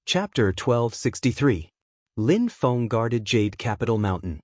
Chapter 1263. Lin Feng guarded Jade Capital Mountain.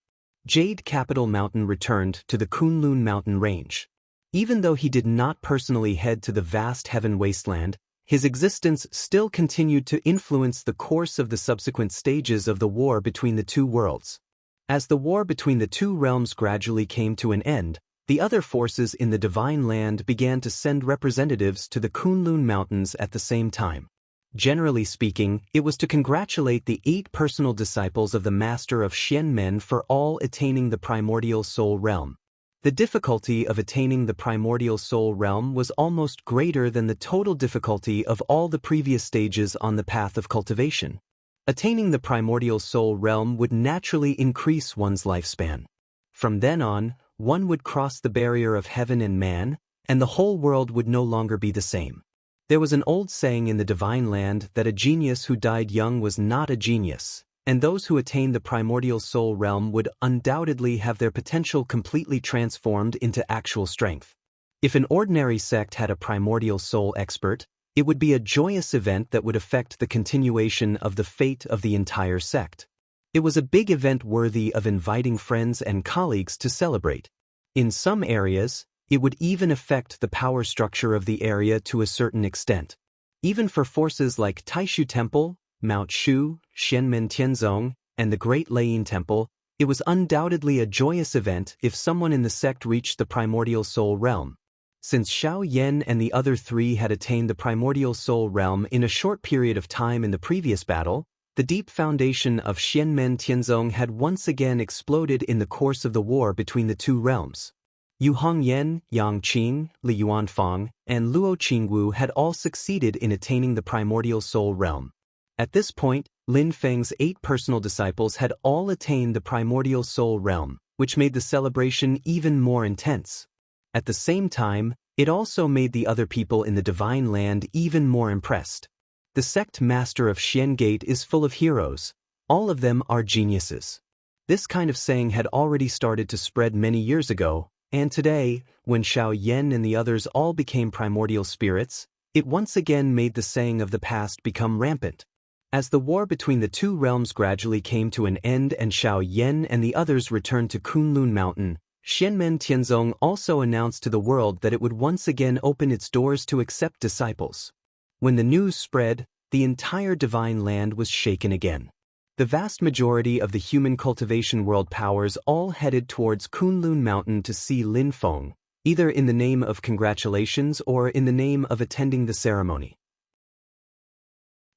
Jade Capital Mountain returned to the Kunlun Mountain Range. Even though he did not personally head to the vast heaven wasteland, his existence still continued to influence the course of the subsequent stages of the war between the two worlds. As the war between the two realms gradually came to an end, the other forces in the Divine Land began to send representatives to the Kunlun Mountains at the same time. Generally speaking, it was to congratulate the 8 personal disciples of the Master of Xianmen for all attaining the primordial soul realm. The difficulty of attaining the primordial soul realm was almost greater than the total difficulty of all the previous stages on the path of cultivation. Attaining the primordial soul realm would naturally increase one's lifespan. From then on, one would cross the barrier of heaven and man, and the whole world would no longer be the same. There was an old saying in the Divine Land that a genius who died young was not a genius, and those who attained the primordial soul realm would undoubtedly have their potential completely transformed into actual strength. If an ordinary sect had a primordial soul expert, it would be a joyous event that would affect the continuation of the fate of the entire sect. It was a big event worthy of inviting friends and colleagues to celebrate. In some areas, it would even affect the power structure of the area to a certain extent. Even for forces like Taishu Temple, Mount Shu, Xianmen Tianzong, and the Great Leyin Temple, it was undoubtedly a joyous event if someone in the sect reached the primordial soul realm. Since Xiao Yan and the other 3 had attained the primordial soul realm in a short period of time in the previous battle, the deep foundation of Xianmen Tianzong had once again exploded in the course of the war between the two realms. Yu Hongyan, Yang Qing, Li Yuanfang, and Luo Qingwu had all succeeded in attaining the primordial soul realm. At this point, Lin Feng's 8 personal disciples had all attained the primordial soul realm, which made the celebration even more intense. At the same time, it also made the other people in the Divine Land even more impressed. The sect master of Xian Gate is full of heroes. All of them are geniuses. This kind of saying had already started to spread many years ago, and today, when Xiao Yan and the others all became primordial spirits, it once again made the saying of the past become rampant. As the war between the two realms gradually came to an end and Xiao Yan and the others returned to Kunlun Mountain, Xianmen Tianzong also announced to the world that it would once again open its doors to accept disciples. When the news spread, the entire Divine Land was shaken again. The vast majority of the human cultivation world powers all headed towards Kunlun Mountain to see Lin Feng, either in the name of congratulations or in the name of attending the ceremony.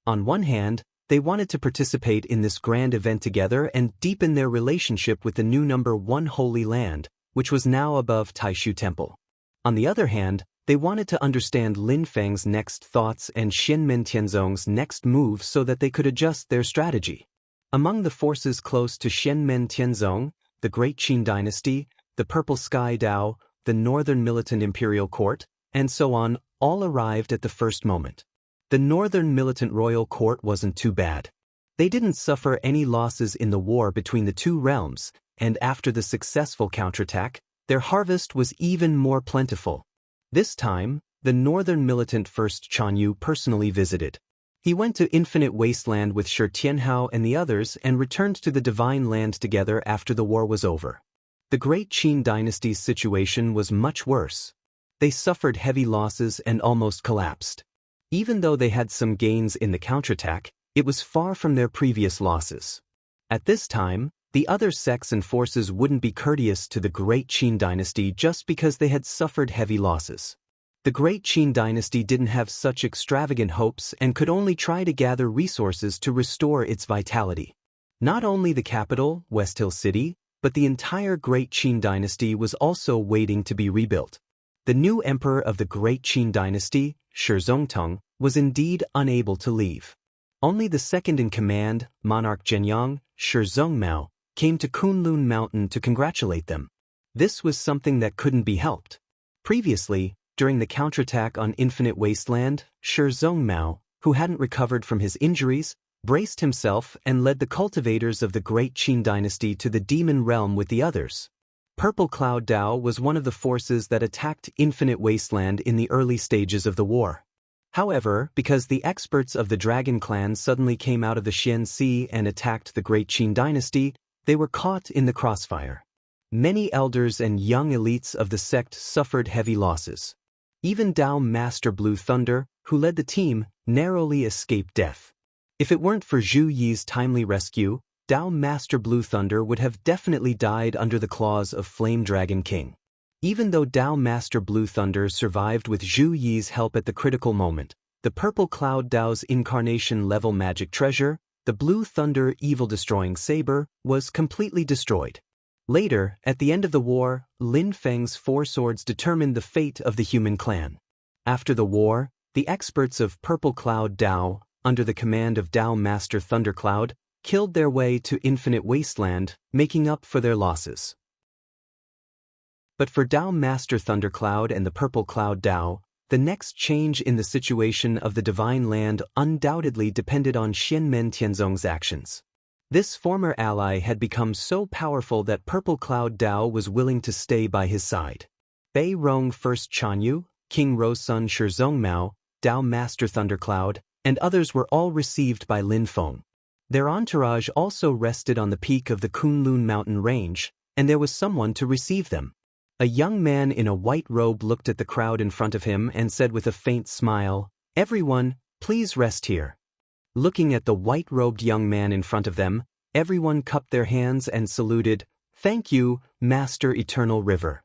On one hand, they wanted to participate in this grand event together and deepen their relationship with the new number 1 Holy Land, which was now above Taishu Temple. On the other hand, they wanted to understand Lin Feng's next thoughts and Xianmen Tianzong's next move so that they could adjust their strategy. Among the forces close to Xianmen Tianzong, the Great Qin Dynasty, the Purple Sky Dao, the Northern Militant Imperial Court, and so on, all arrived at the first moment. The Northern Militant Royal Court wasn't too bad. They didn't suffer any losses in the war between the two realms, and after the successful counterattack, their harvest was even more plentiful. This time, the Northern Militant First Chanyu personally visited. He went to Infinite Wasteland with Shi Tianhao and the others and returned to the Divine Land together after the war was over. The Great Qin Dynasty's situation was much worse. They suffered heavy losses and almost collapsed. Even though they had some gains in the counterattack, it was far from their previous losses. At this time, the other sects and forces wouldn't be courteous to the Great Qin Dynasty just because they had suffered heavy losses. The Great Qin Dynasty didn't have such extravagant hopes and could only try to gather resources to restore its vitality. Not only the capital, West Hill City, but the entire Great Qin Dynasty was also waiting to be rebuilt. The new emperor of the Great Qin Dynasty, Shi Zongtong, was indeed unable to leave. Only the second-in-command, Monarch Zhenyang, Shi Zongmao, came to Kunlun Mountain to congratulate them. This was something that couldn't be helped. Previously, during the counterattack on Infinite Wasteland, Shi Zongmao, who hadn't recovered from his injuries, braced himself and led the cultivators of the Great Qin Dynasty to the Demon Realm with the others. Purple Cloud Dao was one of the forces that attacked Infinite Wasteland in the early stages of the war. However, because the experts of the Dragon Clan suddenly came out of the Xian Sea and attacked the Great Qin dynasty, they were caught in the crossfire. Many elders and young elites of the sect suffered heavy losses. Even Dao Master Blue Thunder, who led the team, narrowly escaped death. If it weren't for Zhu Yi's timely rescue, Dao Master Blue Thunder would have definitely died under the claws of Flame Dragon King. Even though Dao Master Blue Thunder survived with Zhu Yi's help at the critical moment, the Purple Cloud Dao's incarnation-level magic treasure, the Blue Thunder evil-destroying saber, was completely destroyed. Later, at the end of the war, Lin Feng's four swords determined the fate of the human clan. After the war, the experts of Purple Cloud Dao, under the command of Dao Master Thundercloud, killed their way to Infinite Wasteland, making up for their losses. But for Dao Master Thundercloud and the Purple Cloud Dao, the next change in the situation of the Divine Land undoubtedly depended on Xianmen Tianzong's actions. This former ally had become so powerful that Purple Cloud Dao was willing to stay by his side. Bei Rong First Chanyu, King Rosun Shizongmao, Dao Master Thundercloud, and others were all received by Lin Feng. Their entourage also rested on the peak of the Kunlun mountain range, and there was someone to receive them. A young man in a white robe looked at the crowd in front of him and said with a faint smile, "Everyone, please rest here." Looking at the white-robed young man in front of them, everyone cupped their hands and saluted, "Thank you, Master Eternal River."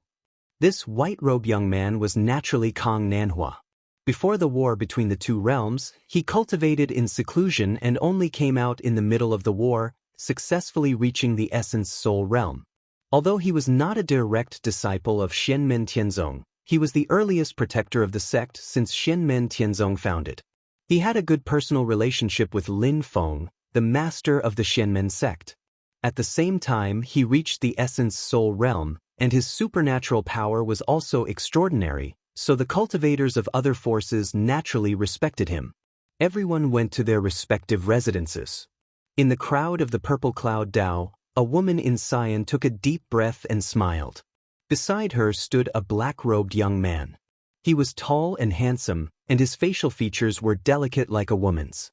This white-robed young man was naturally Kong Nanhua. Before the war between the two realms, he cultivated in seclusion and only came out in the middle of the war, successfully reaching the Essence Soul realm. Although he was not a direct disciple of Xianmen Tianzong, he was the earliest protector of the sect since Xianmen Tianzong founded. He had a good personal relationship with Lin Feng, the master of the Xianmen sect. At the same time, he reached the Essence Soul realm, and his supernatural power was also extraordinary, so the cultivators of other forces naturally respected him. Everyone went to their respective residences. In the crowd of the Purple Cloud Dao, a woman in cyan took a deep breath and smiled. Beside her stood a black-robed young man. He was tall and handsome, and his facial features were delicate like a woman's.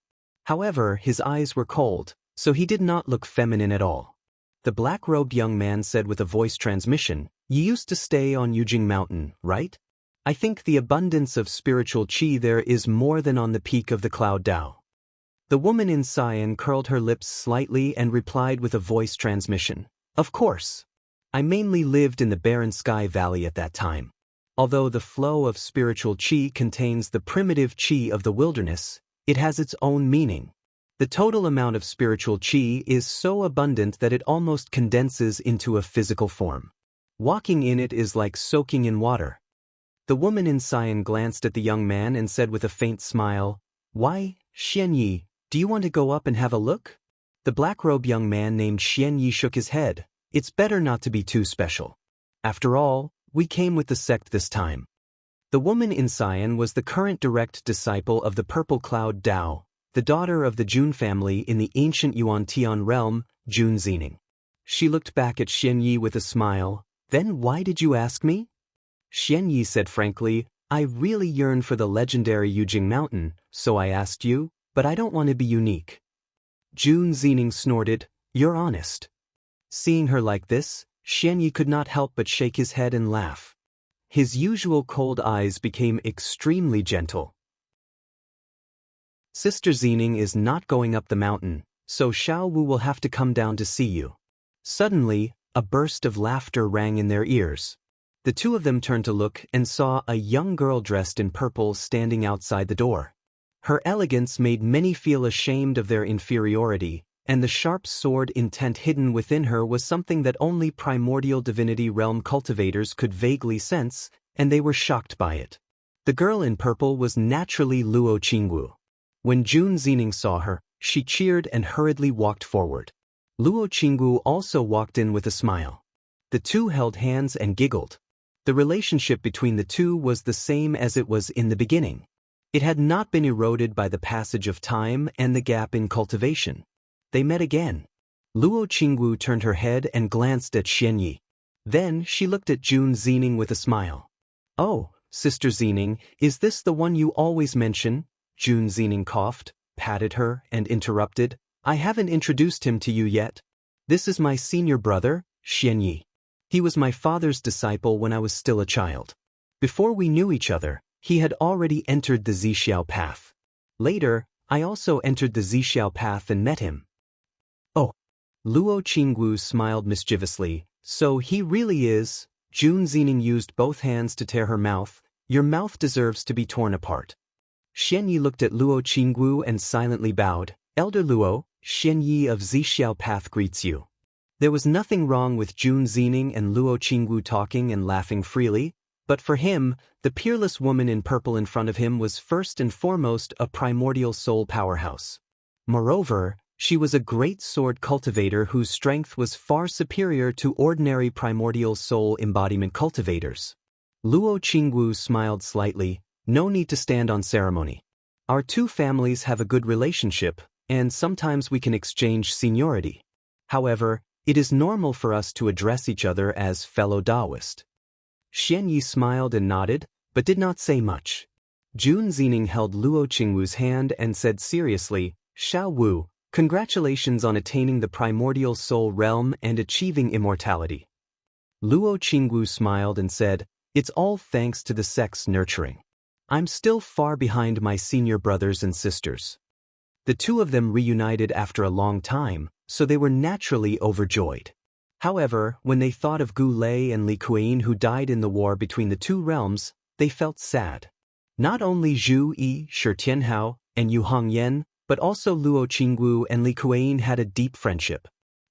However, his eyes were cold, so he did not look feminine at all. The black-robed young man said with a voice transmission, "You used to stay on Yujing Mountain, right? I think the abundance of spiritual qi there is more than on the peak of the Cloud Dao." The woman in cyan curled her lips slightly and replied with a voice transmission, "Of course. I mainly lived in the barren sky valley at that time. Although the flow of spiritual qi contains the primitive qi of the wilderness, it has its own meaning. The total amount of spiritual qi is so abundant that it almost condenses into a physical form. Walking in it is like soaking in water." The woman in cyan glanced at the young man and said with a faint smile, "Why, Xianyi, do you want to go up and have a look?" The black-robed young man named Xianyi shook his head. "It's better not to be too special. After all, we came with the sect this time." The woman in cyan was the current direct disciple of the Purple Cloud Dao, the daughter of the Jun family in the ancient Yuan-Tian realm, Jun Zining. She looked back at Xianyi with a smile. "Then why did you ask me?" Xianyi said frankly, "I really yearn for the legendary Yujing Mountain, so I asked you, but I don't want to be unique." Jun Zining snorted, "You're honest." Seeing her like this, Xianyi could not help but shake his head and laugh. His usual cold eyes became extremely gentle. "Sister Zining is not going up the mountain, so Xiao Wu will have to come down to see you." Suddenly, a burst of laughter rang in their ears. The two of them turned to look and saw a young girl dressed in purple standing outside the door. Her elegance made many feel ashamed of their inferiority, and the sharp sword intent hidden within her was something that only primordial divinity realm cultivators could vaguely sense, and they were shocked by it. The girl in purple was naturally Luo Qingwu. When Jun Zining saw her, she cheered and hurriedly walked forward. Luo Qingwu also walked in with a smile. The two held hands and giggled. The relationship between the two was the same as it was in the beginning. It had not been eroded by the passage of time and the gap in cultivation. They met again. Luo Qingwu turned her head and glanced at Xianyi. Then she looked at Jun Zining with a smile. "Oh, Sister Zining, is this the one you always mention? Jun Zining coughed, patted her, and interrupted. I haven't introduced him to you yet. This is my senior brother, Xian Yi. He was my father's disciple when I was still a child. Before we knew each other, he had already entered the Zixiao path. Later, I also entered the Zixiao path and met him. Oh. Luo Qingwu smiled mischievously. So he really is. Jun Zining used both hands to tear her mouth. Your mouth deserves to be torn apart. Xian Yi looked at Luo Qingwu and silently bowed. Elder Luo, Xian Yi of Zixiao Path greets you. There was nothing wrong with Jun Zining and Luo Qingwu talking and laughing freely, but for him, the peerless woman in purple in front of him was first and foremost a primordial soul powerhouse. Moreover, she was a great sword cultivator whose strength was far superior to ordinary primordial soul embodiment cultivators. Luo Qingwu smiled slightly. No need to stand on ceremony. Our two families have a good relationship, and sometimes we can exchange seniority. However, it is normal for us to address each other as fellow Taoist. Xian Yi smiled and nodded, but did not say much. Jun Zining held Luo Qingwu's hand and said seriously, Xiao Wu, congratulations on attaining the primordial soul realm and achieving immortality. Luo Qingwu smiled and said, it's all thanks to the sect's nurturing. I'm still far behind my senior brothers and sisters. The two of them reunited after a long time, so they were naturally overjoyed. However, when they thought of Gu Lei and Li Kueyin who died in the war between the two realms, they felt sad. Not only Zhu Yi, Shi Tianhao, and Yu Hongyan, but also Luo Qingwu and Li Kueyin had a deep friendship.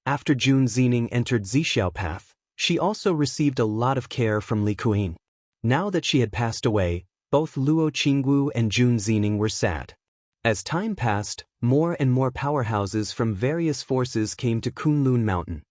After Jun Zining entered Zixiao Path, she also received a lot of care from Li Kueyin. Now that she had passed away, both Luo Qingwu and Jun Zining were sad. As time passed, more and more powerhouses from various forces came to Kunlun Mountain.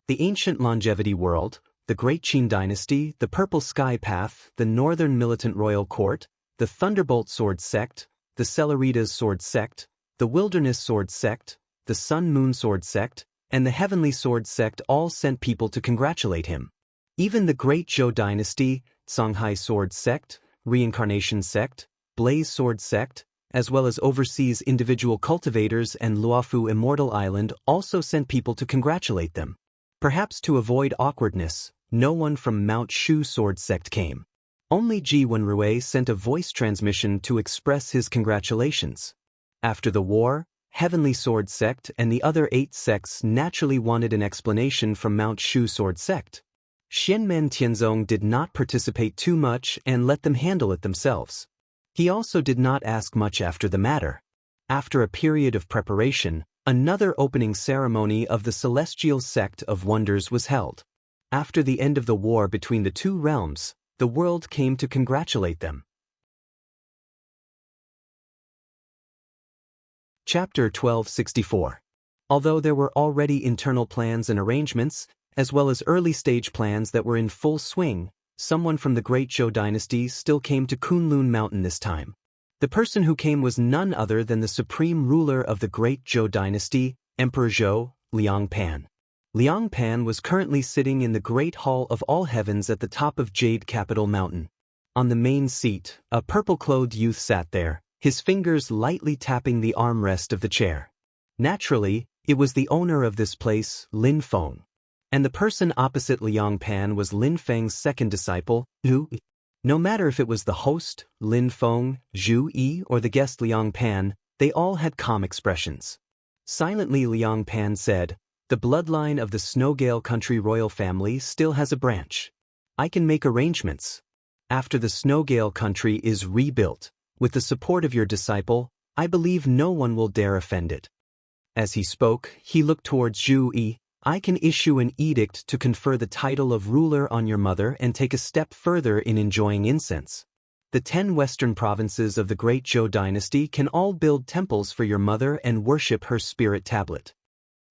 The ancient longevity world, the Great Qin Dynasty, the Purple Sky Path, the Northern Militant Royal Court, the Thunderbolt Sword Sect, the Celeritas Sword Sect, the Wilderness Sword Sect, the Sun Moon Sword Sect, and the Heavenly Sword Sect all sent people to congratulate him. Even the Great Zhou Dynasty, Songhai Sword Sect, Reincarnation Sect, Blaze Sword Sect, as well as overseas individual cultivators and Luofu Immortal Island also sent people to congratulate them. Perhaps to avoid awkwardness, no one from Mount Shu Sword Sect came. Only Ji Wenrui sent a voice transmission to express his congratulations. After the war, Heavenly Sword Sect and the other 8 sects naturally wanted an explanation from Mount Shu Sword Sect. Xianmen Tianzong did not participate too much and let them handle it themselves. He also did not ask much after the matter. After a period of preparation, another opening ceremony of the Celestial Sect of Wonders was held. After the end of the war between the two realms, the world came to congratulate them. Chapter 1264. Although there were already internal plans and arrangements, as well as early-stage plans that were in full swing, someone from the Great Zhou Dynasty still came to Kunlun Mountain this time. The person who came was none other than the supreme ruler of the Great Zhou Dynasty, Emperor Zhou, Liang Pan. Liang Pan was currently sitting in the Great Hall of All Heavens at the top of Jade Capital Mountain. On the main seat, a purple-clothed youth sat there, his fingers lightly tapping the armrest of the chair. Naturally, it was the owner of this place, Lin Feng. And the person opposite Liang Pan was Lin Feng's second disciple, Zhu Yi. No matter if it was the host, Lin Feng, Zhu Yi, or the guest Liang Pan, they all had calm expressions. Silently Liang Pan said, the bloodline of the Snowgale Country royal family still has a branch. I can make arrangements. After the Snowgale Country is rebuilt, with the support of your disciple, I believe no one will dare offend it. As he spoke, he looked towards Zhu Yi. I can issue an edict to confer the title of ruler on your mother and take a step further in enjoying incense. The 10 western provinces of the Great Zhou Dynasty can all build temples for your mother and worship her spirit tablet.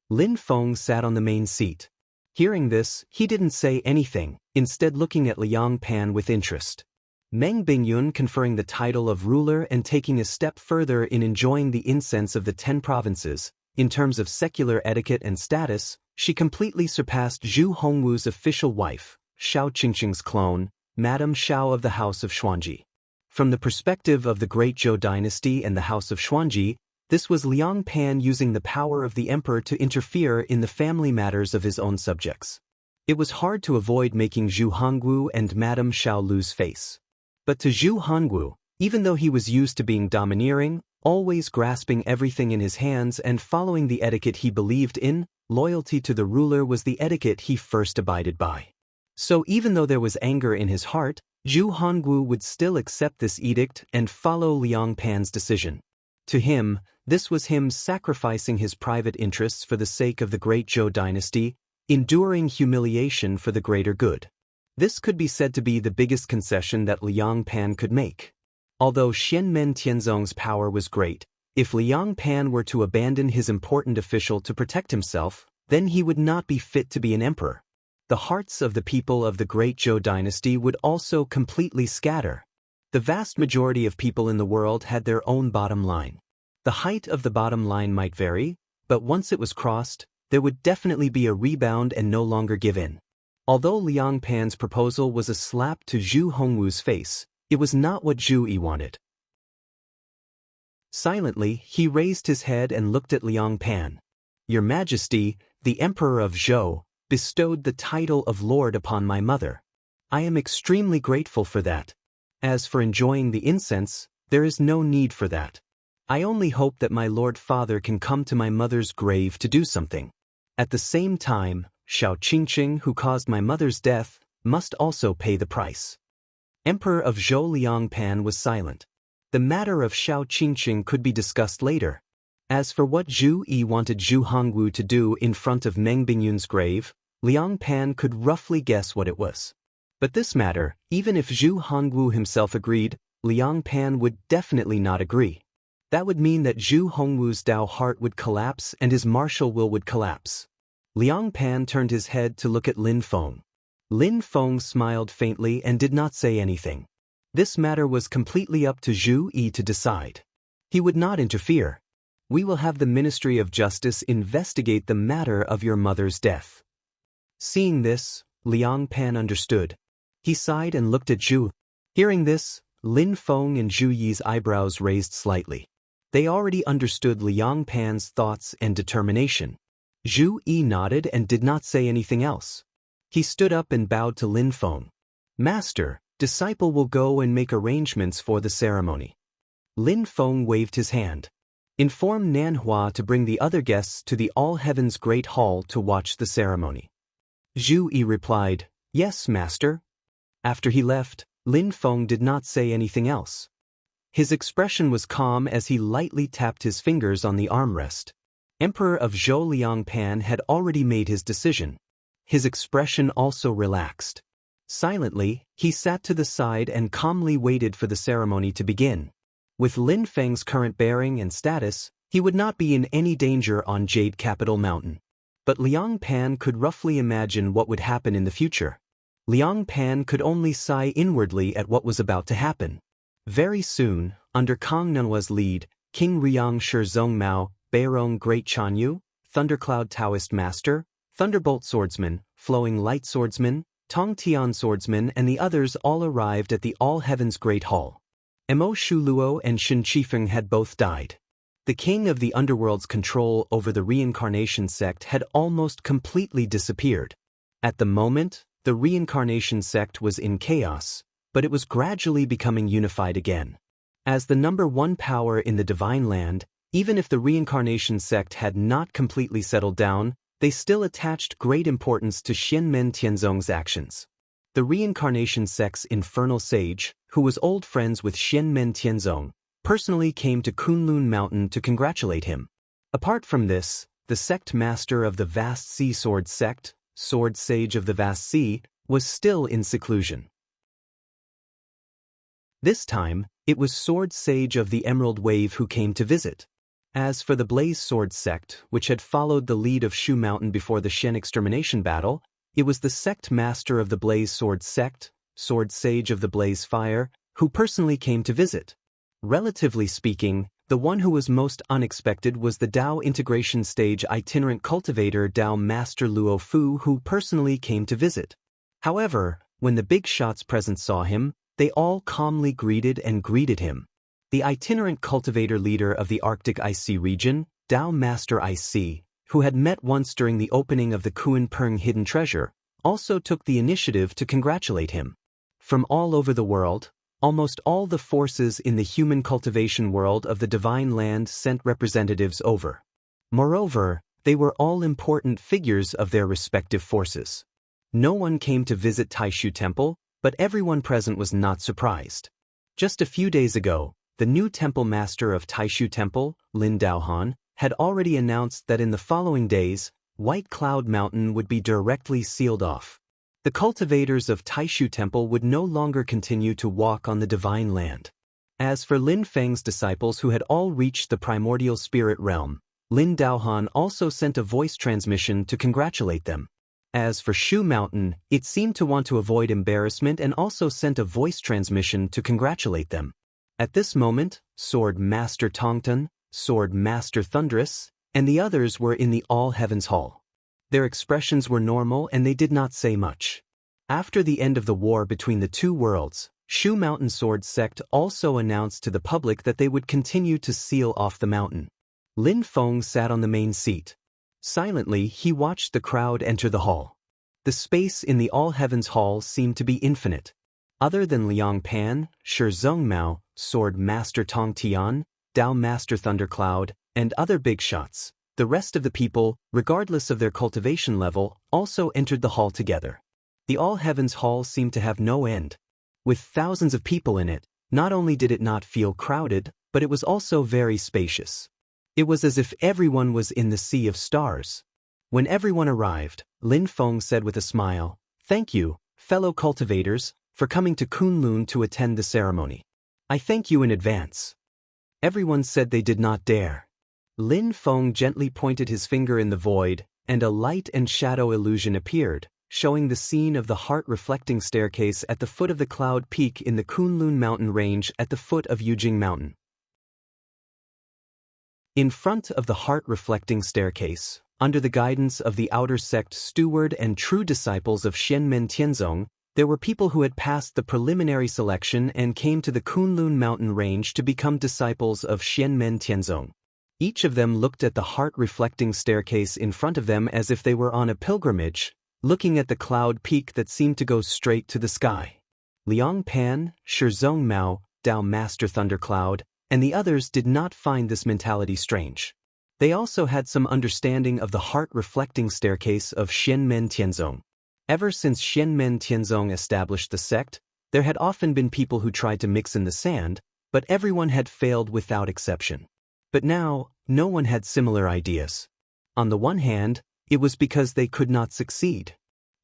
Lin Feng sat on the main seat. Hearing this, he didn't say anything, instead looking at Liang Pan with interest. Meng Bingyun conferring the title of ruler and taking a step further in enjoying the incense of the 10 provinces. In terms of secular etiquette and status, she completely surpassed Zhu Hongwu's official wife, Shao Qingqing's clone, Madame Xiao of the House of Xuanji. From the perspective of the Great Zhou dynasty and the House of Xuanji, this was Liang Pan using the power of the emperor to interfere in the family matters of his own subjects. It was hard to avoid making Zhu Hongwu and Madame Xiao lose face. But to Zhu Hongwu, even though he was used to being domineering, always grasping everything in his hands and following the etiquette he believed in, loyalty to the ruler was the etiquette he first abided by. So even though there was anger in his heart, Zhu Hongwu would still accept this edict and follow Liang Pan's decision. To him, this was him sacrificing his private interests for the sake of the Great Zhou dynasty, enduring humiliation for the greater good. This could be said to be the biggest concession that Liang Pan could make. Although Xianmen Tianzong's power was great, if Liang Pan were to abandon his important official to protect himself, then he would not be fit to be an emperor. The hearts of the people of the Great Zhou dynasty would also completely scatter. The vast majority of people in the world had their own bottom line. The height of the bottom line might vary, but once it was crossed, there would definitely be a rebound and no longer give in. Although Liang Pan's proposal was a slap to Zhu Hongwu's face, it was not what Zhu Yi wanted. Silently, he raised his head and looked at Liang Pan. "Your Majesty, the Emperor of Zhou, bestowed the title of Lord upon my mother. I am extremely grateful for that. As for enjoying the incense, there is no need for that. I only hope that my Lord Father can come to my mother's grave to do something. At the same time, Xiao Qingqing, who caused my mother's death, must also pay the price." Emperor of Zhou Liang Pan was silent. The matter of Xiao Qingqing could be discussed later. As for what Zhu Yi wanted Zhu Hongwu to do in front of Meng Bingyun's grave, Liang Pan could roughly guess what it was. But this matter, even if Zhu Hongwu himself agreed, Liang Pan would definitely not agree. That would mean that Zhu Hongwu's Dao heart would collapse and his martial will would collapse. Liang Pan turned his head to look at Lin Feng. Lin Feng smiled faintly and did not say anything. This matter was completely up to Zhu Yi to decide. He would not interfere. "We will have the Ministry of Justice investigate the matter of your mother's death." Seeing this, Liang Pan understood. He sighed and looked at Zhu. Hearing this, Lin Feng and Zhu Yi's eyebrows raised slightly. They already understood Liang Pan's thoughts and determination. Zhu Yi nodded and did not say anything else. He stood up and bowed to Lin Feng. "Master, disciple will go and make arrangements for the ceremony." Lin Feng waved his hand. "Inform Nanhua to bring the other guests to the All Heavens Great Hall to watch the ceremony." Zhu Yi replied, "Yes, master." After he left, Lin Feng did not say anything else. His expression was calm as he lightly tapped his fingers on the armrest. Emperor of Zhou Liang Pan had already made his decision. His expression also relaxed. Silently, he sat to the side and calmly waited for the ceremony to begin. With Lin Feng's current bearing and status, he would not be in any danger on Jade Capital Mountain. But Liang Pan could roughly imagine what would happen in the future. Liang Pan could only sigh inwardly at what was about to happen. Very soon, under Kang Nunhua's lead, King Riyang Shizong Mao, Beirong Great Chanyu, Thundercloud Taoist Master, Thunderbolt Swordsman, Flowing Light Swordsman, Tong Tian Swordsman and the others all arrived at the All Heavens Great Hall. Mo Shuluo and Shen Qifeng had both died. The king of the underworld's control over the reincarnation sect had almost completely disappeared. At the moment, the reincarnation sect was in chaos, but it was gradually becoming unified again. As the number one power in the Divine Land, even if the reincarnation sect had not completely settled down, they still attached great importance to Xianmen Tianzong's actions. The reincarnation sect's infernal sage, who was old friends with Xianmen Tianzong, personally came to Kunlun Mountain to congratulate him. Apart from this, the sect master of the Vast Sea Sword sect, Sword Sage of the Vast Sea, was still in seclusion. This time, it was Sword Sage of the Emerald Wave who came to visit. As for the Blaze Sword sect, which had followed the lead of Shu Mountain before the Shen extermination battle, it was the sect master of the Blaze Sword sect, Sword Sage of the Blaze Fire, who personally came to visit. Relatively speaking, the one who was most unexpected was the Dao integration stage itinerant cultivator Dao Master Luo Fu, who personally came to visit. However, When the big shots present saw him, they all calmly greeted him. The itinerant cultivator leader of the Arctic Ice Sea region, Tao Master Ice Sea, who had met once during the opening of the Kuan Peng hidden treasure, also took the initiative to congratulate him. From all over the world, almost all the forces in the human cultivation world of the Divine Land sent representatives over. Moreover, they were all important figures of their respective forces. No one came to visit Taishu Temple, but everyone present was not surprised. Just a few days ago, the new temple master of Taishu Temple, Lin Daohan, had already announced that in the following days, White Cloud Mountain would be directly sealed off. The cultivators of Taishu Temple would no longer continue to walk on the Divine Land. As for Lin Feng's disciples who had all reached the primordial spirit realm, Lin Daohan also sent a voice transmission to congratulate them. As for Shu Mountain, it seemed to want to avoid embarrassment and also sent a voice transmission to congratulate them. At this moment, Sword Master Tongtan, Sword Master Thunderous, and the others were in the All Heavens Hall. Their expressions were normal and they did not say much. After the end of the war between the two worlds, Shu Mountain Sword Sect also announced to the public that they would continue to seal off the mountain. Lin Feng sat on the main seat. Silently, he watched the crowd enter the hall. The space in the All Heavens Hall seemed to be infinite. Other than Liang Pan, Shi Zhongmao, Sword Master Tong Tian, Tao Master Thundercloud, and other big shots, the rest of the people, regardless of their cultivation level, also entered the hall together. The All Heavens Hall seemed to have no end. With thousands of people in it, not only did it not feel crowded, but it was also very spacious. It was as if everyone was in the sea of stars. When everyone arrived, Lin Feng said with a smile, "Thank you, fellow cultivators, for coming to Kunlun to attend the ceremony. I thank you in advance." Everyone said they did not dare. Lin Feng gently pointed his finger in the void, and a light and shadow illusion appeared, showing the scene of the heart-reflecting staircase at the foot of the cloud peak in the Kunlun mountain range at the foot of Yujing Mountain. In front of the heart-reflecting staircase, under the guidance of the outer sect steward and true disciples of Xianmen Tianzong, there were people who had passed the preliminary selection and came to the Kunlun mountain range to become disciples of Xianmen Tianzong. Each of them looked at the heart-reflecting staircase in front of them as if they were on a pilgrimage, looking at the cloud peak that seemed to go straight to the sky. Liang Pan, Shi Zhongmao, Tao Master Thundercloud, and the others did not find this mentality strange. They also had some understanding of the heart-reflecting staircase of Xianmen Tianzong. Ever since Xianmen Tianzong established the sect, there had often been people who tried to mix in the sand, but everyone had failed without exception. But now, no one had similar ideas. On the one hand, it was because they could not succeed.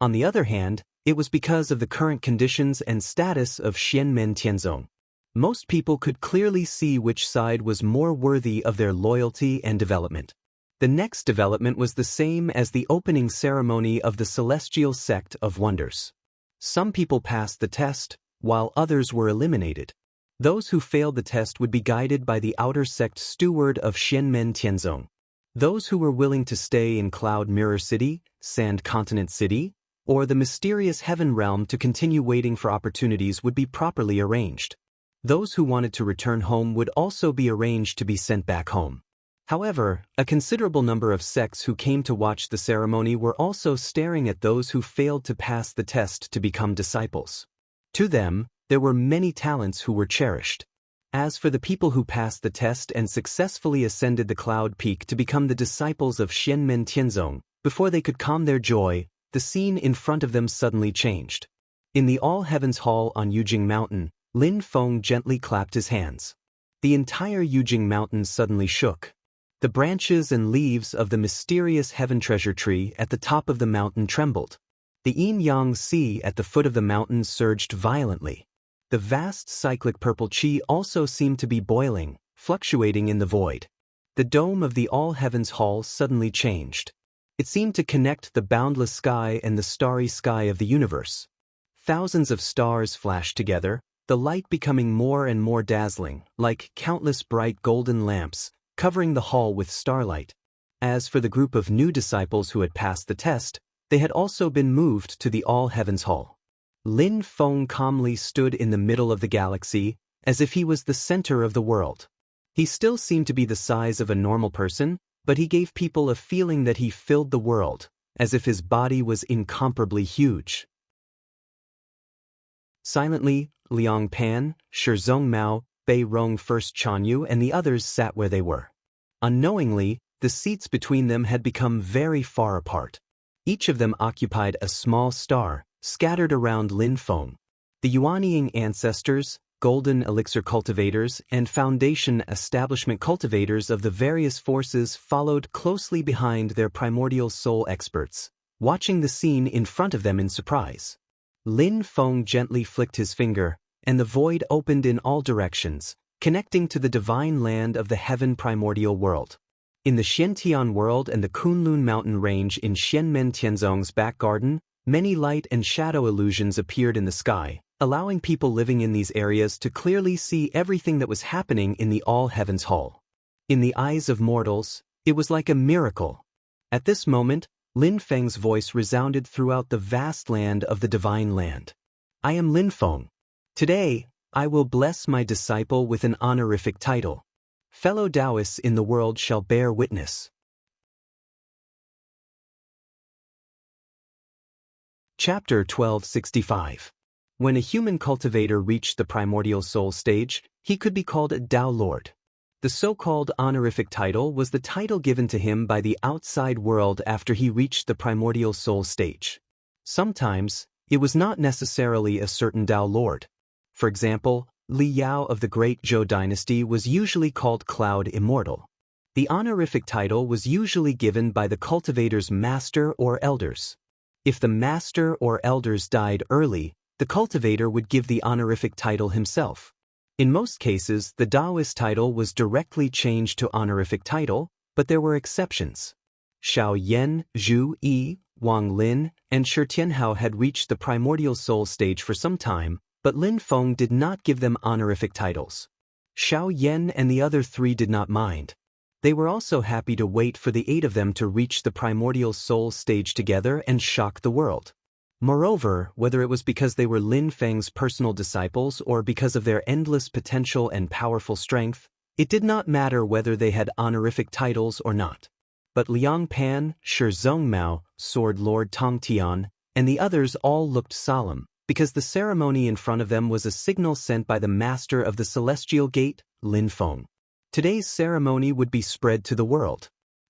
On the other hand, it was because of the current conditions and status of Xianmen Tianzong. Most people could clearly see which side was more worthy of their loyalty and development. The next development was the same as the opening ceremony of the Celestial Sect of Wonders. Some people passed the test, while others were eliminated. Those who failed the test would be guided by the outer sect steward of Xianmen Tianzong. Those who were willing to stay in Cloud Mirror City, Sand Continent City, or the mysterious Heaven Realm to continue waiting for opportunities would be properly arranged. Those who wanted to return home would also be arranged to be sent back home. However, a considerable number of sects who came to watch the ceremony were also staring at those who failed to pass the test to become disciples. To them, there were many talents who were cherished. As for the people who passed the test and successfully ascended the cloud peak to become the disciples of Xianmen Tianzong, before they could calm their joy, the scene in front of them suddenly changed. In the All Heavens Hall on Yujing Mountain, Lin Feng gently clapped his hands. The entire Yujing Mountain suddenly shook. The branches and leaves of the mysterious heaven treasure tree at the top of the mountain trembled. The yin-yang sea at the foot of the mountain surged violently. The vast cyclic purple qi also seemed to be boiling, fluctuating in the void. The dome of the All Heavens Hall suddenly changed. It seemed to connect the boundless sky and the starry sky of the universe. Thousands of stars flashed together, the light becoming more and more dazzling, like countless bright golden lamps, covering the hall with starlight. As for the group of new disciples who had passed the test, they had also been moved to the All Heavens Hall. Lin Feng calmly stood in the middle of the galaxy, as if he was the center of the world. He still seemed to be the size of a normal person, but he gave people a feeling that he filled the world, as if his body was incomparably huge. Silently, Liang Pan, Shizong Mao, Bei Rong First Chanyu and the others sat where they were. Unknowingly, the seats between them had become very far apart. Each of them occupied a small star, scattered around Lin Feng. The Yuanying ancestors, golden elixir cultivators, and foundation establishment cultivators of the various forces followed closely behind their primordial soul experts, watching the scene in front of them in surprise. Lin Feng gently flicked his finger, and the void opened in all directions, connecting to the divine land of the heaven primordial world. In the Xiantian world and the Kunlun mountain range in Xianmen Tianzong's back garden, many light and shadow illusions appeared in the sky, allowing people living in these areas to clearly see everything that was happening in the All Heavens Hall. In the eyes of mortals, it was like a miracle. At this moment, Lin Feng's voice resounded throughout the vast land of the divine land. I am Lin Feng. Today, I will bless my disciple with an honorific title. Fellow Taoists in the world shall bear witness. Chapter 1265. When a human cultivator reached the primordial soul stage, he could be called a Tao Lord. The so-called honorific title was the title given to him by the outside world after he reached the primordial soul stage. Sometimes, it was not necessarily a certain Tao Lord. For example, Li Yao of the Great Zhou dynasty was usually called Cloud Immortal. The honorific title was usually given by the cultivator's master or elders. If the master or elders died early, the cultivator would give the honorific title himself. In most cases, the Taoist title was directly changed to honorific title, but there were exceptions. Xiao Yan, Zhu Yi, Wang Lin, and Shi Tianhao had reached the primordial soul stage for some time, but Lin Feng did not give them honorific titles. Xiao Yan and the other three did not mind. They were also happy to wait for the 8 of them to reach the primordial soul stage together and shock the world. Moreover, whether it was because they were Lin Feng's personal disciples or because of their endless potential and powerful strength, it did not matter whether they had honorific titles or not. But Liang Pan, Shizong Mao, Sword Lord Tong Tian, and the others all looked solemn, because the ceremony in front of them was a signal sent by the master of the celestial gate, Lin Feng. Today's ceremony would be spread to the world.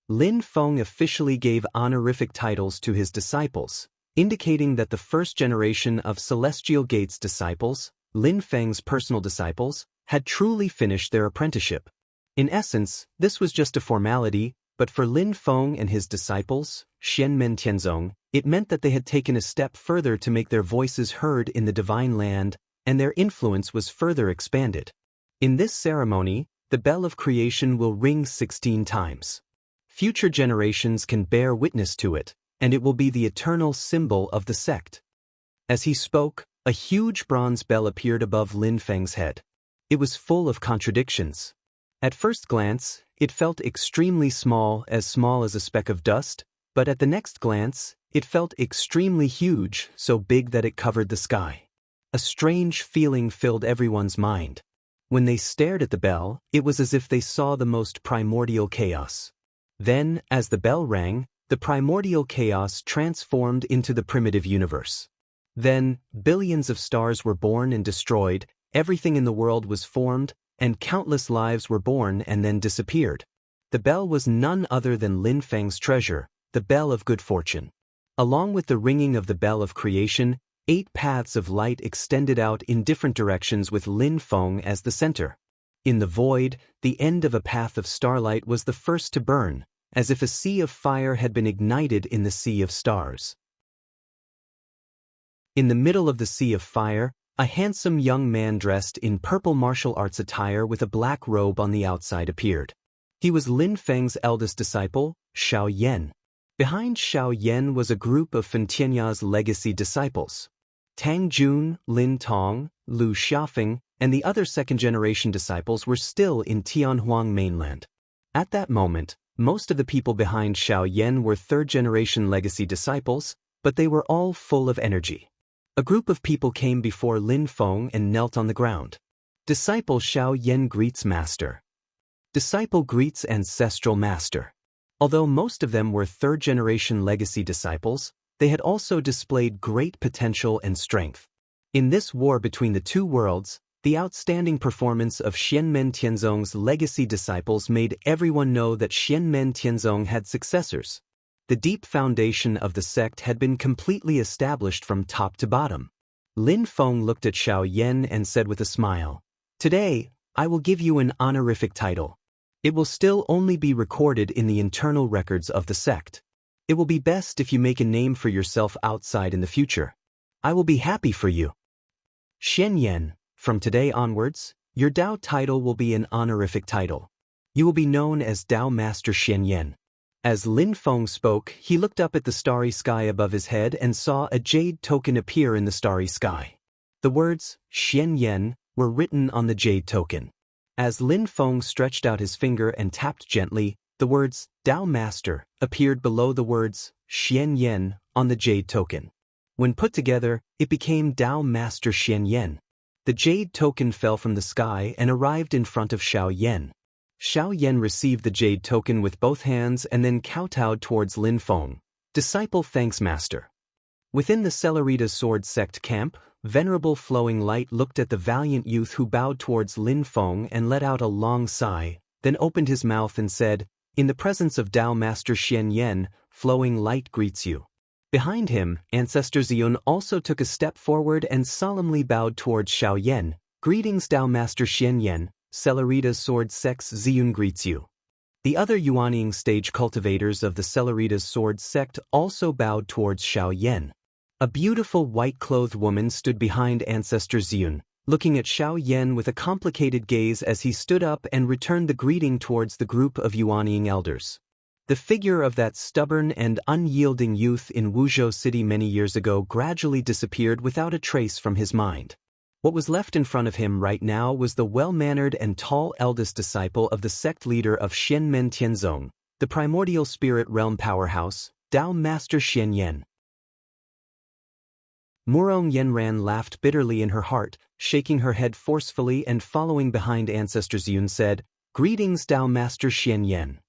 Lin Feng officially gave honorific titles to his disciples, indicating that the first generation of Celestial Gate's disciples, Lin Feng's personal disciples, had truly finished their apprenticeship. In essence, this was just a formality, but for Lin Feng and his disciples, Xianmen Tianzong, it meant that they had taken a step further to make their voices heard in the divine land, and their influence was further expanded. In this ceremony, the bell of creation will ring 16 times. Future generations can bear witness to it, and it will be the eternal symbol of the sect. As he spoke, a huge bronze bell appeared above Lin Feng's head. It was full of contradictions. At first glance, it felt extremely small as a speck of dust, but at the next glance, it felt extremely huge, so big that it covered the sky. A strange feeling filled everyone's mind. When they stared at the bell, it was as if they saw the most primordial chaos. Then, as the bell rang, the primordial chaos transformed into the primitive universe. Then, billions of stars were born and destroyed, everything in the world was formed, and countless lives were born and then disappeared. The bell was none other than Lin Feng's treasure, the bell of good fortune. Along with the ringing of the bell of creation, 8 paths of light extended out in different directions with Lin Feng as the center. In the void, the end of a path of starlight was the first to burn, as if a sea of fire had been ignited in the sea of stars. In the middle of the sea of fire, a handsome young man dressed in purple martial arts attire with a black robe on the outside appeared. He was Lin Feng's eldest disciple, Xiao Yan. Behind Xiao Yan was a group of Fen Tianya's legacy disciples. Tang Jun, Lin Tong, Lu Xiaofeng, and the other second-generation disciples were still in Tianhuang mainland. At that moment, most of the people behind Xiao Yan were third-generation legacy disciples, but they were all full of energy. A group of people came before Lin Feng and knelt on the ground. Disciple Xiao Yan greets Master. Disciple greets Ancestral Master. Although most of them were third-generation legacy disciples, they had also displayed great potential and strength. In this war between the two worlds, the outstanding performance of Xianmen Tianzong's legacy disciples made everyone know that Xianmen Tianzong had successors. The deep foundation of the sect had been completely established from top to bottom. Lin Feng looked at Xiao Yan and said with a smile, "Today, I will give you an honorific title. It will still only be recorded in the internal records of the sect. It will be best if you make a name for yourself outside in the future. I will be happy for you. Xian Yan, from today onwards, your Dao title will be an honorific title. You will be known as Dao Master Xian Yan." As Lin Feng spoke, he looked up at the starry sky above his head and saw a jade token appear in the starry sky. The words, Xian Yan, were written on the jade token. As Lin Feng stretched out his finger and tapped gently, the words, Dao Master, appeared below the words, Xian Yan, on the jade token. When put together, it became Dao Master Xian Yan. The jade token fell from the sky and arrived in front of Xiao Yan. Xiao Yan received the jade token with both hands and then kowtowed towards Lin Feng. Disciple thanks Master. Within the Celerita Sword Sect camp, Venerable Flowing Light looked at the valiant youth who bowed towards Lin Feng and let out a long sigh, then opened his mouth and said, "In the presence of Dao Master Xian Yan, Flowing Light greets you." Behind him, Ancestor Ziyun also took a step forward and solemnly bowed towards Xiao Yan. "Greetings Dao Master Xian Yan, Celerita Sword Sect's Ziyun greets you." The other Yuanying stage cultivators of the Celerita Sword Sect also bowed towards Xiao Yan. A beautiful white-clothed woman stood behind Ancestor Ziyun, looking at Xiao Yan with a complicated gaze as he stood up and returned the greeting towards the group of Yuanying elders. The figure of that stubborn and unyielding youth in Wuzhou City many years ago gradually disappeared without a trace from his mind. What was left in front of him right now was the well-mannered and tall eldest disciple of the sect leader of Xianmen Tianzong, the primordial spirit realm powerhouse, Dao Master Xian Yan. Murong Yenran laughed bitterly in her heart, shaking her head forcefully and following behind Ancestor Ziyun said, "Greetings Dao Master Xian Yan."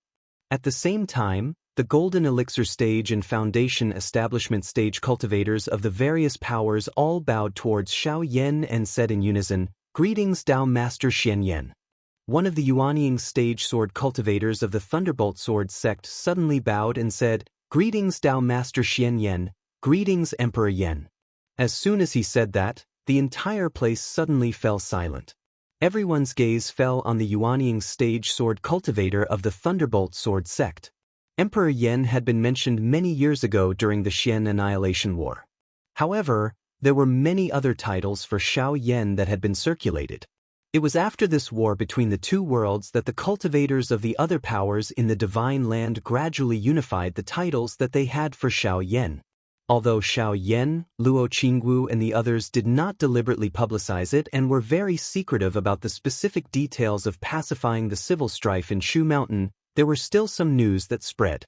At the same time, the Golden Elixir Stage and Foundation Establishment Stage cultivators of the various powers all bowed towards Xiao Yan and said in unison, "Greetings Dao Master Xian Yan." One of the Yuanying Stage Sword cultivators of the Thunderbolt Sword Sect suddenly bowed and said, "Greetings Dao Master Xian Yan, greetings Emperor Yan." As soon as he said that, the entire place suddenly fell silent. Everyone's gaze fell on the Yuanying Stage Sword cultivator of the Thunderbolt Sword Sect. Emperor Yan had been mentioned many years ago during the Xian Annihilation War. However, there were many other titles for Xiao Yan that had been circulated. It was after this war between the two worlds that the cultivators of the other powers in the Divine Land gradually unified the titles that they had for Xiao Yan. Although Xiao Yan, Luo Qingwu and the others did not deliberately publicize it and were very secretive about the specific details of pacifying the civil strife in Shu Mountain, there were still some news that spread.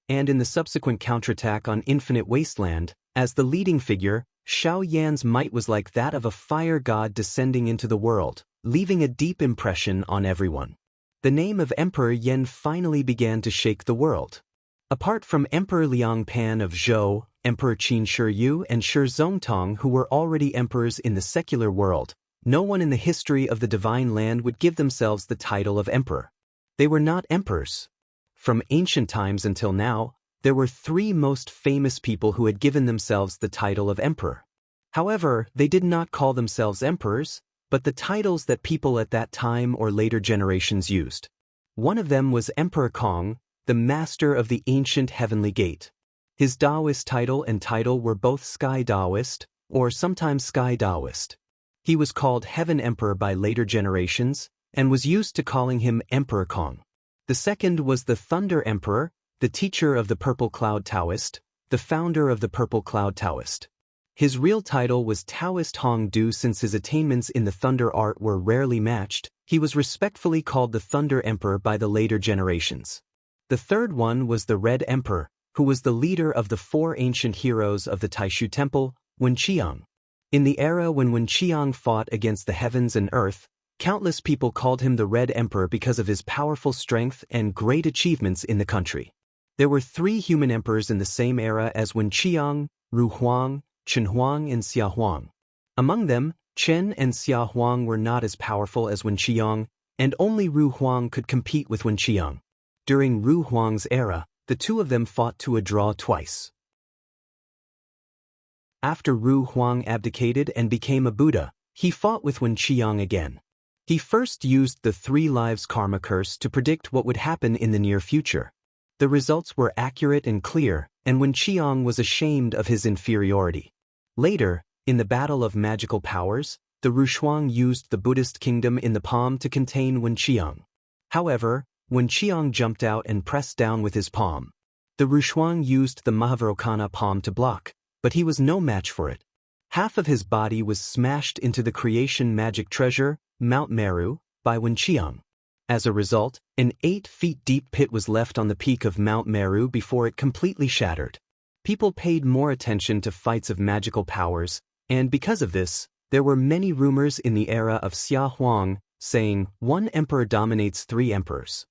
And in the subsequent counterattack on Infinite Wasteland, as the leading figure, Xiao Yan's might was like that of a fire god descending into the world, leaving a deep impression on everyone. The name of Emperor Yan finally began to shake the world. Apart from Emperor Liang Pan of Zhou, Emperor Qin Shiyu and Shi Zongtong who were already emperors in the secular world, no one in the history of the Divine Land would give themselves the title of emperor. They were not emperors. From ancient times until now, there were three most famous people who had given themselves the title of emperor. However, they did not call themselves emperors, but the titles that people at that time or later generations used. One of them was Emperor Kong, the master of the ancient heavenly gate. His Taoist title and title were both Sky Taoist, or sometimes Sky Taoist. He was called Heaven Emperor by later generations, and was used to calling him Emperor Kong. The second was the Thunder Emperor, the teacher of the Purple Cloud Taoist, the founder of the Purple Cloud Taoist. His real title was Taoist Hong Du. Since his attainments in the Thunder art were rarely matched, he was respectfully called the Thunder Emperor by the later generations. The third one was the Red Emperor, who was the leader of the four ancient heroes of the Taishu Temple, Wenqiang. In the era when Wen Qiang fought against the heavens and earth, countless people called him the Red Emperor because of his powerful strength and great achievements in the country. There were 3 human emperors in the same era as Wen Qiang, Ru Huang, Chen Huang and Xia Huang. Among them, Chen and Xia Huang were not as powerful as Wen Qiang, and only Ru Huang could compete with Wen Qiang. During Ru Huang's era, the two of them fought to a draw twice. After Ru Huang abdicated and became a Buddha, he fought with Wen Qiang again. He first used the 3 lives karma curse to predict what would happen in the near future. The results were accurate and clear, and Wen Qiang was ashamed of his inferiority. Later, in the Battle of Magical Powers, the Rushuang used the Buddhist kingdom in the palm to contain Wen Qiang. However, Wen Qiang jumped out and pressed down with his palm. The Rushuang used the Mahavarokana palm to block, but he was no match for it. Half of his body was smashed into the creation magic treasure, Mount Meru, by Wen Qiang. As a result, an 8 feet deep pit was left on the peak of Mount Meru before it completely shattered. People paid more attention to fights of magical powers, and because of this, there were many rumors in the era of Xia Huang, saying, 1 emperor dominates 3 emperors.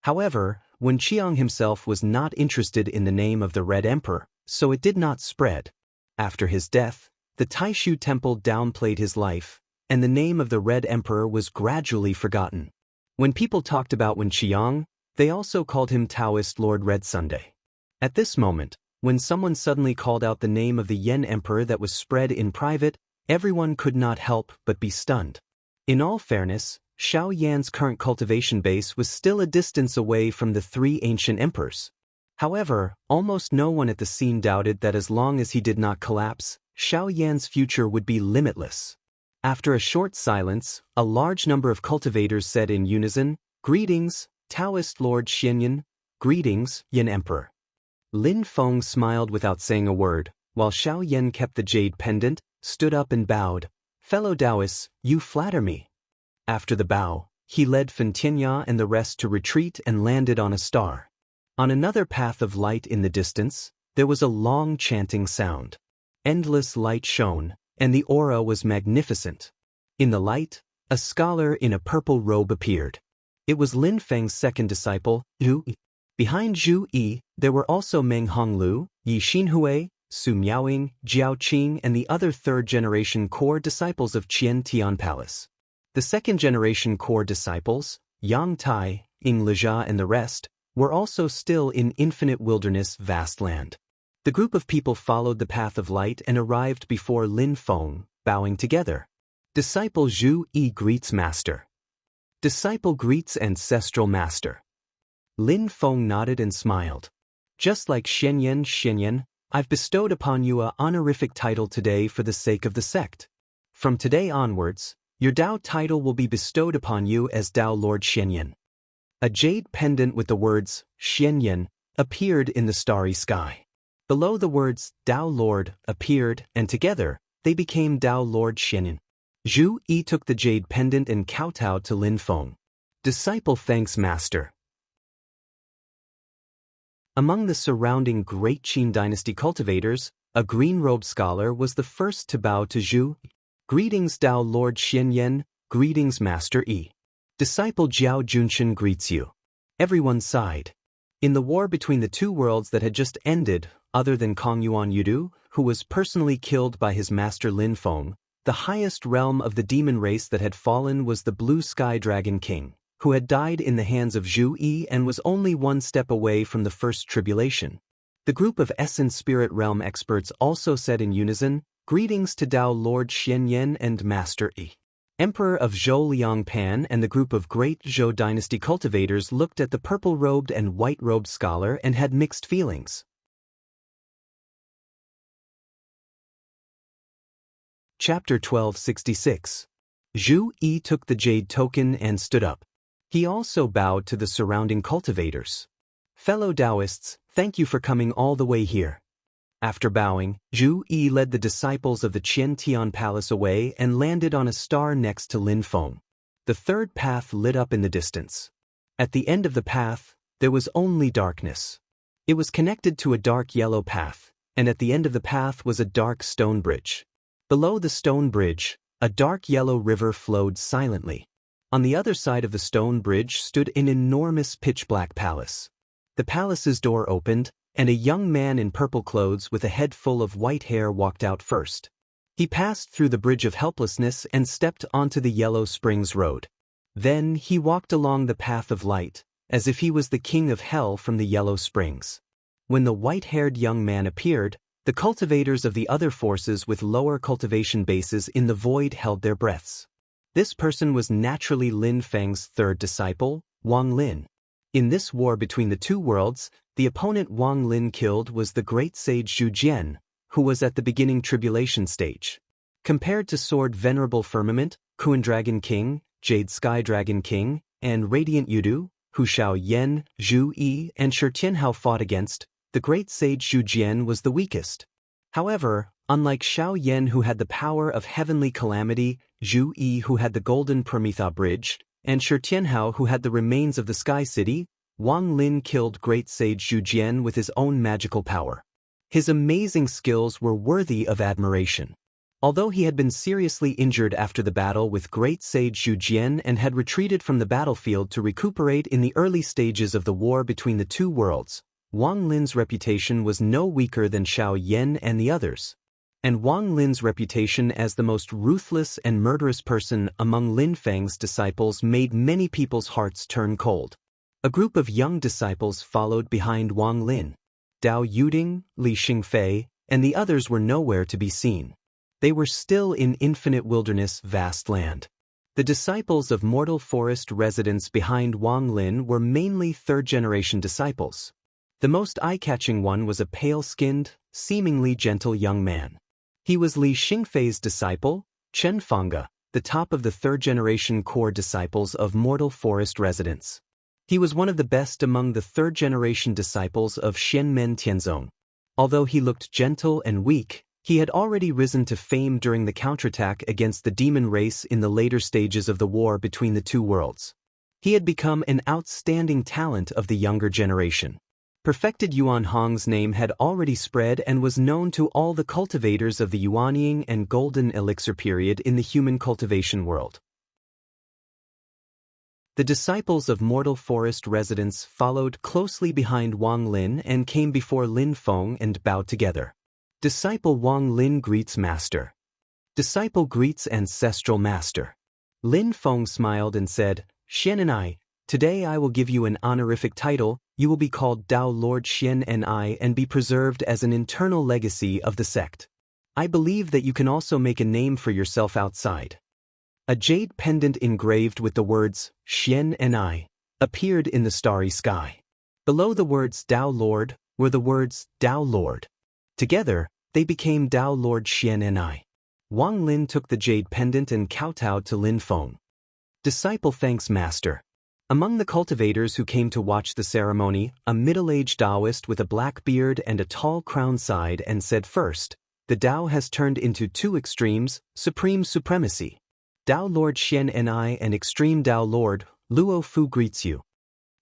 However, Wen Qiang himself was not interested in the name of the Red Emperor, so it did not spread. After his death, the Taishu Temple downplayed his life, and the name of the Red Emperor was gradually forgotten. When people talked about Wen Qiang, they also called him Taoist Lord Red Sunday. At this moment, when someone suddenly called out the name of the Yen Emperor that was spread in private, everyone could not help but be stunned. In all fairness, Xiao Yan's current cultivation base was still a distance away from the 3 ancient emperors. However, almost no one at the scene doubted that as long as he did not collapse, Xiao Yan's future would be limitless. After a short silence, a large number of cultivators said in unison, "Greetings, Taoist Lord Xianyan. Greetings, Yen Emperor." Lin Feng smiled without saying a word, while Xiao Yan kept the jade pendant, stood up and bowed. "Fellow Taoists, you flatter me." After the bow, he led Fen Tianya and the rest to retreat and landed on a star. On another path of light in the distance, there was a long chanting sound. Endless light shone, and the aura was magnificent. In the light, a scholar in a purple robe appeared. It was Lin Feng's second disciple, Zhu Yi. Behind Zhu Yi, there were also Meng Honglu, Yi Xinhui, Su Miaoying, Jiao Qing and the other third-generation core disciples of Qian Tian Palace. The second-generation core disciples, Yang Tai, Ying Lejia and the rest, were also still in infinite wilderness vast land. The group of people followed the path of light and arrived before Lin Feng, bowing together. Disciple Zhu Yi greets Master. Disciple greets Ancestral Master. Lin Feng nodded and smiled. Just like Xianyan, I've bestowed upon you a honorific title today for the sake of the sect. From today onwards, your Dao title will be bestowed upon you as Dao Lord Xianyan. A jade pendant with the words, Xianyan, appeared in the starry sky. Below the words, Dao Lord, appeared, and together, they became Dao Lord Xianyan. Zhu Yi took the jade pendant and kowtowed to Lin Feng. Disciple thanks Master. Among the surrounding Great Qin Dynasty cultivators, a green-robed scholar was the first to bow to Zhu. Greetings Dao Lord Xianyan, greetings Master Yi. Disciple Jiao Junshin greets you. Everyone sighed. In the war between the 2 worlds that had just ended, other than Kong Yuan Yudu, who was personally killed by his master Lin Feng, the highest realm of the demon race that had fallen was the Blue Sky Dragon King, who had died in the hands of Zhu Yi and was only 1 step away from the first tribulation. The group of Essence Spirit Realm experts also said in unison, "Greetings to Dao Lord Xianyan and Master Yi." Emperor of Zhou Liangpan and the group of great Zhou dynasty cultivators looked at the purple-robed and white-robed scholar and had mixed feelings. Chapter 1266. Zhu Yi took the jade token and stood up. He also bowed to the surrounding cultivators. Fellow Taoists, thank you for coming all the way here. After bowing, Zhu Yi led the disciples of the Qian Tian Palace away and landed on a star next to Lin Feng. The third path lit up in the distance. At the end of the path, there was only darkness. It was connected to a dark yellow path, and at the end of the path was a dark stone bridge. Below the stone bridge, a dark yellow river flowed silently. On the other side of the stone bridge stood an enormous pitch-black palace. The palace's door opened, and a young man in purple clothes with a head full of white hair walked out first. He passed through the bridge of helplessness and stepped onto the Yellow Springs Road. Then he walked along the path of light, as if he was the king of hell from the Yellow Springs. When the white-haired young man appeared, the cultivators of the other forces with lower cultivation bases in the void held their breaths. This person was naturally Lin Feng's third disciple, Wang Lin. In this war between the two worlds, the opponent Wang Lin killed was the great sage Zhu Jian, who was at the beginning tribulation stage. Compared to Sword Venerable Firmament, Kuan Dragon King, Jade Sky Dragon King, and Radiant Yudu, who Xiao Yan, Zhu Yi, and Shi Tianhao fought against, the great sage Zhu Jian was the weakest. However, unlike Xiao Yan who had the power of heavenly calamity, Zhu Yi who had the golden Prometha bridge, and Shi Tianhao who had the remains of the Sky City, Wang Lin killed great sage Zhu Jian with his own magical power. His amazing skills were worthy of admiration. Although he had been seriously injured after the battle with great sage Zhu Jian and had retreated from the battlefield to recuperate in the early stages of the war between the two worlds, Wang Lin's reputation was no weaker than Xiao Yan and the others. And Wang Lin's reputation as the most ruthless and murderous person among Lin Feng's disciples made many people's hearts turn cold. A group of young disciples followed behind Wang Lin. Dao Yuding, Li Xingfei, and the others were nowhere to be seen. They were still in infinite wilderness vast land. The disciples of Mortal Forest residents behind Wang Lin were mainly third-generation disciples. The most eye-catching one was a pale-skinned, seemingly gentle young man. He was Li Xingfei's disciple, Chen Fangge, the top of the third-generation core disciples of Mortal Forest residents. He was one of the best among the third-generation disciples of Xianmen Tianzong. Although he looked gentle and weak, he had already risen to fame during the counterattack against the demon race in the later stages of the war between the two worlds. He had become an outstanding talent of the younger generation. Perfected Yuan Hong's name had already spread and was known to all the cultivators of the Yuanying and Golden Elixir period in the human cultivation world. The disciples of Mortal Forest residents followed closely behind Wang Lin and came before Lin Feng and bowed together. Disciple Wang Lin greets Master. Disciple greets Ancestral Master. Lin Feng smiled and said, Xian and I, today I will give you an honorific title. You will be called Dao Lord Xian and I and be preserved as an internal legacy of the sect. I believe that you can also make a name for yourself outside. A jade pendant engraved with the words, Xian and I, appeared in the starry sky. Below the words Dao Lord were the words Dao Lord. Together, they became Dao Lord Xian and I. Wang Lin took the jade pendant and kowtowed to Lin Feng. Disciple thanks Master. Among the cultivators who came to watch the ceremony, a middle-aged Taoist with a black beard and a tall crown sighed and said first, the Tao has turned into two extremes, supreme supremacy. Dao Lord Xian and I and Extreme Dao Lord, Luo Fu greets you.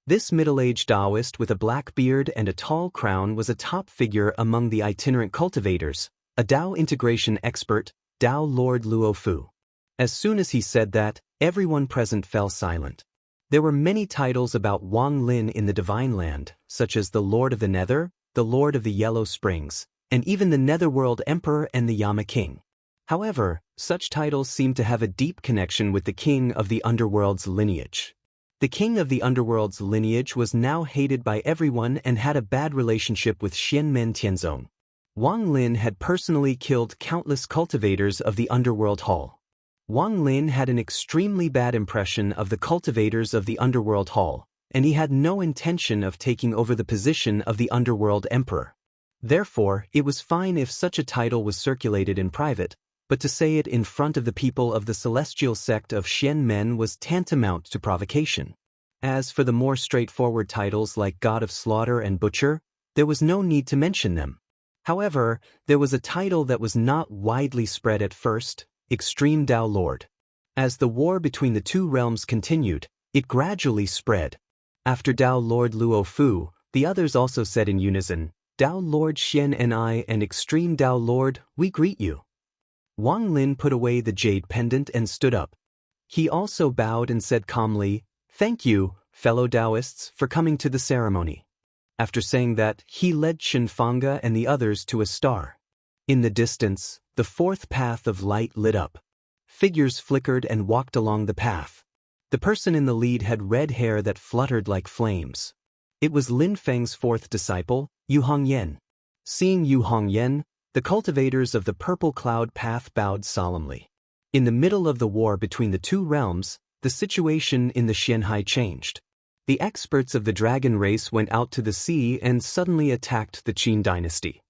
This middle-aged Taoist with a black beard and a tall crown was a top figure among the itinerant cultivators, a Dao integration expert, Dao Lord Luo Fu. As soon as he said that, everyone present fell silent. There were many titles about Wang Lin in the Divine Land, such as the Lord of the Nether, the Lord of the Yellow Springs, and even the Netherworld Emperor and the Yama King. However, such titles seemed to have a deep connection with the King of the Underworld's lineage. The King of the Underworld's lineage was now hated by everyone and had a bad relationship with Xianmen Tianzong. Wang Lin had personally killed countless cultivators of the Underworld Hall. Wang Lin had an extremely bad impression of the cultivators of the Underworld Hall, and he had no intention of taking over the position of the Underworld Emperor. Therefore, it was fine if such a title was circulated in private, but to say it in front of the people of the celestial sect of Xianmen was tantamount to provocation. As for the more straightforward titles like God of Slaughter and Butcher, there was no need to mention them. However, there was a title that was not widely spread at first, Extreme Dao Lord. As the war between the two realms continued, it gradually spread. After Dao Lord Luo Fu, the others also said in unison, Dao Lord Xian and I and Extreme Dao Lord, we greet you. Wang Lin put away the jade pendant and stood up. He also bowed and said calmly, "Thank you, fellow Taoists, for coming to the ceremony." After saying that, he led Shinfanga and the others to a star. In the distance, the fourth path of light lit up. Figures flickered and walked along the path. The person in the lead had red hair that fluttered like flames. It was Lin Feng's fourth disciple, Yu Hongyan. Seeing Yu Hongyan, the cultivators of the purple cloud path bowed solemnly. In the middle of the war between the two realms, the situation in the Xianhai changed. The experts of the dragon race went out to the sea and suddenly attacked the Qin dynasty.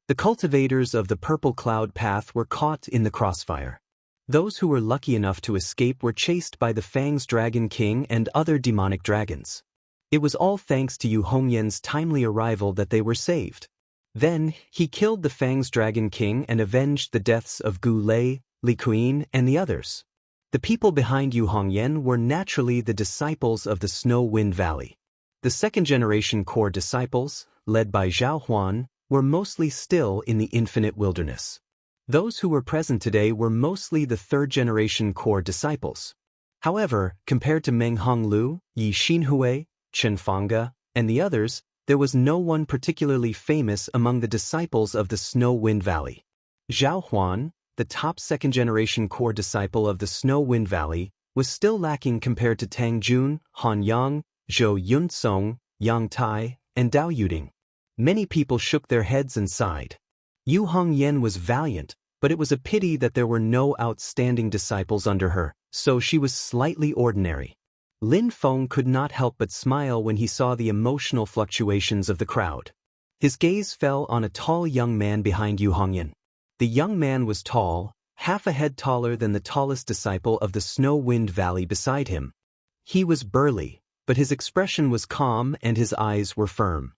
The cultivators of the purple cloud path were caught in the crossfire. Those who were lucky enough to escape were chased by the Fang's Dragon King and other demonic dragons. It was all thanks to Yu Hongyan's timely arrival that they were saved. Then, he killed the Fang's Dragon King and avenged the deaths of Gu Lei, Li Kuyin, and the others. The people behind Yu Hongyan were naturally the disciples of the Snow Wind Valley. The second-generation core disciples, led by Zhao Huan, were mostly still in the infinite wilderness. Those who were present today were mostly the third-generation core disciples. However, compared to Meng Honglu, Yi Xinhui, Chen Fanga, and the others, there was no one particularly famous among the disciples of the Snow Wind Valley. Zhao Huan, the top second-generation core disciple of the Snow Wind Valley, was still lacking compared to Tang Jun, Han Yang, Zhou Yunsong, Yang Tai, and Dao Yuding. Many people shook their heads and sighed. Yu Hongyan was valiant, but it was a pity that there were no outstanding disciples under her, so she was slightly ordinary. Lin Feng could not help but smile when he saw the emotional fluctuations of the crowd. His gaze fell on a tall young man behind Yu Hongyan. The young man was tall, half a head taller than the tallest disciple of the Snow Wind Valley beside him. He was burly, but his expression was calm and his eyes were firm.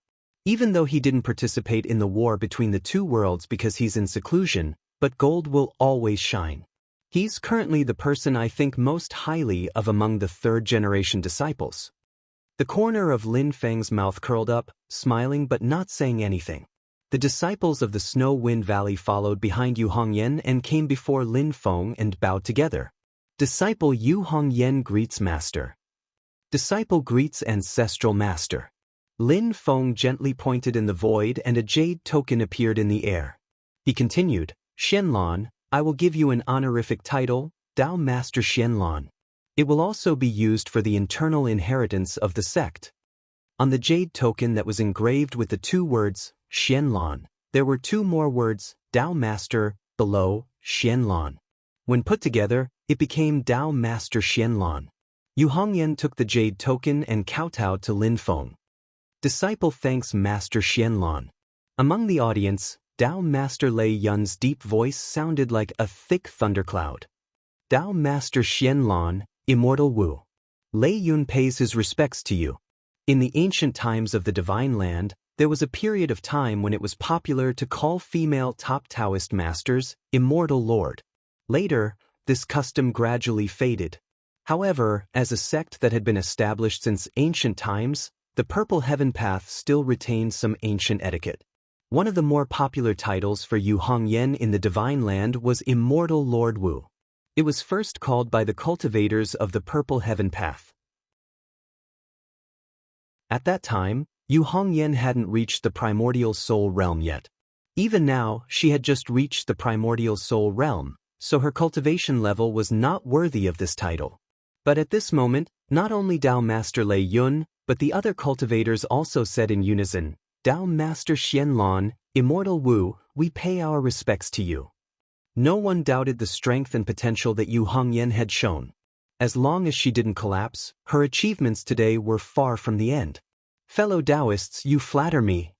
Even though he didn't participate in the war between the two worlds because he's in seclusion, but gold will always shine. He's currently the person I think most highly of among the third-generation disciples. The corner of Lin Feng's mouth curled up, smiling but not saying anything. The disciples of the Snow Wind Valley followed behind Yu Hongyan and came before Lin Feng and bowed together. Disciple Yu Hongyan greets Master. Disciple greets Ancestral Master. Lin Feng gently pointed in the void and a jade token appeared in the air. He continued, "Xianlan, I will give you an honorific title, Dao Master Xianlan. It will also be used for the internal inheritance of the sect." On the jade token that was engraved with the two words, Xianlan, there were two more words, Dao Master, below, Xianlan. When put together, it became Dao Master Xianlan. Yu Hongyan took the jade token and kowtowed to Lin Feng. Disciple thanks Master Xianlan. Among the audience, Dao Master Lei Yun's deep voice sounded like a thick thundercloud. Dao Master Xianlan, Immortal Wu. Lei Yun pays his respects to you. In the ancient times of the Divine Land, there was a period of time when it was popular to call female top Taoist masters Immortal Lord. Later, this custom gradually faded. However, as a sect that had been established since ancient times, the Purple Heaven Path still retained some ancient etiquette. One of the more popular titles for Yu Hongyan in the Divine Land was Immortal Lord Wu. It was first called by the cultivators of the Purple Heaven Path. At that time, Yu Hongyan hadn't reached the primordial soul realm yet. Even now, she had just reached the primordial soul realm, so her cultivation level was not worthy of this title. But at this moment, not only Dao Master Lei Yun, but the other cultivators also said in unison, "Dao Master Xianlan, Immortal Wu, we pay our respects to you." No one doubted the strength and potential that Yu Hongyan had shown. As long as she didn't collapse, her achievements today were far from the end. "Fellow Taoists, you flatter me."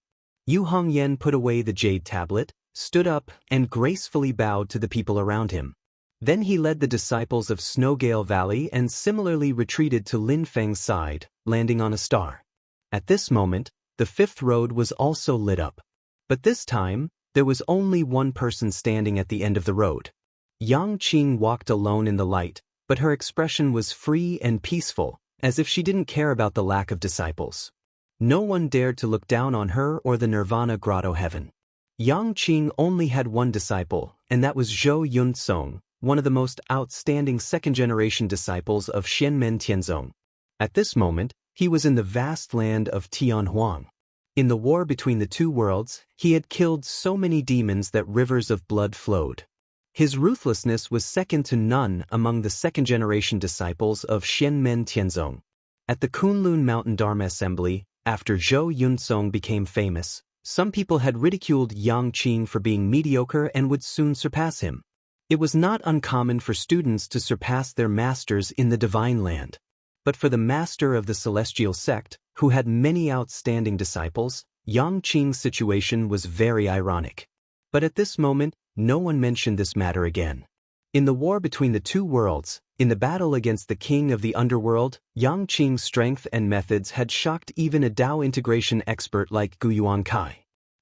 Yu Hongyan put away the jade tablet, stood up, and gracefully bowed to the people around him. Then he led the disciples of Snowgale Valley and similarly retreated to Lin Feng's side, landing on a star. At this moment, the fifth road was also lit up. But this time, there was only one person standing at the end of the road. Yang Qing walked alone in the light, but her expression was free and peaceful, as if she didn't care about the lack of disciples. No one dared to look down on her or the Nirvana Grotto heaven. Yang Qing only had one disciple, and that was Zhou Yunsong, one of the most outstanding second-generation disciples of Xianmen Tianzong. At this moment, he was in the vast land of Tianhuang. In the war between the two worlds, he had killed so many demons that rivers of blood flowed. His ruthlessness was second to none among the second-generation disciples of Xianmen Tianzong. At the Kunlun Mountain Dharma Assembly, after Zhou Yunsong became famous, some people had ridiculed Yang Qing for being mediocre and would soon surpass him. It was not uncommon for students to surpass their masters in the divine land. But for the master of the celestial sect, who had many outstanding disciples, Yang Qing's situation was very ironic. But at this moment, no one mentioned this matter again. In the war between the two worlds, in the battle against the king of the underworld, Yang Qing's strength and methods had shocked even a Dao integration expert like Gu Yuankai.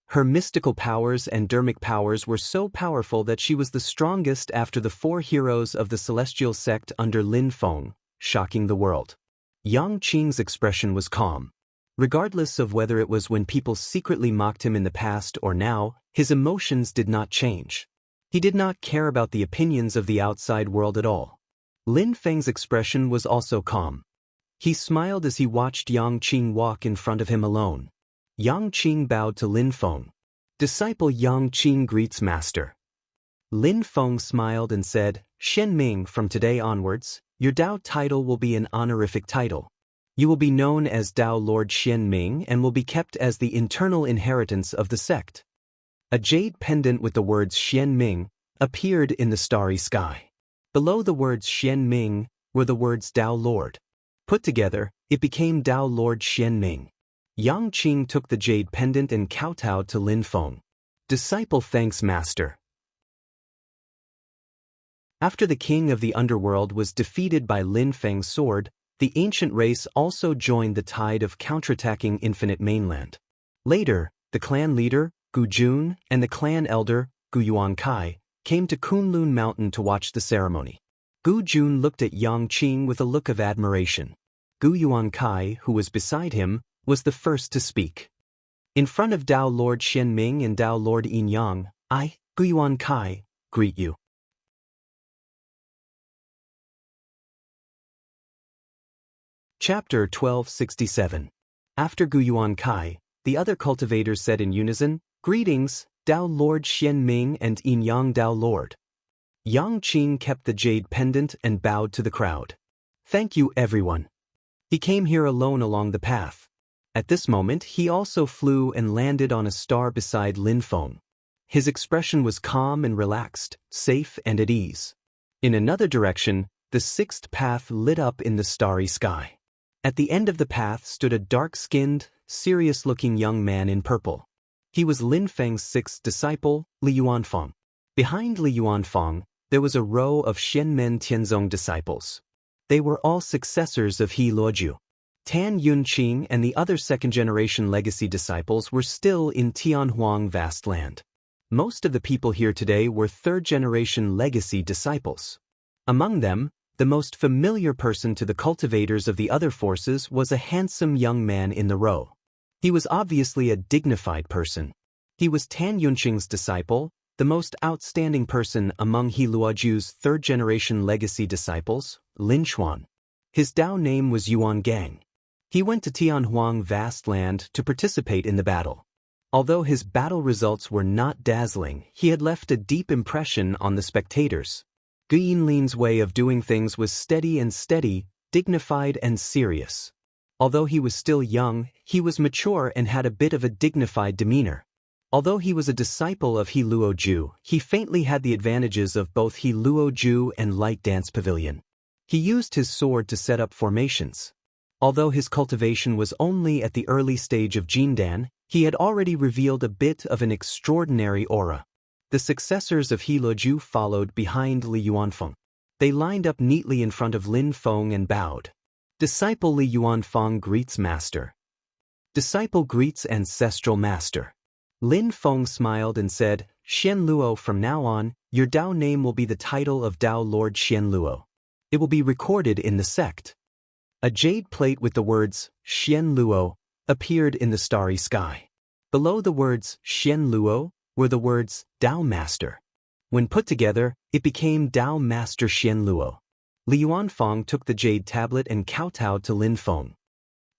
Her mystical powers and dermic powers were so powerful that she was the strongest after the four heroes of the celestial sect under Lin Feng, shocking the world. Yang Qing's expression was calm. Regardless of whether it was when people secretly mocked him in the past or now, his emotions did not change. He did not care about the opinions of the outside world at all. Lin Feng's expression was also calm. He smiled as he watched Yang Qing walk in front of him alone. Yang Qing bowed to Lin Feng. Disciple Yang Qing greets Master. Lin Feng smiled and said, Shen Ming, from today onwards, your Dao title will be an honorific title. You will be known as Dao Lord Shen Ming and will be kept as the internal inheritance of the sect. A jade pendant with the words Shen Ming appeared in the starry sky. Below the words Shen Ming were the words Dao Lord. Put together, it became Dao Lord Shen Ming. Yang Qing took the jade pendant and kowtowed to Lin Feng. Disciple thanks Master. After the king of the underworld was defeated by Lin Feng's sword, the ancient race also joined the tide of counterattacking Infinite Mainland. Later, the clan leader, Gu Jun, and the clan elder, Gu Yuankai, came to Kunlun Mountain to watch the ceremony. Gu Jun looked at Yang Qing with a look of admiration. Gu Yuankai, who was beside him, was the first to speak. In front of Dao Lord Shen Ming and Dao Lord Yin Yang, I, Gu Yuankai, greet you. Chapter 1267. After Gu Yuankai, the other cultivators said in unison, Greetings, Dao Lord Shen Ming and Yin Yang Dao Lord. Yang Qing kept the jade pendant and bowed to the crowd. Thank you, everyone. He came here alone along the path. At this moment, he also flew and landed on a star beside Lin Feng. His expression was calm and relaxed, safe and at ease. In another direction, the sixth path lit up in the starry sky. At the end of the path stood a dark-skinned, serious-looking young man in purple. He was Lin Feng's sixth disciple, Li Yuanfeng. Behind Li Yuanfeng, there was a row of Xianmen Tianzong disciples. They were all successors of He Luoju. Tan Yunqing and the other second-generation legacy disciples were still in Tianhuang vast land. Most of the people here today were third-generation legacy disciples. Among them, the most familiar person to the cultivators of the other forces was a handsome young man in the row. He was obviously a dignified person. He was Tan Yunqing's disciple, the most outstanding person among He Luoju's third-generation legacy disciples, Lin Xuan. His Dao name was Yuan Gang. He went to Tianhuang vast land to participate in the battle. Although his battle results were not dazzling, he had left a deep impression on the spectators. Gu Yinlin's way of doing things was steady, dignified and serious. Although he was still young, he was mature and had a bit of a dignified demeanor. Although he was a disciple of He Luoju, he faintly had the advantages of both He Luoju and Light Dance Pavilion. He used his sword to set up formations. Although his cultivation was only at the early stage of Jindan, he had already revealed a bit of an extraordinary aura. The successors of He Luoju followed behind Li Yuanfeng. They lined up neatly in front of Lin Feng and bowed. Disciple Li Yuanfeng greets Master. Disciple greets Ancestral Master. Lin Feng smiled and said, Shen Luo, from now on, your Dao name will be the title of Dao Lord Shen Luo. It will be recorded in the sect. A jade plate with the words, Shen Luo, appeared in the starry sky. Below the words, Shen Luo, were the words Tao Master. When put together, it became Tao Master Xian Luo. Li Yuanfang took the jade tablet and kowtowed to Lin Feng.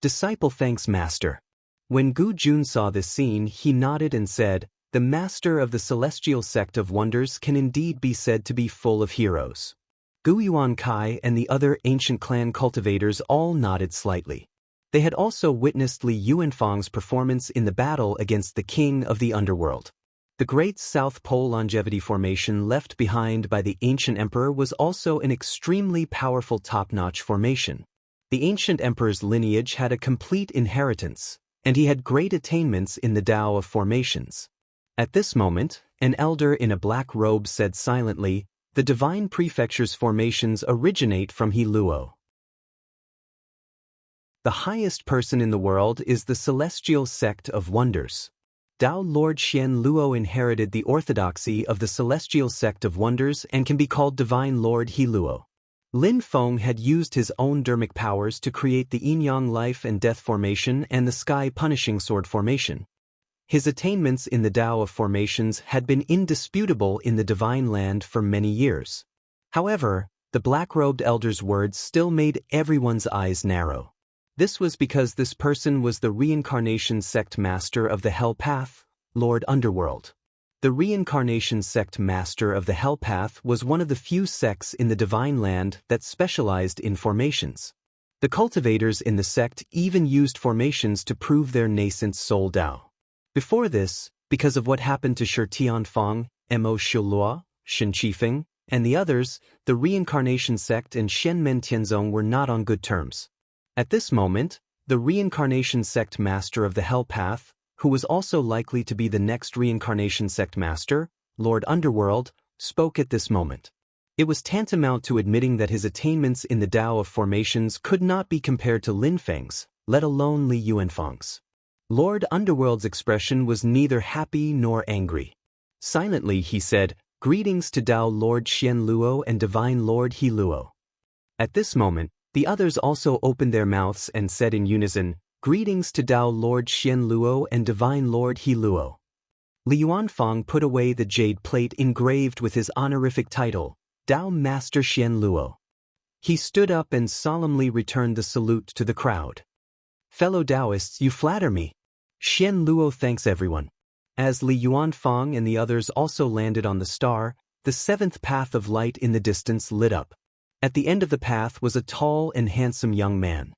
Disciple thanks Master. When Gu Jun saw this scene, he nodded and said, "The Master of the Celestial Sect of Wonders can indeed be said to be full of heroes." Gu Yuan Kai and the other ancient clan cultivators all nodded slightly. They had also witnessed Li Yuanfang's performance in the battle against the king of the underworld. The Great South Pole Longevity Formation left behind by the ancient emperor was also an extremely powerful top-notch formation. The ancient emperor's lineage had a complete inheritance, and he had great attainments in the Tao of formations. At this moment, an elder in a black robe said silently, "The divine prefecture's formations originate from He Luo. The highest person in the world is the Celestial Sect of Wonders. Tao Lord Xian Luo inherited the orthodoxy of the Celestial Sect of Wonders and can be called Divine Lord He Luo." Lin Feng had used his own dermic powers to create the Yin-Yang Life and Death Formation and the Sky Punishing Sword Formation. His attainments in the Tao of formations had been indisputable in the Divine Land for many years. However, the black-robed elder's words still made everyone's eyes narrow. This was because this person was the Reincarnation Sect Master of the Hell Path, Lord Underworld. The Reincarnation Sect Master of the Hell Path was one of the few sects in the Divine Land that specialized in formations. The cultivators in the sect even used formations to prove their nascent soul Tao. Before this, because of what happened to Shi Tianfang, Mo Shilua, Shen Qifeng, and the others, the Reincarnation Sect and Shen Men Tianzong were not on good terms. At this moment, the Reincarnation Sect Master of the Hell Path, who was also likely to be the next Reincarnation Sect Master, Lord Underworld, spoke at this moment. It was tantamount to admitting that his attainments in the Tao of formations could not be compared to Lin Feng's, let alone Li Yuanfang's. Lord Underworld's expression was neither happy nor angry. Silently he said, "Greetings to Tao Lord Xian Luo and Divine Lord He Luo." At this moment, the others also opened their mouths and said in unison, "Greetings to Tao Lord Xian Luo and Divine Lord He Luo." Li Yuanfang put away the jade plate engraved with his honorific title, Tao Master Xian Luo. He stood up and solemnly returned the salute to the crowd. "Fellow Taoists, you flatter me. Xian Luo thanks everyone." As Li Yuanfang and the others also landed on the star, the seventh path of light in the distance lit up. At the end of the path was a tall and handsome young man.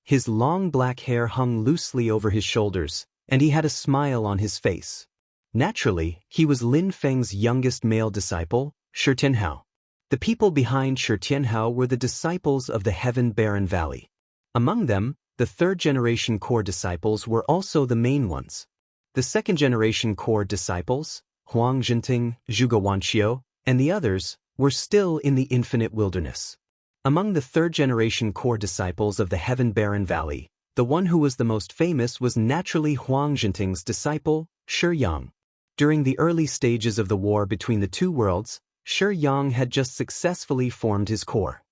His long black hair hung loosely over his shoulders, and he had a smile on his face. Naturally, he was Lin Feng's youngest male disciple, Shi Tianhao. The people behind Shi Tianhao were the disciples of the Heaven Barren Valley. Among them, the third-generation core disciples were also the main ones. The second-generation core disciples, Huang Jinting, Zhuge Wanqiu, and the others, were still in the infinite wilderness. Among the third-generation core disciples of the Heaven Barren Valley, the one who was the most famous was naturally Huang Jinting's disciple, Shi Yang. During the early stages of the war between the two worlds, Shi Yang had just successfully formed his core.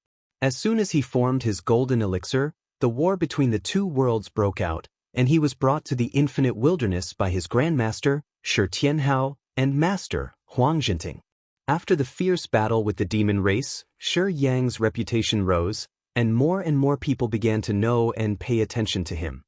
As soon as he formed his golden elixir, the war between the two worlds broke out, and he was brought to the infinite wilderness by his grandmaster, Shi Tianhao, and master, Huang Jinting. After the fierce battle with the demon race, Shi Yang's reputation rose, and more people began to know and pay attention to him.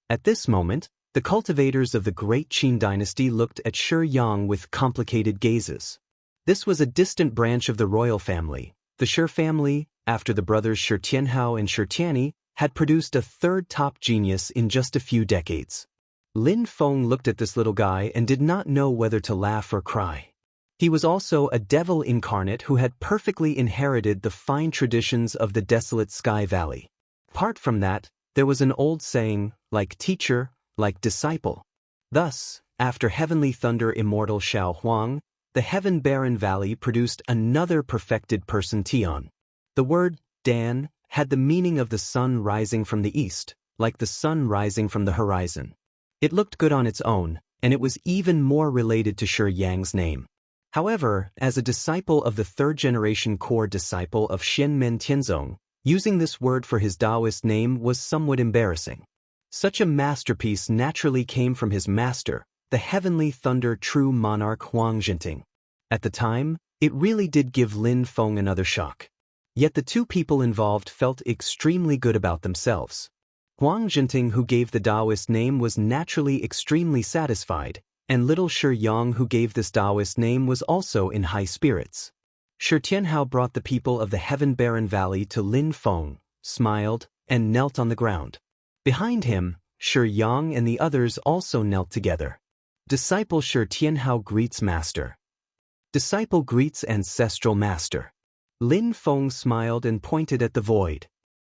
At this moment, the cultivators of the great Qin dynasty looked at Shi Yang with complicated gazes. This was a distant branch of the royal family. The Shi family, after the brothers Shi Tianhao and Shi Tianyi, had produced a third top genius in just a few decades. Lin Feng looked at this little guy and did not know whether to laugh or cry. He was also a devil incarnate who had perfectly inherited the fine traditions of the desolate Sky Valley. Apart from that, there was an old saying, like teacher, like disciple. Thus, after Heavenly Thunder Immortal Xiao Huang, the Heaven Barren Valley produced another perfected person Tian. The word Dan had the meaning of the sun rising from the east, like the sun rising from the horizon. It looked good on its own, and it was even more related to Shi Yang's name. However, as a disciple of the third-generation core disciple of Shen Men Tianzong, using this word for his Taoist name was somewhat embarrassing. Such a masterpiece naturally came from his master, the heavenly thunder true monarch Huang Zhenting. At the time, it really did give Lin Feng another shock. Yet the two people involved felt extremely good about themselves. Huang Zhenting, who gave the Taoist name, was naturally extremely satisfied, and little Shi Yang, who gave this Taoist name, was also in high spirits. Shi Tianhao brought the people of the Heaven-Barren Valley to Lin Feng, smiled, and knelt on the ground. Behind him, Shi Yang and the others also knelt together. Disciple Shi Tianhao greets Master. Disciple greets Ancestral Master. Lin Feng smiled and pointed at the void.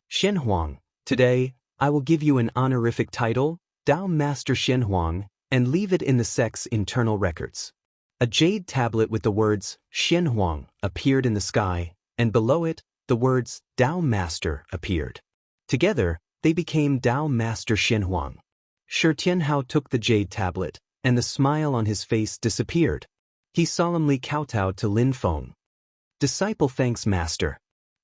Shen Huang, today, I will give you an honorific title, Tao Master Shen Huang, and leave it in the sect's internal records. A jade tablet with the words Shen Huang appeared in the sky, and below it, the words Tao Master appeared. Together, they became Tao Master Shen Huang. Shi Tianhao took the jade tablet, and the smile on his face disappeared. He solemnly kowtowed to Lin Feng. Disciple thanks Master.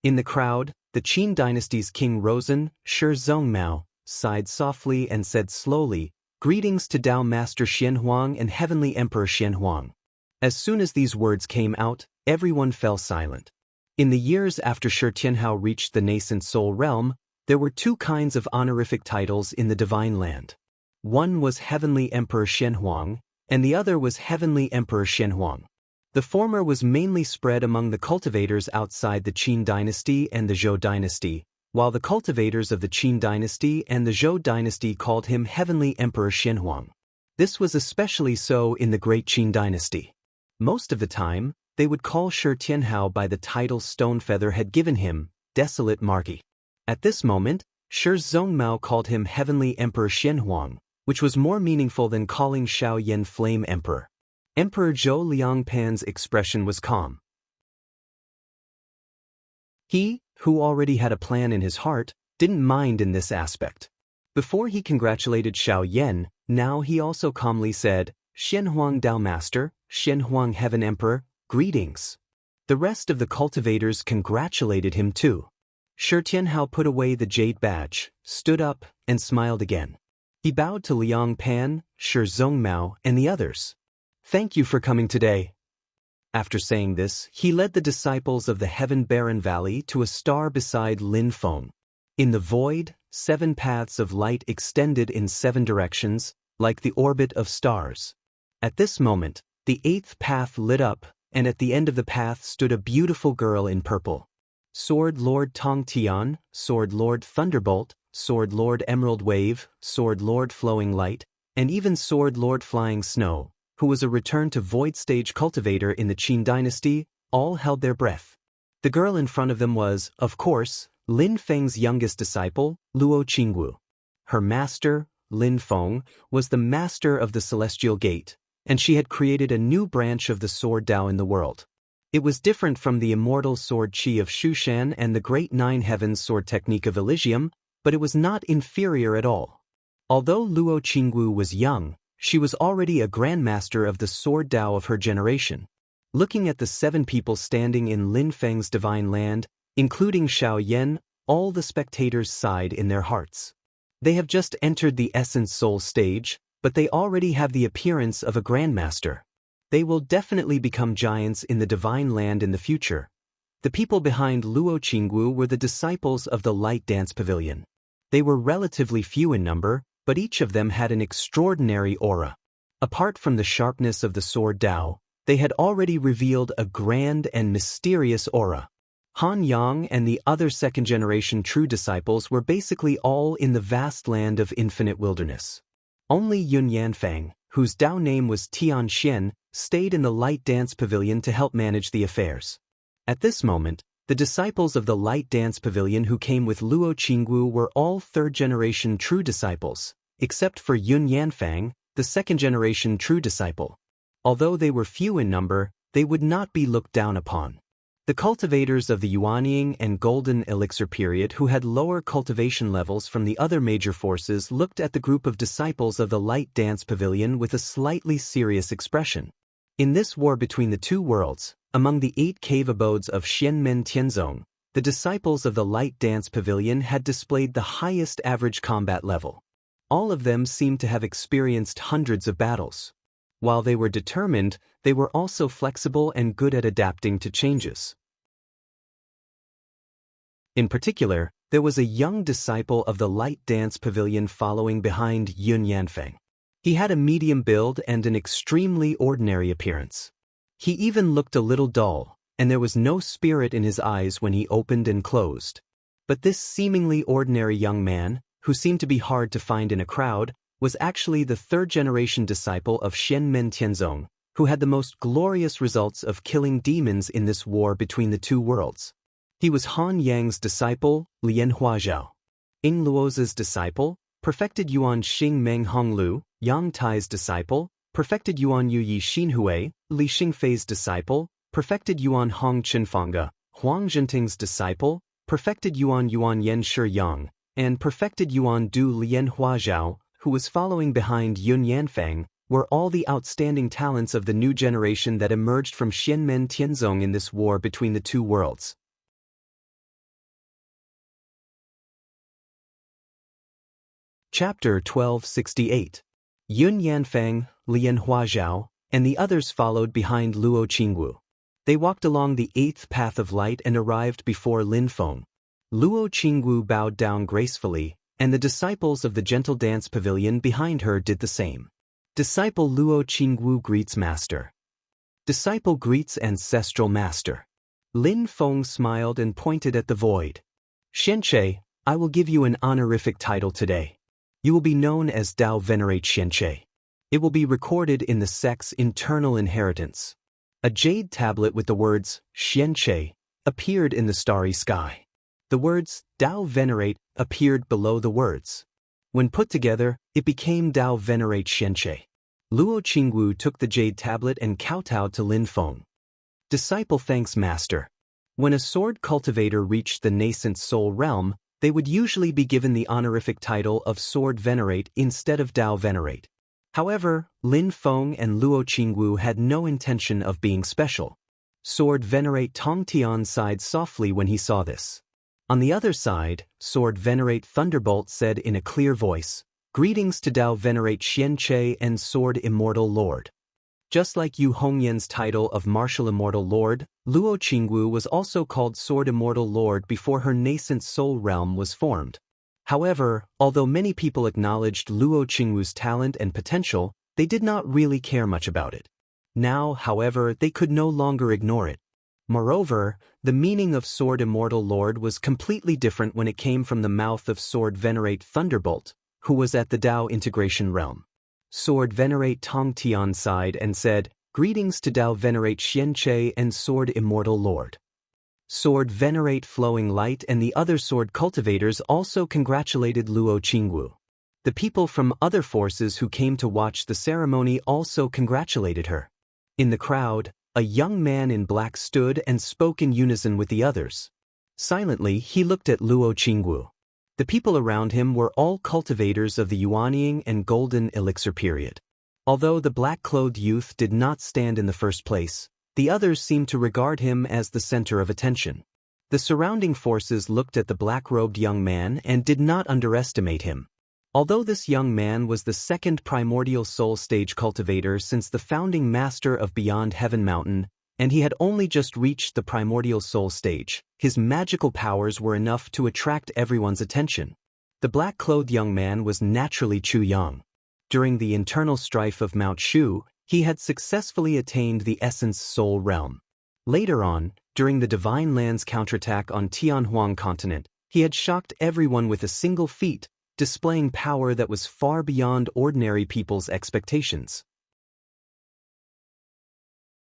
In the crowd, the Qin dynasty's King Rozan, Shi Zhongmao, sighed softly and said slowly, "Greetings to Tao Master Shen Huang and Heavenly Emperor Shen Huang." As soon as these words came out, everyone fell silent. In the years after Shi Tianhao reached the nascent soul realm, there were two kinds of honorific titles in the Divine Land. One was Heavenly Emperor Shen Huang, and the other was Heavenly Emperor Shen Huang. The former was mainly spread among the cultivators outside the Qin dynasty and the Zhou dynasty, while the cultivators of the Qin dynasty and the Zhou dynasty called him Heavenly Emperor Shen Huang. This was especially so in the Great Qin dynasty. Most of the time, they would call Shi Tianhao by the title Stonefeather had given him, Desolate Marquis. At this moment, Shi Zhongmao called him Heavenly Emperor Shen Huang, which was more meaningful than calling Xiao Yan Flame Emperor. Emperor Zhou Liangpan's expression was calm. He, who already had a plan in his heart, didn't mind in this aspect. Before he congratulated Xiao Yan, now he also calmly said, "Shen Huang Tao Master, Shen Huang Heaven Emperor, greetings." The rest of the cultivators congratulated him too. Shi Tianhao put away the jade badge, stood up, and smiled again. He bowed to Liang Pan, Shi Zhongmao, and the others. "Thank you for coming today." After saying this, he led the disciples of the Heaven-Barren Valley to a star beside Lin Feng. In the void, 7 paths of light extended in 7 directions, like the orbit of stars. At this moment, the 8th path lit up, and at the end of the path stood a beautiful girl in purple. Sword Lord Tong Tian, Sword Lord Thunderbolt, Sword Lord Emerald Wave, Sword Lord Flowing Light, and even Sword Lord Flying Snow, who was a return-to-void stage cultivator in the Qin dynasty, all held their breath. The girl in front of them was, of course, Lin Feng's youngest disciple, Luo Qingwu. Her master, Lin Feng, was the master of the Celestial Gate, and she had created a new branch of the Sword Tao in the world. It was different from the immortal Sword Qi of Shushan and the Great Nine Heavens Sword Technique of Elysium, but it was not inferior at all. Although Luo Qingwu was young, she was already a grandmaster of the Sword Tao of her generation. Looking at the 7 people standing in Lin Feng's divine land, including Xiao Yan, all the spectators sighed in their hearts. They have just entered the Essence Soul stage, but they already have the appearance of a grandmaster. They will definitely become giants in the divine land in the future. The people behind Luo Qingwu were the disciples of the Light Dance Pavilion. They were relatively few in number, but each of them had an extraordinary aura. Apart from the sharpness of the Sword Tao, they had already revealed a grand and mysterious aura. Han Yang and the other second-generation true disciples were basically all in the vast land of infinite wilderness. Only Yun Yanfang, whose Tao name was Tian Xian, stayed in the Light Dance Pavilion to help manage the affairs. At this moment, the disciples of the Light Dance Pavilion who came with Luo Qingwu were all third-generation true disciples, except for Yun Yanfang, the second-generation true disciple. Although they were few in number, they would not be looked down upon. The cultivators of the Yuanying and Golden Elixir period who had lower cultivation levels from the other major forces looked at the group of disciples of the Light Dance Pavilion with a slightly serious expression. In this war between the two worlds, among the 8 cave abodes of Xianmen Tianzong, the disciples of the Light Dance Pavilion had displayed the highest average combat level. All of them seemed to have experienced hundreds of battles. While they were determined, they were also flexible and good at adapting to changes. In particular, there was a young disciple of the light dance pavilion following behind Yun Yanfeng. He had a medium build and an extremely ordinary appearance. He even looked a little dull, and there was no spirit in his eyes when he opened and closed. But this seemingly ordinary young man, who seemed to be hard to find in a crowd, was actually the third-generation disciple of Xianmen Tianzong, who had the most glorious results of killing demons in this war between the two worlds. He was Han Yang's disciple, Lian Huazhao. Ying Luoza's disciple, perfected Yuan Xing Meng Honglu, Yang Tai's disciple, perfected Yuan Yuyi Xinhui, Li Xingfei's disciple, perfected Yuan Hong Qinfanga, Huang Zhenting's disciple, perfected Yuan Yen Shiyang, and perfected Yuan Du Lian Huazhao, who was following behind Yun Yanfeng, were all the outstanding talents of the new generation that emerged from Xianmen Tianzong in this war between the two worlds. Chapter 1268. Yun Yanfeng, Lian Huazhao, and the others followed behind Luo Qingwu. They walked along the 8th path of light and arrived before Lin Feng. Luo Qingwu bowed down gracefully, and the disciples of the gentle dance pavilion behind her did the same. Disciple Luo Qingwu greets Master. Disciple greets Ancestral Master. Lin Feng smiled and pointed at the void. Xianche, I will give you an honorific title today. You will be known as Dao Venerate Xianche. It will be recorded in the sect's internal inheritance. A jade tablet with the words Xianche appeared in the starry sky. The words Dao Venerate appeared below the words. When put together, it became Dao Venerate Xianche. Luo Qingwu took the jade tablet and kowtowed to Lin Feng. Disciple thanks Master. When a sword cultivator reached the nascent soul realm, they would usually be given the honorific title of Sword Venerate instead of Dao Venerate. However, Lin Feng and Luo Qingwu had no intention of being special. Sword Venerate Tong Tian sighed softly when he saw this. On the other side, Sword Venerate Thunderbolt said in a clear voice, "Greetings to Dao Venerate Xianche and Sword Immortal Lord." Just like Yu Hongyan's title of Martial Immortal Lord, Luo Qingwu was also called Sword Immortal Lord before her nascent soul realm was formed. However, although many people acknowledged Luo Qingwu's talent and potential, they did not really care much about it. Now, however, they could no longer ignore it. Moreover, the meaning of Sword Immortal Lord was completely different when it came from the mouth of Sword Venerate Thunderbolt, who was at the Dao Integration Realm. Sword Venerate Tong Tian sighed and said, "Greetings to Dao Venerate Xianche and Sword Immortal Lord." Sword Venerate Flowing Light and the other sword cultivators also congratulated Luo Qingwu. The people from other forces who came to watch the ceremony also congratulated her. In the crowd, a young man in black stood and spoke in unison with the others. Silently, he looked at Luo Qingwu. The people around him were all cultivators of the Yuanying and Golden Elixir period. Although the black-clothed youth did not stand in the first place, the others seemed to regard him as the center of attention. The surrounding forces looked at the black-robed young man and did not underestimate him. Although this young man was the second primordial soul stage cultivator since the founding master of Beyond Heaven Mountain, and he had only just reached the primordial soul stage, his magical powers were enough to attract everyone's attention. The black-clothed young man was naturally Chu Yang. During the internal strife of Mount Shu, he had successfully attained the Essence Soul Realm. Later on, during the Divine Land's counterattack on Tianhuang Continent, he had shocked everyone with a single feat, displaying power that was far beyond ordinary people's expectations.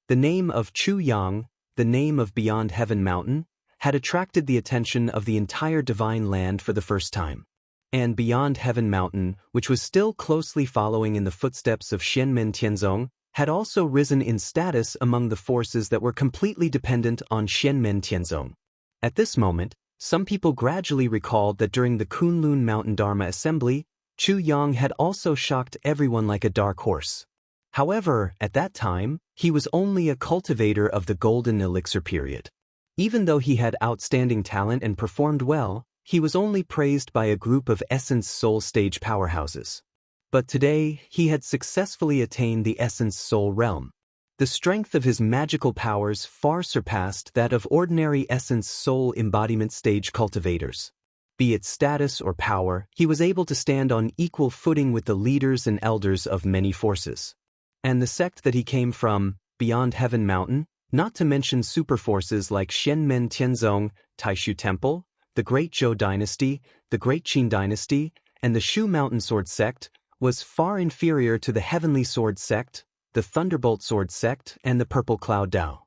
The name of Chu Yang, the name of Beyond Heaven Mountain, had attracted the attention of the entire Divine Land for the first time. And Beyond Heaven Mountain, which was still closely following in the footsteps of Xianmen Tianzong, had also risen in status among the forces that were completely dependent on Xianmen Tianzong. At this moment, some people gradually recalled that during the Kunlun Mountain Dharma Assembly, Chu Yang had also shocked everyone like a dark horse. However, at that time, he was only a cultivator of the Golden Elixir period. Even though he had outstanding talent and performed well, he was only praised by a group of Essence Soul stage powerhouses. But today, he had successfully attained the Essence Soul realm. The strength of his magical powers far surpassed that of ordinary Essence Soul embodiment stage cultivators. Be it status or power, he was able to stand on equal footing with the leaders and elders of many forces. And the sect that he came from, Beyond Heaven Mountain, not to mention superforces like Xianmen Tianzong, Taishu Temple, the Great Zhou Dynasty, the Great Qin Dynasty, and the Shu Mountain Sword Sect, was far inferior to the Heavenly Sword Sect, the Thunderbolt Sword Sect, and the Purple Cloud Dao.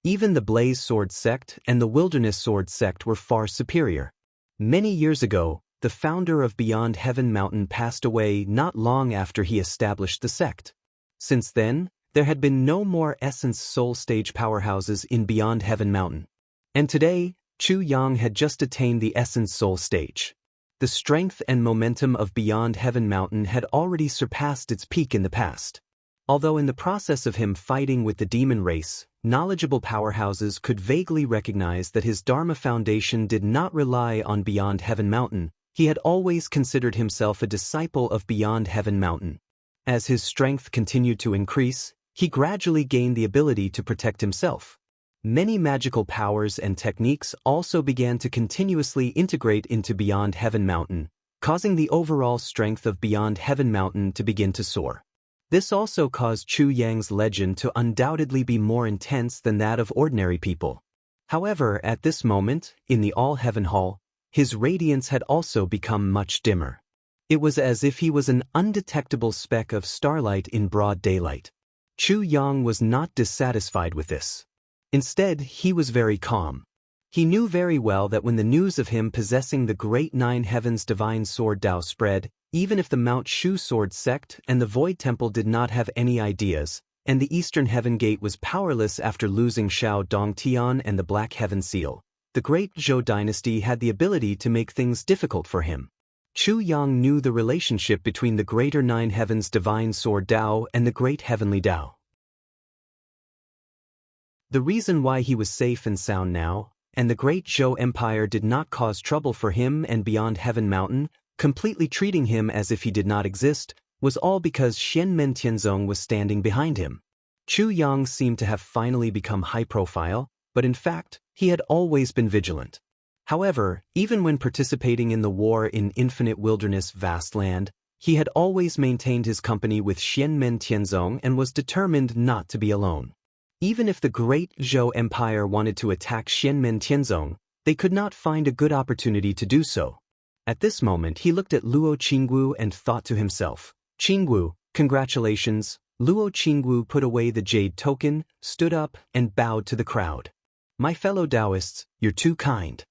Even the Blaze Sword Sect and the Wilderness Sword Sect were far superior. Many years ago, the founder of Beyond Heaven Mountain passed away not long after he established the sect. Since then, there had been no more Essence Soul stage powerhouses in Beyond Heaven Mountain. And today, Chu Yang had just attained the Essence Soul stage. The strength and momentum of Beyond Heaven Mountain had already surpassed its peak in the past. Although in the process of him fighting with the demon race, knowledgeable powerhouses could vaguely recognize that his Dharma foundation did not rely on Beyond Heaven Mountain, he had always considered himself a disciple of Beyond Heaven Mountain. As his strength continued to increase, he gradually gained the ability to protect himself. Many magical powers and techniques also began to continuously integrate into Beyond Heaven Mountain, causing the overall strength of Beyond Heaven Mountain to begin to soar. This also caused Chu Yang's legend to undoubtedly be more intense than that of ordinary people. However, at this moment, in the All-Heaven Hall, his radiance had also become much dimmer. It was as if he was an undetectable speck of starlight in broad daylight. Chu Yang was not dissatisfied with this. Instead, he was very calm. He knew very well that when the news of him possessing the Great Nine Heavens Divine Sword Dao spread, even if the Mount Shu Sword Sect and the Void Temple did not have any ideas, and the Eastern Heaven Gate was powerless after losing Shao Dongtian and the Black Heaven Seal, the Great Zhou Dynasty had the ability to make things difficult for him. Chu Yang knew the relationship between the Greater Nine Heavens Divine Sword Dao and the Great Heavenly Dao. The reason why he was safe and sound now, and the Great Zhou Empire did not cause trouble for him and Beyond Heaven Mountain, completely treating him as if he did not exist, was all because Xianmen Tianzong was standing behind him. Chu Yang seemed to have finally become high-profile, but in fact, he had always been vigilant. However, even when participating in the war in Infinite Wilderness Vast Land, he had always maintained his company with Xianmen Tianzong and was determined not to be alone. Even if the Great Zhou Empire wanted to attack Xianmen Tianzong, they could not find a good opportunity to do so. At this moment he looked at Luo Qingwu and thought to himself, "Qingwu, congratulations." Luo Qingwu put away the jade token, stood up, and bowed to the crowd. "My fellow Taoists, you're too kind."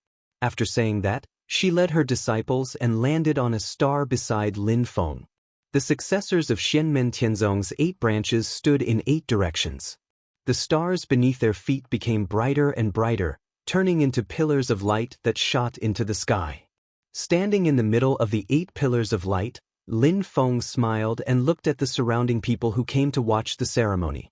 After saying that, she led her disciples and landed on a star beside Lin Feng. The successors of Xianmen Tianzong's 8 branches stood in 8 directions. The stars beneath their feet became brighter and brighter, turning into pillars of light that shot into the sky. Standing in the middle of the 8 pillars of light, Lin Feng smiled and looked at the surrounding people who came to watch the ceremony.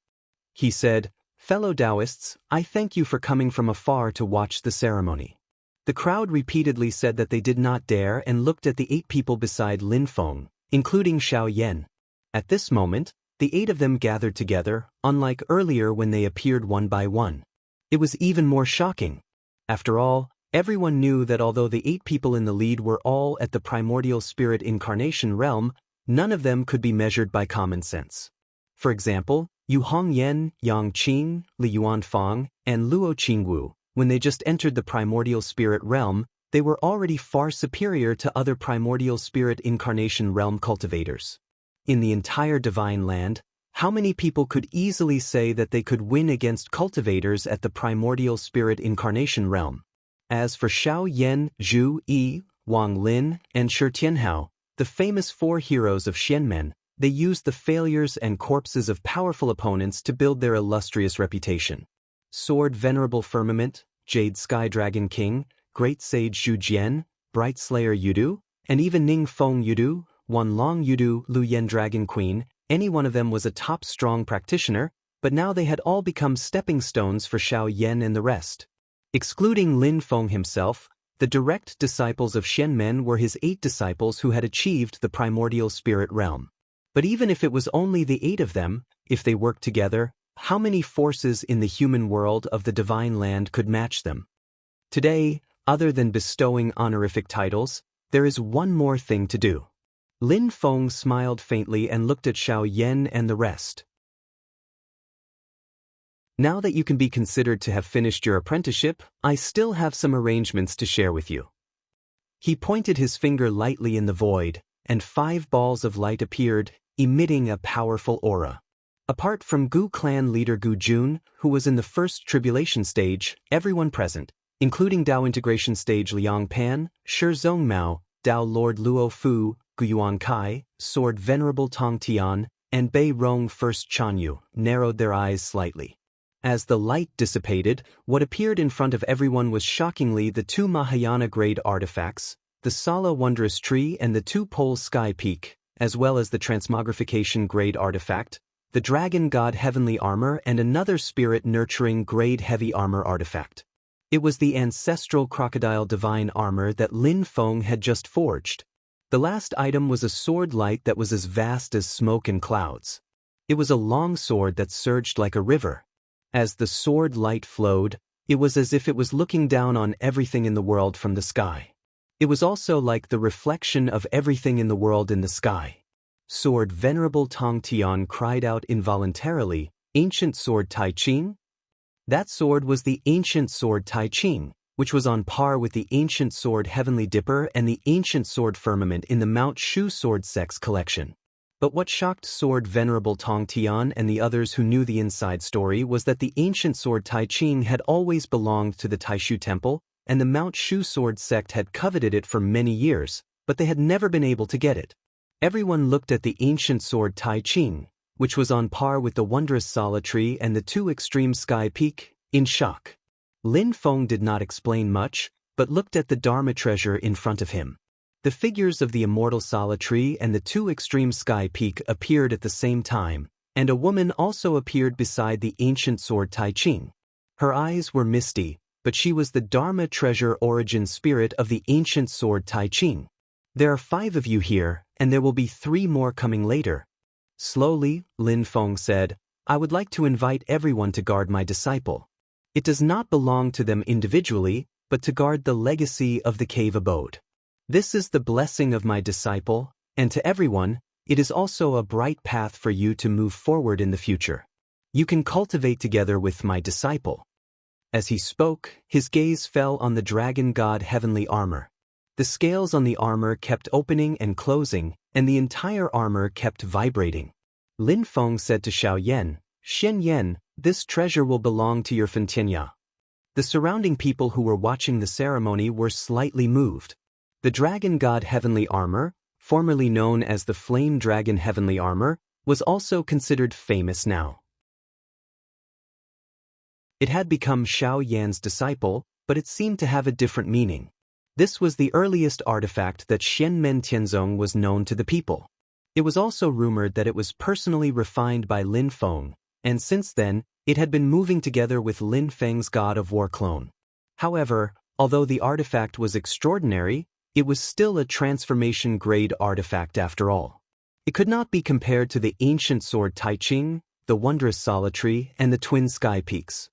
He said, "Fellow Taoists, I thank you for coming from afar to watch the ceremony." The crowd repeatedly said that they did not dare and looked at the 8 people beside Lin Feng, including Xiao Yan. At this moment, the 8 of them gathered together, unlike earlier when they appeared one by one. It was even more shocking. After all, everyone knew that although the 8 people in the lead were all at the primordial spirit incarnation realm, none of them could be measured by common sense. For example, Yu Hongyan, Yang Qing, Li Yuanfang, and Luo Qingwu, when they just entered the primordial spirit realm, they were already far superior to other primordial spirit incarnation realm cultivators. In the entire divine land, how many people could easily say that they could win against cultivators at the primordial spirit incarnation realm? As for Xiao Yan, Zhu Yi, Wang Lin, and Shi Tianhao, the famous 4 heroes of Xianmen, they used the failures and corpses of powerful opponents to build their illustrious reputation. Sword Venerable Firmament, Jade Sky Dragon King, Great Sage Zhu Jian, Bright Slayer Yudu, and even Ning Feng Yudu, Wan Long Yudu, Lu Yen Dragon Queen, any one of them was a top strong practitioner, but now they had all become stepping stones for Xiao Yan and the rest. Excluding Lin Feng himself, The direct disciples of Shenmen were his 8 disciples who had achieved the primordial spirit realm. But even if it was only the 8 of them, if they worked together, how many forces in the human world of the divine land could match them? Today, other than bestowing honorific titles, there is one more thing to do. Lin Feng smiled faintly and looked at Xiao Yan and the rest. Now that you can be considered to have finished your apprenticeship, I still have some arrangements to share with you. He pointed his finger lightly in the void, and 5 balls of light appeared, emitting a powerful aura. Apart from Gu clan leader Gu Jun, who was in the first tribulation stage, everyone present, including Dao integration stage Liang Pan, Shi Zong Mao, Dao Lord Luo Fu, Gu Yuan Kai, Sword Venerable Tong Tian, and Bei Rong First Chanyu, narrowed their eyes slightly. As the light dissipated, what appeared in front of everyone was shockingly the 2 Mahayana-grade artifacts, the Sala Wondrous Tree and the 2 Pole Sky Peak, as well as the Transmogrification-grade artifact, the Dragon God Heavenly Armor and another Spirit-nurturing grade Heavy Armor artifact. It was the ancestral Crocodile Divine Armor that Lin Feng had just forged. The last item was a sword light that was as vast as smoke and clouds. It was a long sword that surged like a river. As the sword light flowed, it was as if it was looking down on everything in the world from the sky. It was also like the reflection of everything in the world in the sky. Sword Venerable Tong Tian cried out involuntarily, "Ancient sword Tai Ching?" That sword was the ancient sword Tai Ching, which was on par with the ancient sword Heavenly Dipper and the ancient sword Firmament in the Mount Shu Sword Sects collection. But what shocked Sword Venerable Tong Tian and the others who knew the inside story was that the ancient sword Tai Ching had always belonged to the Taishu Temple, and the Mount Shu Sword Sect had coveted it for many years, but they had never been able to get it. Everyone looked at the ancient sword Tai Ching, which was on par with the wondrous Sala Tree and the 2 extreme Sky Peak, in shock. Lin Feng did not explain much, but looked at the Dharma treasure in front of him. The figures of the immortal Sala Tree and the 2 extreme Sky Peak appeared at the same time, and a woman also appeared beside the ancient sword Tai Ching. Her eyes were misty, but she was the Dharma treasure origin spirit of the ancient sword Tai Ching. There are 5 of you here, and there will be 3 more coming later. Slowly, Lin Feng said, I would like to invite everyone to guard my disciple. It does not belong to them individually, but to guard the legacy of the cave abode. This is the blessing of my disciple, and to everyone, it is also a bright path for you to move forward in the future. You can cultivate together with my disciple. As he spoke, his gaze fell on the Dragon God Heavenly Armor. The scales on the armor kept opening and closing, and the entire armor kept vibrating. Lin Feng said to Xiao Yan, Shen Yan, this treasure will belong to your Fentianya. The surrounding people who were watching the ceremony were slightly moved. The Dragon God Heavenly Armor, formerly known as the Flame Dragon Heavenly Armor, was also considered famous now. It had become Xiao Yan's disciple, but it seemed to have a different meaning. This was the earliest artifact that Shenmen Tianzong was known to the people. It was also rumored that it was personally refined by Lin Feng, and since then, it had been moving together with Lin Feng's God of War clone. However, although the artifact was extraordinary, it was still a transformation-grade artifact after all. It could not be compared to the ancient sword Tai Ching, the wondrous Sala Tree, and the twin Sky Peaks.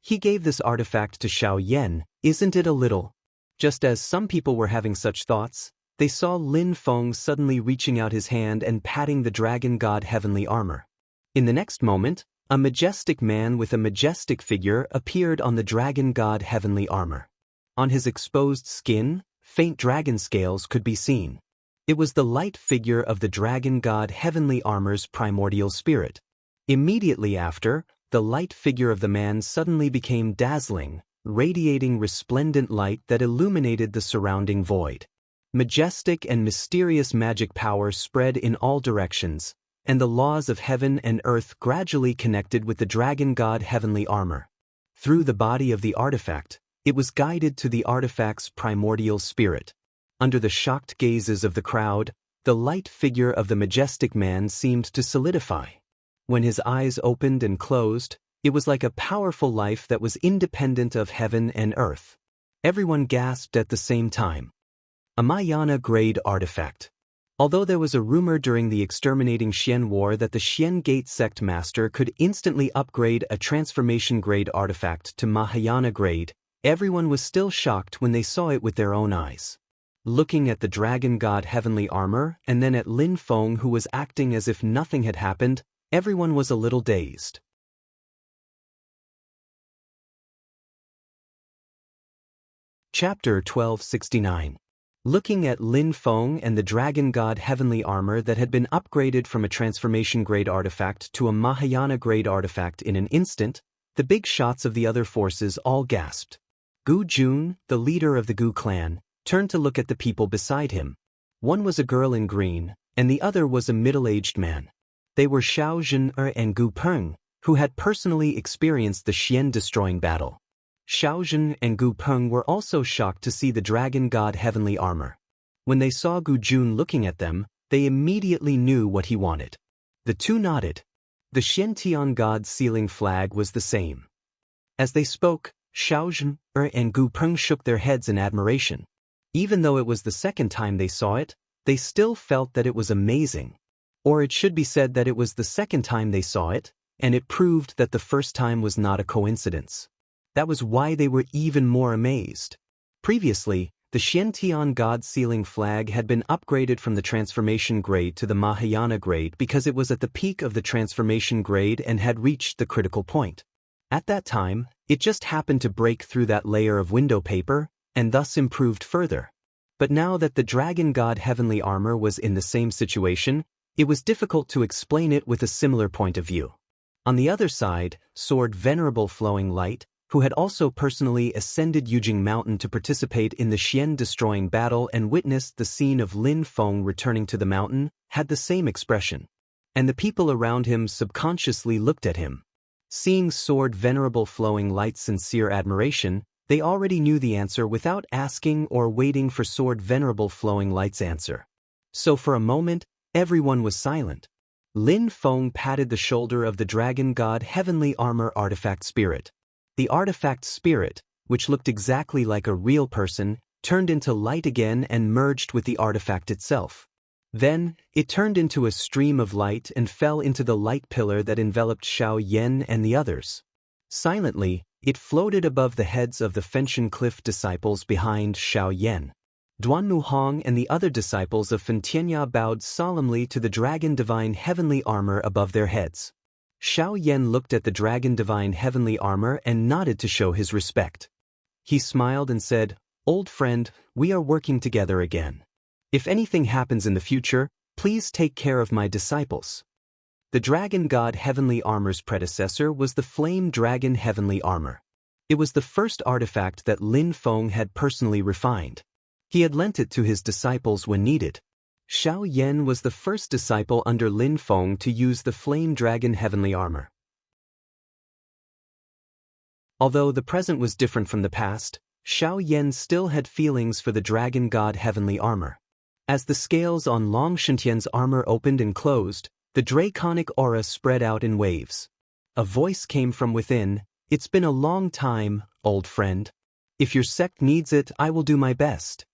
He gave this artifact to Xiao Yan, isn't it a little? Just as some people were having such thoughts, they saw Lin Feng suddenly reaching out his hand and patting the Dragon God Heavenly Armor. In the next moment, a majestic man with a majestic figure appeared on the Dragon God Heavenly Armor. On his exposed skin, faint dragon scales could be seen. It was the light figure of the Dragon God Heavenly Armor's primordial spirit. Immediately after, the light figure of the man suddenly became dazzling, radiating resplendent light that illuminated the surrounding void. Majestic and mysterious magic power spread in all directions, and the laws of heaven and earth gradually connected with the Dragon God Heavenly Armor. Through the body of the artifact, it was guided to the artifact's primordial spirit. Under the shocked gazes of the crowd, the light figure of the majestic man seemed to solidify. When his eyes opened and closed, it was like a powerful life that was independent of heaven and earth. Everyone gasped at the same time. A Mayana-grade artifact. Although there was a rumor during the exterminating Xian War that the Xian Gate sect master could instantly upgrade a transformation-grade artifact to Mahayana-grade, everyone was still shocked when they saw it with their own eyes. Looking at the dragon god heavenly armor and then at Lin Feng, who was acting as if nothing had happened, everyone was a little dazed. Chapter 1269. Looking at Lin Feng and the dragon god heavenly armor that had been upgraded from a transformation-grade artifact to a Mahayana-grade artifact in an instant, the big shots of the other forces all gasped. Gu Jun, the leader of the Gu clan, turned to look at the people beside him. One was a girl in green, and the other was a middle-aged man. They were Xiao Zhen and Gu Peng, who had personally experienced the Xian-destroying battle. Xiao Zhen and Gu Peng were also shocked to see the dragon god heavenly armor. When they saw Gu Jun looking at them, they immediately knew what he wanted. The two nodded. The Xiantian god's sealing flag was the same. As they spoke, Xiao Zhen and Gu Peng shook their heads in admiration. Even though it was the second time they saw it, they still felt that it was amazing. Or it should be said that it was the second time they saw it, and it proved that the first time was not a coincidence. That was why they were even more amazed. Previously, the Xiantian god sealing flag had been upgraded from the transformation grade to the Mahayana grade because it was at the peak of the transformation grade and had reached the critical point. At that time, it just happened to break through that layer of window paper, and thus improved further. But now that the dragon god heavenly armor was in the same situation, it was difficult to explain it with a similar point of view. On the other side, soared Venerable Flowing Light, who had also personally ascended Yujing Mountain to participate in the Xian-destroying battle and witnessed the scene of Lin Feng returning to the mountain, had the same expression. And the people around him subconsciously looked at him. Seeing Sword Venerable Flowing Light's sincere admiration, they already knew the answer without asking or waiting for Sword Venerable Flowing Light's answer. So for a moment, everyone was silent. Lin Feng patted the shoulder of the dragon god heavenly armor artifact spirit. The artifact spirit, which looked exactly like a real person, turned into light again and merged with the artifact itself. Then, it turned into a stream of light and fell into the light pillar that enveloped Xiao Yan and the others. Silently, it floated above the heads of the Fenshan Cliff disciples behind Xiao Yan. Duanmu Hong and the other disciples of Fentianya bowed solemnly to the dragon divine heavenly armor above their heads. Xiao Yan looked at the dragon divine heavenly armor and nodded to show his respect. He smiled and said, "Old friend, we are working together again. If anything happens in the future, please take care of my disciples." The dragon god heavenly armor's predecessor was the flame dragon heavenly armor. It was the first artifact that Lin Feng had personally refined. He had lent it to his disciples when needed. Xiao Yan was the first disciple under Lin Feng to use the flame dragon heavenly armor. Although the present was different from the past, Xiao Yan still had feelings for the dragon god heavenly armor. As the scales on Long Shintian's armor opened and closed, the draconic aura spread out in waves. A voice came from within, "It's been a long time, old friend. If your sect needs it, I will do my best."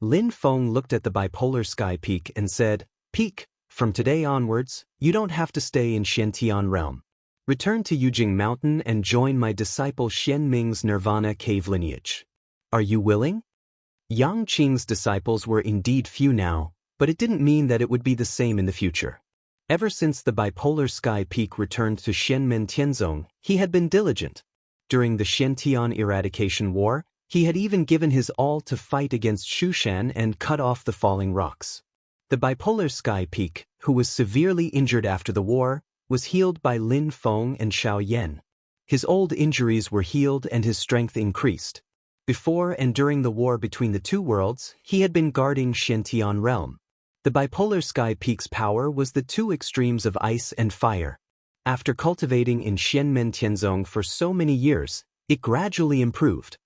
Lin Feng looked at the bipolar sky peak and said, "Peak, from today onwards, you don't have to stay in Xiantian realm. Return to Yujing Mountain and join my disciple Xian Ming's Nirvana cave lineage. Are you willing?" Yang Qing's disciples were indeed few now, but it didn't mean that it would be the same in the future. Ever since the bipolar sky peak returned to Xianmen Tianzong, he had been diligent. During the Xiantian eradication war, he had even given his all to fight against Shushan and cut off the falling rocks. The bipolar sky peak, who was severely injured after the war, was healed by Lin Feng and Xiao Yan. His old injuries were healed and his strength increased. Before and during the war between the two worlds, he had been guarding Xiantian realm. The bipolar sky peak's power was the two extremes of ice and fire. After cultivating in Xianmen Tianzong for so many years, it gradually improved.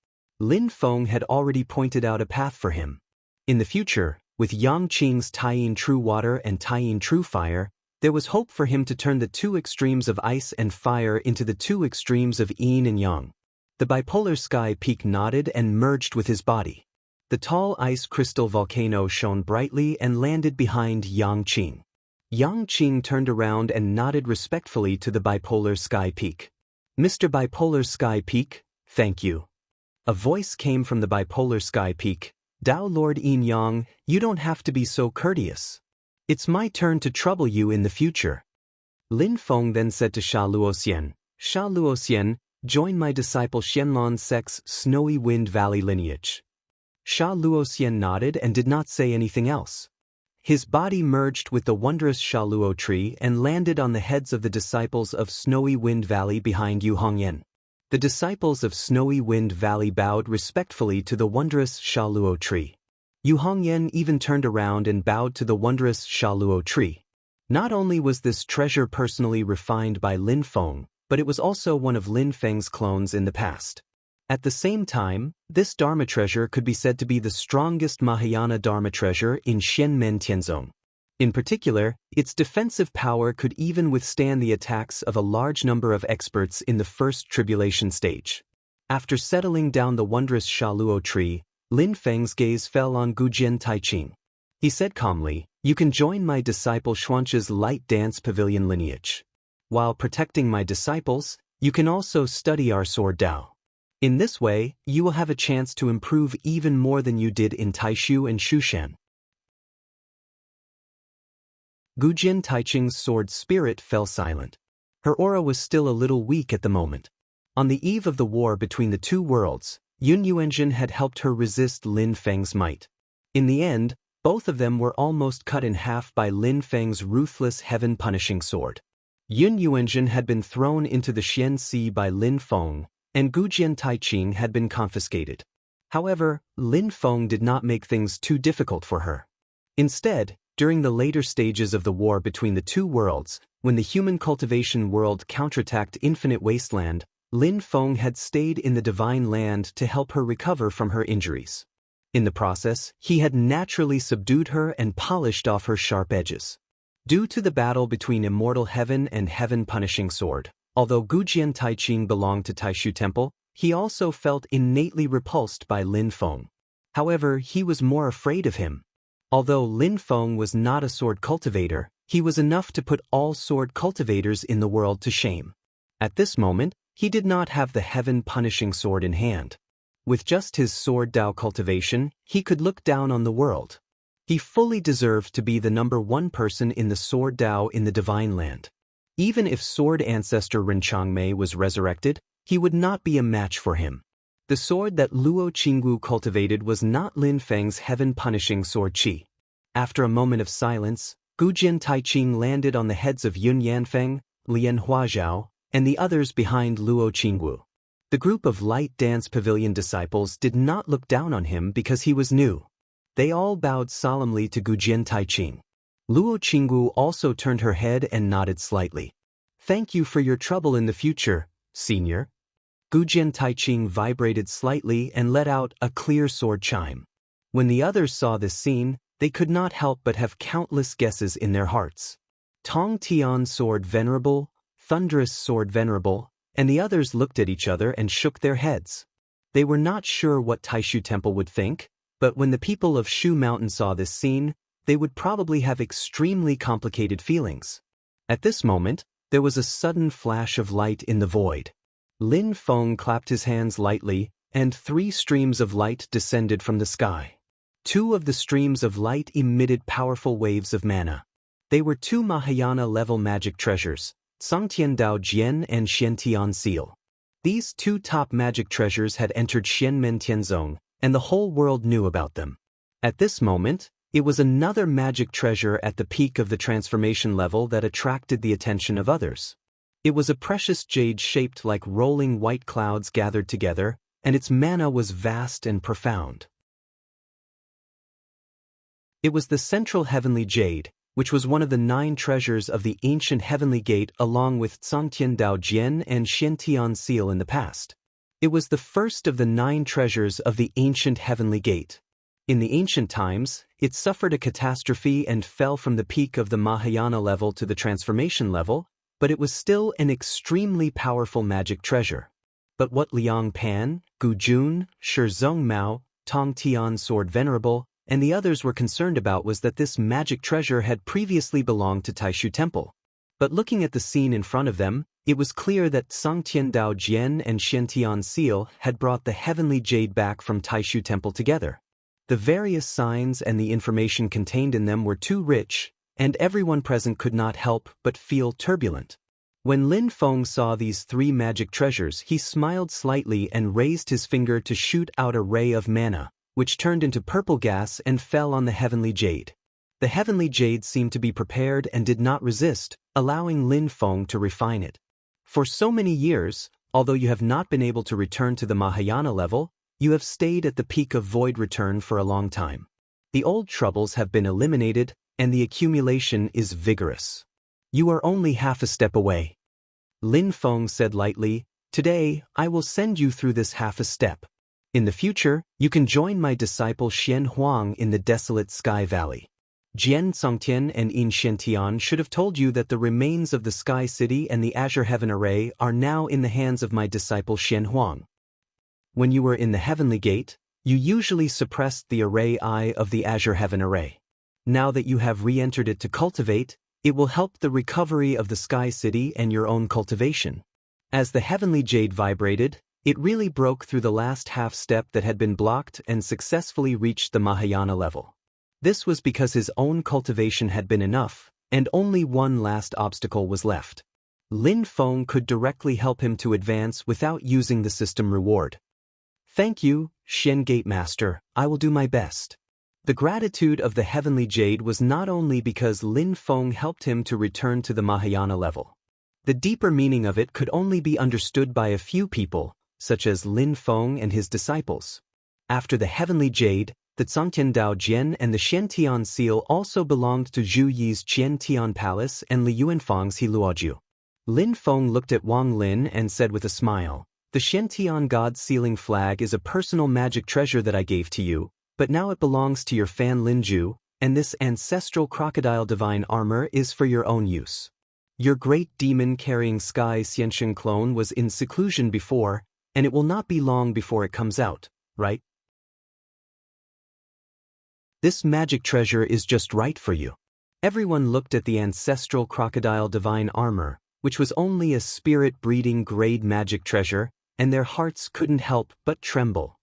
Lin Feng had already pointed out a path for him. In the future, with Yang Qing's Taiyin True Water and Taiyin True Fire, there was hope for him to turn the two extremes of ice and fire into the two extremes of yin and yang. The bipolar sky peak nodded and merged with his body. The tall ice crystal volcano shone brightly and landed behind Yang Qing. Yang Qing turned around and nodded respectfully to the bipolar sky peak. "Mr. Bipolar Sky Peak, thank you." A voice came from the bipolar sky peak. "Tao Lord Yin Yang, you don't have to be so courteous. It's my turn to trouble you in the future." Lin Feng then said to Sha Luoxian, "Sha Luoxian, join my disciple Xianlong Sec's Snowy Wind Valley lineage." Sha Luoxian nodded and did not say anything else. His body merged with the wondrous Sha Luo tree and landed on the heads of the disciples of Snowy Wind Valley behind Yu Hongyan. The disciples of Snowy Wind Valley bowed respectfully to the wondrous Sha Luo tree. Yu Hongyan even turned around and bowed to the wondrous Sha Luo tree. Not only was this treasure personally refined by Lin Feng, but it was also one of Lin Feng's clones in the past. At the same time, this Dharma treasure could be said to be the strongest Mahayana Dharma treasure in Xianmen Tianzong. In particular, its defensive power could even withstand the attacks of a large number of experts in the first tribulation stage. After settling down the wondrous Sha Luo tree, Lin Feng's gaze fell on Gujian Taiqing. He said calmly, "You can join my disciple Xuanche's light dance pavilion lineage. While protecting my disciples, you can also study our sword Dao. In this way, you will have a chance to improve even more than you did in Taishu and Shushan." Gujian Taiqing's sword spirit fell silent. Her aura was still a little weak at the moment. On the eve of the war between the two worlds, Yun Yuanzhen had helped her resist Lin Feng's might. In the end, both of them were almost cut in half by Lin Feng's ruthless heaven-punishing sword. Yun Yuanzhen had been thrown into the Xian Sea by Lin Feng, and Gujian Taiqing had been confiscated. However, Lin Feng did not make things too difficult for her. Instead, during the later stages of the war between the two worlds, when the human cultivation world counterattacked Infinite Wasteland, Lin Feng had stayed in the Divine Land to help her recover from her injuries. In the process, he had naturally subdued her and polished off her sharp edges. Due to the battle between Immortal Heaven and Heaven-Punishing Sword, although Gujian Taiqing belonged to Taishu Temple, he also felt innately repulsed by Lin Feng. However, he was more afraid of him. Although Lin Feng was not a sword cultivator, he was enough to put all sword cultivators in the world to shame. At this moment, he did not have the heaven-punishing sword in hand. With just his sword Dao cultivation, he could look down on the world. He fully deserved to be the #1 person in the sword Dao in the Divine Land. Even if sword ancestor Ren Changmei was resurrected, he would not be a match for him. The sword that Luo Qingwu cultivated was not Lin Feng's heaven-punishing sword Qi. After a moment of silence, Gujian Taiqing landed on the heads of Yun Yanfeng, Lian Huazhao, and the others behind Luo Qingwu. The group of Light Dance Pavilion disciples did not look down on him because he was new. They all bowed solemnly to Gujian Taiqing. Luo Qingwu also turned her head and nodded slightly. "Thank you for your trouble in the future, senior." Gujian Taiqing vibrated slightly and let out a clear sword chime. When the others saw this scene, they could not help but have countless guesses in their hearts. Tong Tian sword venerable, thunderous sword venerable, and the others looked at each other and shook their heads. They were not sure what Taishu Temple would think, but when the people of Shu Mountain saw this scene, they would probably have extremely complicated feelings. At this moment, there was a sudden flash of light in the void. Lin Feng clapped his hands lightly, and 3 streams of light descended from the sky. 2 of the streams of light emitted powerful waves of mana. They were 2 Mahayana-level magic treasures, Sangtian Dao Jian and Xiantian Seal. These 2 top magic treasures had entered Xianmen Tianzong, and the whole world knew about them. At this moment, it was another magic treasure at the peak of the transformation level that attracted the attention of others. It was a precious jade shaped like rolling white clouds gathered together, and its mana was vast and profound. It was the central heavenly jade, which was one of the 9 treasures of the ancient heavenly gate along with Sangtian Dao Jian and Xiantian Seal in the past. It was the first of the 9 treasures of the ancient heavenly gate. In the ancient times, it suffered a catastrophe and fell from the peak of the Mahayana level to the transformation level, but it was still an extremely powerful magic treasure. But what Liang Pan, Gu Jun, Shi Zhong Mao, Tong Tian Sword Venerable, and the others were concerned about was that this magic treasure had previously belonged to Taishu Temple. But looking at the scene in front of them, it was clear that Song Tian Dao Jian and Xiantian Seal had brought the heavenly jade back from Taishu Temple together. The various signs and the information contained in them were too rich, and everyone present could not help but feel turbulent. When Lin Feng saw these three magic treasures, he smiled slightly and raised his finger to shoot out a ray of mana, which turned into purple gas and fell on the heavenly jade. The heavenly jade seemed to be prepared and did not resist, allowing Lin Feng to refine it. For so many years, although you have not been able to return to the Mahayana level, you have stayed at the peak of void return for a long time. The old troubles have been eliminated, and the accumulation is vigorous. You are only half a step away. Lin Feng said lightly, "Today, I will send you through this half a step. In the future, you can join my disciple Xian Huang in the desolate Sky Valley." Jian Songtian and Yin Xiantian should have told you that the remains of the Sky City and the Azure Heaven Array are now in the hands of my disciple Xian Huang. When you were in the Heavenly Gate, you usually suppressed the Array Eye of the Azure Heaven Array. Now that you have re-entered it to cultivate, it will help the recovery of the Sky City and your own cultivation. As the heavenly jade vibrated, it really broke through the last half-step that had been blocked and successfully reached the Mahayana level. This was because his own cultivation had been enough, and only one last obstacle was left. Lin Feng could directly help him to advance without using the system reward. "Thank you, Shen Gate Master, I will do my best." The gratitude of the heavenly jade was not only because Lin Feng helped him to return to the Mahayana level. The deeper meaning of it could only be understood by a few people, such as Lin Feng and his disciples. After the heavenly jade, the Zongtian Dao Jian and the Xiantian Seal also belonged to Zhu Yi's Qiantian Palace and Li Yuanfang's Heluoju. Lin Feng looked at Wang Lin and said with a smile, "The Xiantian God Sealing Flag is a personal magic treasure that I gave to you, but now it belongs to your fan Linju, and this ancestral crocodile divine armor is for your own use. Your great demon-carrying Sky Xiansheng clone was in seclusion before, and it will not be long before it comes out, right? This magic treasure is just right for you." Everyone looked at the ancestral crocodile divine armor, which was only a spirit-breeding grade magic treasure, and their hearts couldn't help but tremble.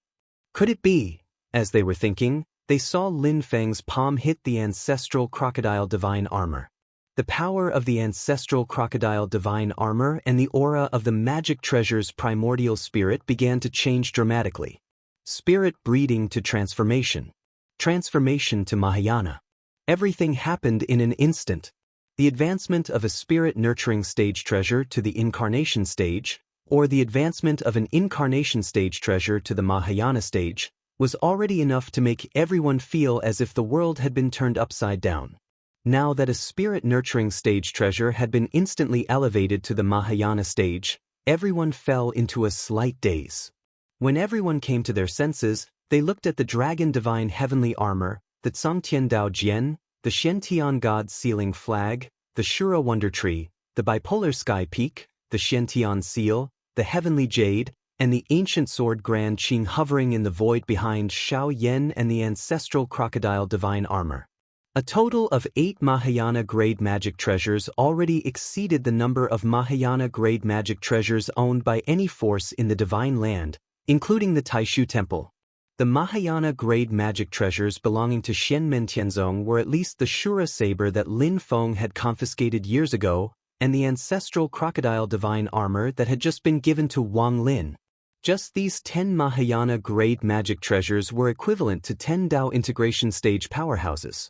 Could it be? As they were thinking, they saw Lin Feng's palm hit the ancestral crocodile divine armor. The power of the ancestral crocodile divine armor and the aura of the magic treasure's primordial spirit began to change dramatically. Spirit breeding to transformation. Transformation to Mahayana. Everything happened in an instant. The advancement of a spirit-nurturing stage treasure to the incarnation stage, or the advancement of an incarnation stage treasure to the Mahayana stage, was already enough to make everyone feel as if the world had been turned upside down. Now that a spirit-nurturing stage treasure had been instantly elevated to the Mahayana stage, everyone fell into a slight daze. When everyone came to their senses, they looked at the dragon divine heavenly armor, the Zongtian Dao Jian, the Xiantian God Sealing Flag, the Shura Wonder Tree, the Bipolar Sky Peak, the Xiantian Seal, the heavenly jade, and the ancient sword Grand Qing hovering in the void behind Xiao Yan and the ancestral crocodile divine armor. A total of 8 Mahayana-grade magic treasures already exceeded the number of Mahayana-grade magic treasures owned by any force in the Divine Land, including the Taishu Temple. The Mahayana-grade magic treasures belonging to Xianmen Tianzong were at least the Shura saber that Lin Feng had confiscated years ago, and the ancestral crocodile divine armor that had just been given to Wang Lin. Just these 10 Mahayana-grade magic treasures were equivalent to 10 Dao integration stage powerhouses.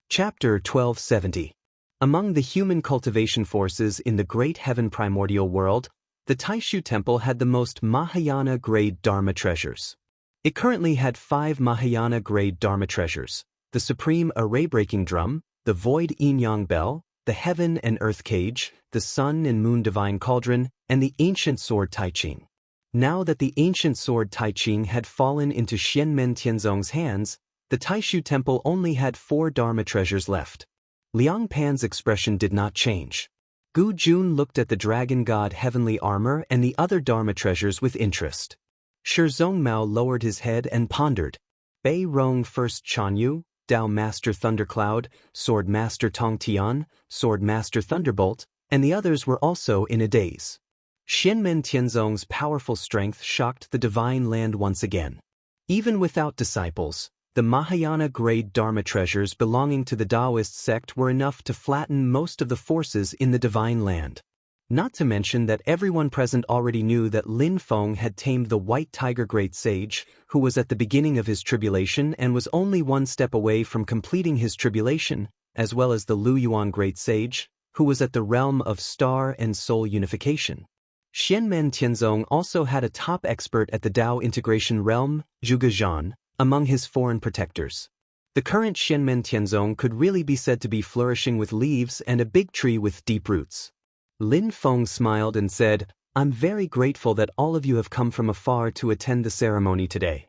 Chapter 1270. Among the human cultivation forces in the Great Heaven Primordial World, the Taishu Temple had the most Mahayana-grade Dharma treasures. It currently had 5 Mahayana-grade Dharma treasures: the Supreme Array-Breaking Drum, the Void Yin-Yang Bell, the Heaven and Earth Cage, the Sun and Moon Divine Cauldron, and the Ancient Sword Taiching. Now that the Ancient Sword Taiching had fallen into Xianmen Tianzong's hands, the Taishu Temple only had 4 Dharma treasures left. Liang Pan's expression did not change. Gu Jun looked at the dragon god heavenly armor and the other Dharma treasures with interest. Shizong Mao lowered his head and pondered. Bei Rong First Chanyu, Dao Master Thundercloud, Sword Master Tong Tian, Sword Master Thunderbolt, and the others were also in a daze. Xianmen Tianzong's powerful strength shocked the divine land once again. Even without disciples, the Mahayana-grade Dharma treasures belonging to the Taoist sect were enough to flatten most of the forces in the divine land. Not to mention that everyone present already knew that Lin Feng had tamed the White Tiger Great Sage, who was at the beginning of his tribulation and was only one step away from completing his tribulation, as well as the Lu Yuan Great Sage, who was at the realm of star and soul unification. Xianmen Tianzong also had a top expert at the Tao integration realm, Zhuge Zhan, among his foreign protectors. The current Xianmen Tianzong could really be said to be flourishing with leaves and a big tree with deep roots. Lin Feng smiled and said, "I'm very grateful that all of you have come from afar to attend the ceremony today."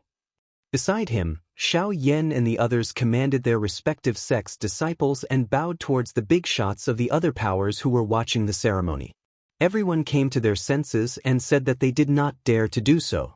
Beside him, Xiao Yan and the others commanded their respective sects' disciples and bowed towards the big shots of the other powers who were watching the ceremony. Everyone came to their senses and said that they did not dare to do so.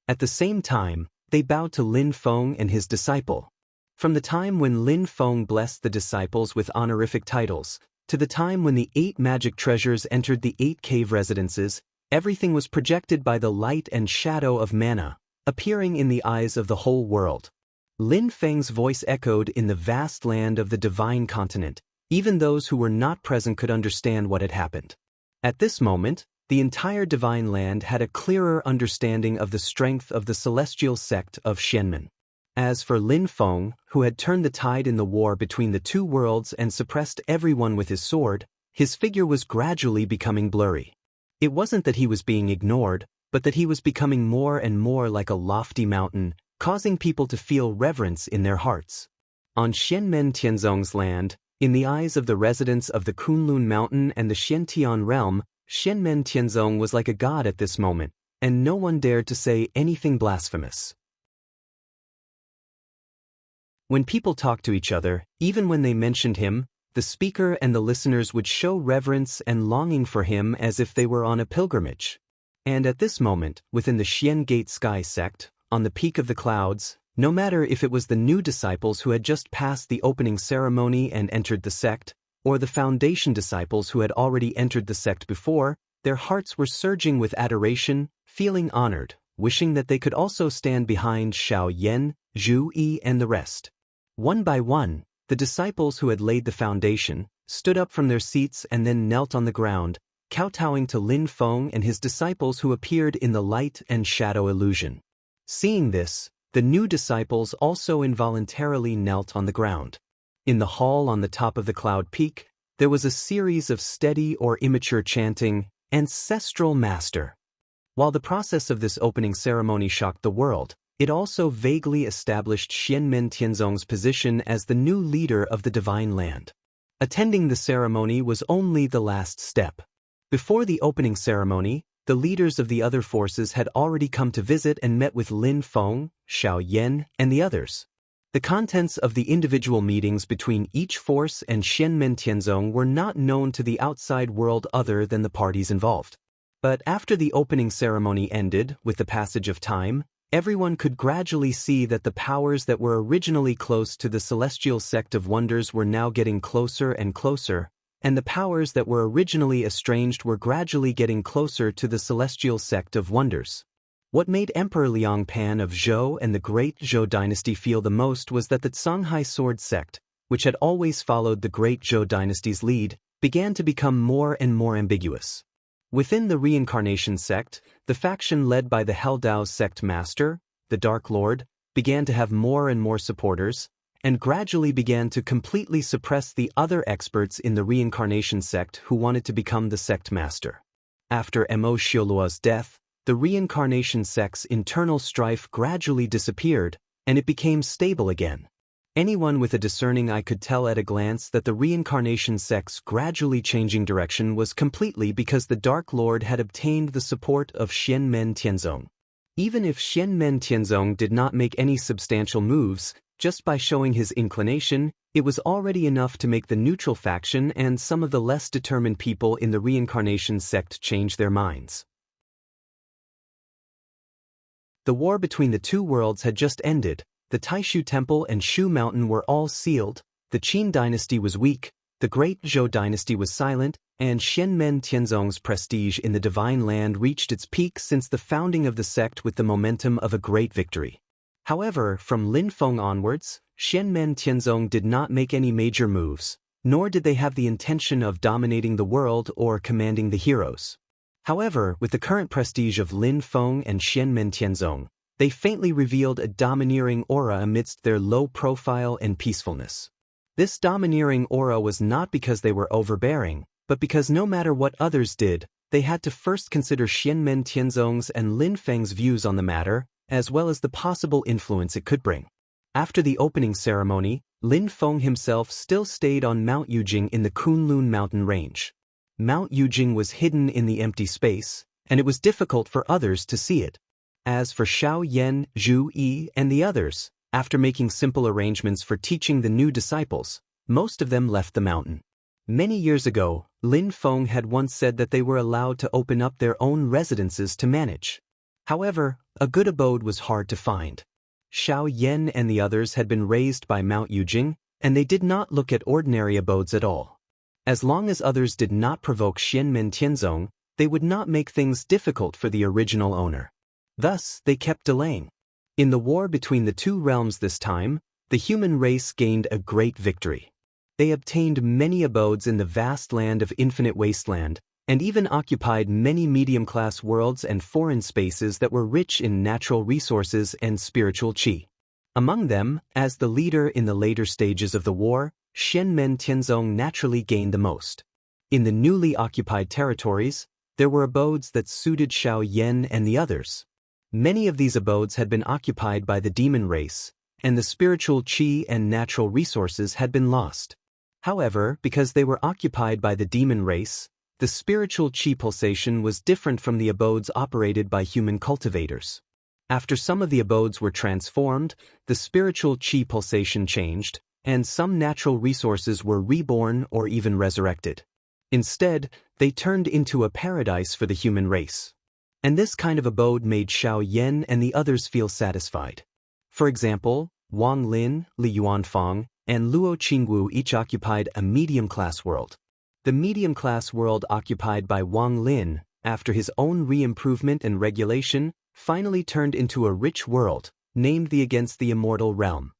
At the same time, they bowed to Lin Feng and his disciple. From the time when Lin Feng blessed the disciples with honorific titles, to the time when the 8 magic treasures entered the 8 cave residences, everything was projected by the light and shadow of mana, appearing in the eyes of the whole world. Lin Feng's voice echoed in the vast land of the divine continent. Even those who were not present could understand what had happened. At this moment, the entire divine land had a clearer understanding of the strength of the celestial sect of Xianmen. As for Lin Feng, who had turned the tide in the war between the two worlds and suppressed everyone with his sword, his figure was gradually becoming blurry. It wasn't that he was being ignored, but that he was becoming more and more like a lofty mountain, causing people to feel reverence in their hearts. On Xianmen Tianzong's land, in the eyes of the residents of the Kunlun Mountain and the Xiantian realm, Xianmen Tianzong was like a god at this moment, and no one dared to say anything blasphemous. When people talked to each other, even when they mentioned him, the speaker and the listeners would show reverence and longing for him as if they were on a pilgrimage. And at this moment, within the Xian Gate Sky sect, on the peak of the clouds, no matter if it was the new disciples who had just passed the opening ceremony and entered the sect, or the foundation disciples who had already entered the sect before, their hearts were surging with adoration, feeling honored, wishing that they could also stand behind Xiao Yan, Zhu Yi and the rest. One by one, the disciples who had laid the foundation stood up from their seats and then knelt on the ground, kowtowing to Lin Feng and his disciples who appeared in the light and shadow illusion. Seeing this, the new disciples also involuntarily knelt on the ground. In the hall on the top of the cloud peak, there was a series of steady or immature chanting, "Ancestral Master." While the process of this opening ceremony shocked the world, it also vaguely established Xianmen Tianzong's position as the new leader of the divine land. Attending the ceremony was only the last step. Before the opening ceremony, the leaders of the other forces had already come to visit and met with Lin Feng, Xiao Yan, and the others. The contents of the individual meetings between each force and Xianmen Tianzong were not known to the outside world other than the parties involved. But after the opening ceremony ended, with the passage of time, everyone could gradually see that the powers that were originally close to the celestial sect of wonders were now getting closer and closer, and the powers that were originally estranged were gradually getting closer to the celestial sect of wonders. What made Emperor Liang Pan of Zhou and the great Zhou dynasty feel the most was that the Songhai sword sect, which had always followed the great Zhou dynasty's lead, began to become more and more ambiguous. Within the reincarnation sect, the faction led by the Heldao sect master, the Dark Lord, began to have more and more supporters, and gradually began to completely suppress the other experts in the reincarnation sect who wanted to become the sect master. After Mo Xioluo's death, the reincarnation sect's internal strife gradually disappeared, and it became stable again. Anyone with a discerning eye could tell at a glance that the reincarnation sect's gradually changing direction was completely because the Dark Lord had obtained the support of Xianmen Tianzong. Even if Xianmen Tianzong did not make any substantial moves, Just by showing his inclination, it was already enough to make the neutral faction and some of the less determined people in the reincarnation sect change their minds. The war between the two worlds had just ended. The Taishu Temple and Shu Mountain were all sealed, the Qin dynasty was weak, the Great Zhou dynasty was silent, and Xianmen Tianzong's prestige in the Divine Land reached its peak since the founding of the sect with the momentum of a great victory. However, from Lin Feng onwards, Xianmen Tianzong did not make any major moves, nor did they have the intention of dominating the world or commanding the heroes. However, with the current prestige of Lin Feng and Xianmen Tianzong, they faintly revealed a domineering aura amidst their low profile and peacefulness. This domineering aura was not because they were overbearing, but because no matter what others did, they had to first consider Xianmen Tianzong's and Lin Feng's views on the matter, as well as the possible influence it could bring. After the opening ceremony, Lin Feng himself still stayed on Mount Yujing in the Kunlun mountain range. Mount Yujing was hidden in the empty space, and it was difficult for others to see it. As for Xiao Yan, Zhu Yi, and the others, after making simple arrangements for teaching the new disciples, most of them left the mountain. Many years ago, Lin Feng had once said that they were allowed to open up their own residences to manage. However, a good abode was hard to find. Xiao Yan and the others had been raised by Mount Yujing, and they did not look at ordinary abodes at all. As long as others did not provoke Xianmen Tianzong, they would not make things difficult for the original owner. Thus, they kept delaying. In the war between the two realms this time, the human race gained a great victory. They obtained many abodes in the vast land of infinite wasteland, and even occupied many medium-class worlds and foreign spaces that were rich in natural resources and spiritual qi. Among them, as the leader in the later stages of the war, Xianmen Tianzong naturally gained the most. In the newly occupied territories, there were abodes that suited Xiao Yan and the others. Many of these abodes had been occupied by the demon race, and the spiritual qi and natural resources had been lost. However, because they were occupied by the demon race, the spiritual qi pulsation was different from the abodes operated by human cultivators. After some of the abodes were transformed, the spiritual qi pulsation changed, and some natural resources were reborn or even resurrected. Instead, they turned into a paradise for the human race. And this kind of abode made Xiao Yan and the others feel satisfied. For example, Wang Lin, Li Yuanfang, and Luo Qingwu each occupied a medium-class world. The medium-class world occupied by Wang Lin, after his own re-improvement and regulation, finally turned into a rich world, named the Against the Immortal Realm.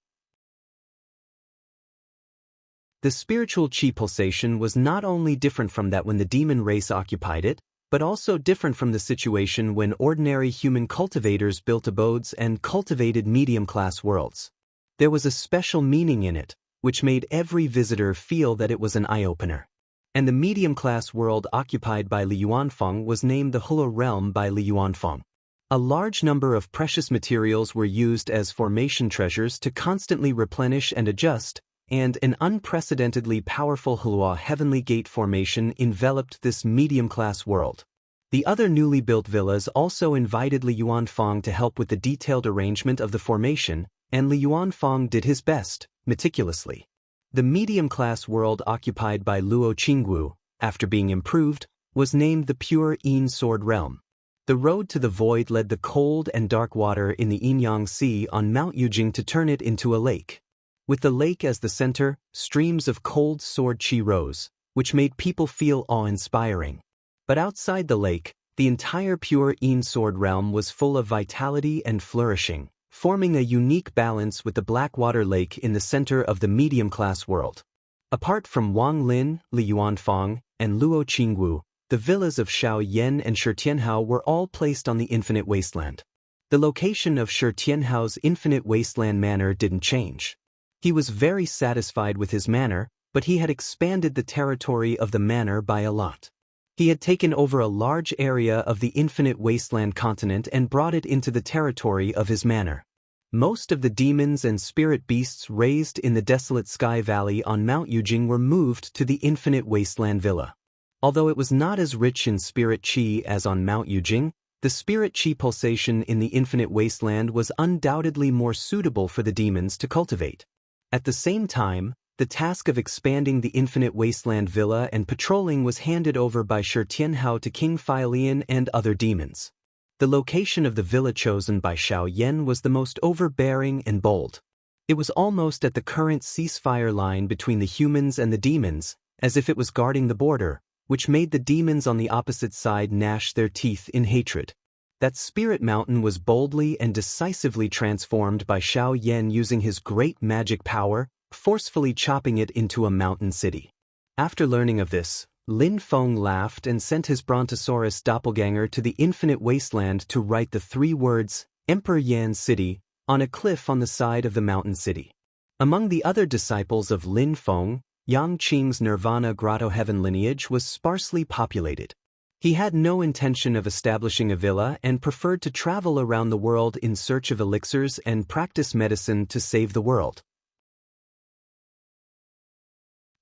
The spiritual qi pulsation was not only different from that when the demon race occupied it, but also different from the situation when ordinary human cultivators built abodes and cultivated medium-class worlds. There was a special meaning in it, which made every visitor feel that it was an eye-opener. And the medium-class world occupied by Li Yuanfang was named the Hula Realm by Li Yuanfang. A large number of precious materials were used as formation treasures to constantly replenish and adjust, and an unprecedentedly powerful Hulua Heavenly Gate formation enveloped this medium-class world. The other newly built villas also invited Li Yuanfang to help with the detailed arrangement of the formation, and Li Yuanfang did his best, meticulously. The medium-class world occupied by Luo Qingwu, after being improved, was named the Pure Yin Sword Realm. The road to the void led the cold and dark water in the Yinyang Sea on Mount Yujing to turn it into a lake. With the lake as the center, streams of cold sword qi rose, which made people feel awe-inspiring. But outside the lake, the entire Pure Yin Sword Realm was full of vitality and flourishing, forming a unique balance with the Blackwater Lake in the center of the medium-class world. Apart from Wang Lin, Li Yuanfang, and Luo Qingwu, the villas of Xiao Yan and Shi Tianhao were all placed on the Infinite Wasteland. The location of Shi Tianhao's Infinite Wasteland Manor didn't change. He was very satisfied with his manor, but he had expanded the territory of the manor by a lot. He had taken over a large area of the Infinite Wasteland continent and brought it into the territory of his manor. Most of the demons and spirit beasts raised in the desolate Sky Valley on Mount Yujing were moved to the Infinite Wasteland Villa. Although it was not as rich in spirit qi as on Mount Yujing, The spirit chi pulsation in the infinite wasteland was undoubtedly more suitable for the demons to cultivate. At the same time, the task of expanding the infinite wasteland villa and patrolling was handed over by Shi Tianhao to King Feilian and other demons. The location of the villa chosen by Xiao Yan was the most overbearing and bold. It was almost at the current ceasefire line between the humans and the demons, as if it was guarding the border, which made the demons on the opposite side gnash their teeth in hatred. That spirit mountain was boldly and decisively transformed by Xiao Yan using his great magic power, forcefully chopping it into a mountain city. After learning of this, Lin Feng laughed and sent his Brontosaurus doppelganger to the infinite wasteland to write the 3 words, Emperor Yan City, on a cliff on the side of the mountain city. Among the other disciples of Lin Feng, Yang Qing's Nirvana Grotto Heaven lineage was sparsely populated. He had no intention of establishing a villa and preferred to travel around the world in search of elixirs and practice medicine to save the world.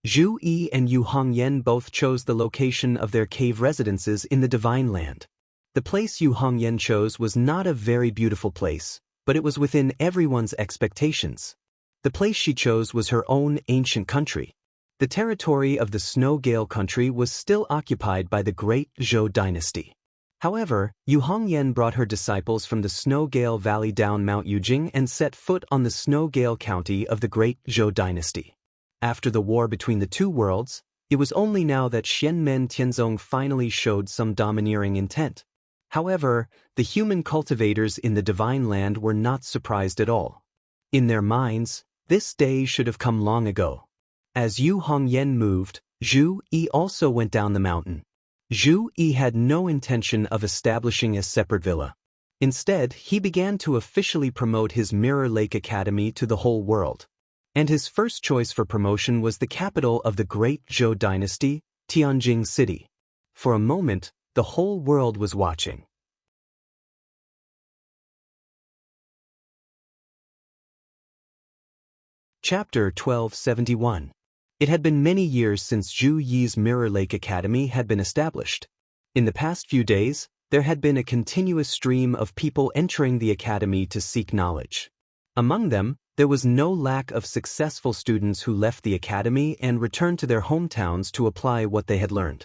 Zhu Yi and Yu Hongyan both chose the location of their cave residences in the Divine Land. The place Yu Hongyan chose was not a very beautiful place, but it was within everyone's expectations. The place she chose was her own ancient country. The territory of the Snow Gale country was still occupied by the great Zhou dynasty. However, Yu Hongyan brought her disciples from the Snow Gale Valley down Mount Yujing and set foot on the Snow Gale county of the great Zhou dynasty. After the war between the 2 worlds, it was only now that Xianmen Tianzong finally showed some domineering intent. However, the human cultivators in the Divine Land were not surprised at all. In their minds, this day should have come long ago. As Yu Hongyan moved, Zhu Yi also went down the mountain. Zhu Yi had no intention of establishing a separate villa. Instead, he began to officially promote his Mirror Lake Academy to the whole world. And his first choice for promotion was the capital of the great Zhou dynasty, Tianjing City. For a moment, the whole world was watching. Chapter 1271. It had been many years since Zhu Yi's Mirror Lake Academy had been established. In the past few days, there had been a continuous stream of people entering the academy to seek knowledge. Among them, there was no lack of successful students who left the academy and returned to their hometowns to apply what they had learned.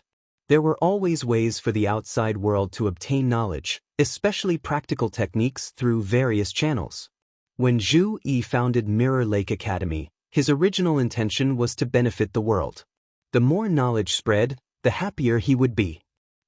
There were always ways for the outside world to obtain knowledge, especially practical techniques, through various channels. When Zhu Yi founded Mirror Lake Academy, his original intention was to benefit the world. The more knowledge spread, the happier he would be.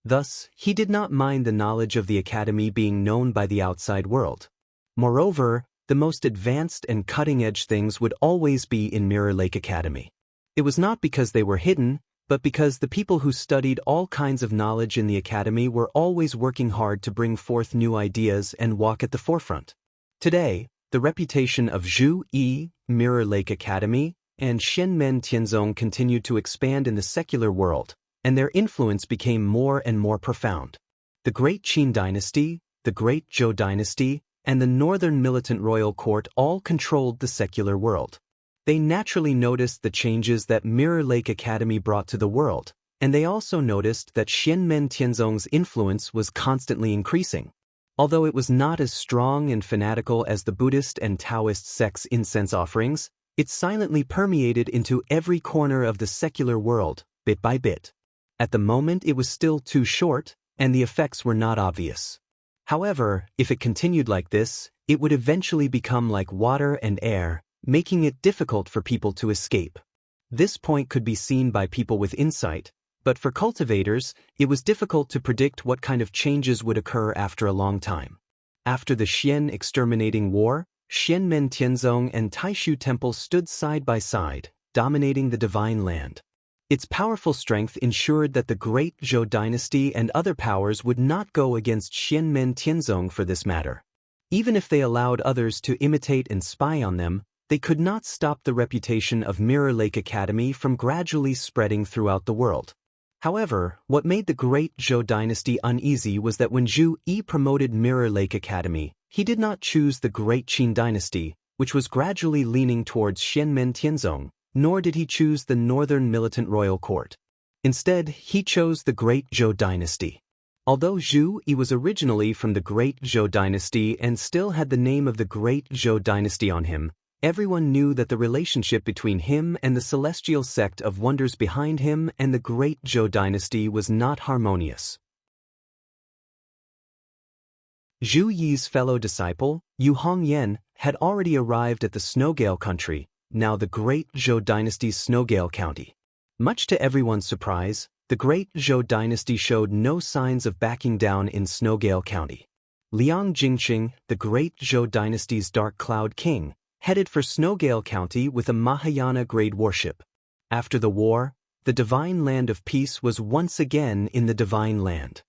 Thus, he did not mind the knowledge of the academy being known by the outside world. Moreover, the most advanced and cutting-edge things would always be in Mirror Lake Academy. It was not because they were hidden, but because the people who studied all kinds of knowledge in the academy were always working hard to bring forth new ideas and walk at the forefront. Today, the reputation of Zhu Yi, Mirror Lake Academy, and Xianmen Tianzong continued to expand in the secular world, and their influence became more and more profound. The Great Qin Dynasty, the Great Zhou Dynasty, and the Northern Militant Royal Court all controlled the secular world. They naturally noticed the changes that Mirror Lake Academy brought to the world, and they also noticed that Xianmen Tianzong's influence was constantly increasing. Although it was not as strong and fanatical as the Buddhist and Taoist sects' incense offerings, it silently permeated into every corner of the secular world, bit by bit. At the moment it was still too short, and the effects were not obvious. However, if it continued like this, it would eventually become like water and air, making it difficult for people to escape. This point could be seen by people with insight, but for cultivators, it was difficult to predict what kind of changes would occur after a long time. After the Xian exterminating war, Xianmen Tianzong and Taishu Temple stood side by side, dominating the Divine Land. Its powerful strength ensured that the great Zhou dynasty and other powers would not go against Xianmen Tianzong for this matter. Even if they allowed others to imitate and spy on them, they could not stop the reputation of Mirror Lake Academy from gradually spreading throughout the world. However, what made the great Zhou dynasty uneasy was that when Zhu Yi promoted Mirror Lake Academy, he did not choose the great Qin dynasty, which was gradually leaning towards Xianmen Tianzong, nor did he choose the Northern Militant Royal Court. Instead, he chose the great Zhou dynasty. Although Zhu Yi was originally from the Great Zhou dynasty and still had the name of the Great Zhou dynasty on him, everyone knew that the relationship between him and the celestial sect of wonders behind him and the Great Zhou dynasty was not harmonious. Zhu Yi's fellow disciple, Yu Hongyan, had already arrived at the Snowgale country, now the Great Zhou dynasty's Snowgale county. Much to everyone's surprise, the Great Zhou dynasty showed no signs of backing down in Snowgale County. Liang Jingqing, the Great Zhou dynasty's Dark Cloud King, headed for Snowgale County with a Mahayana-grade warship. After the war, the Divine Land of Peace was once again in the Divine Land.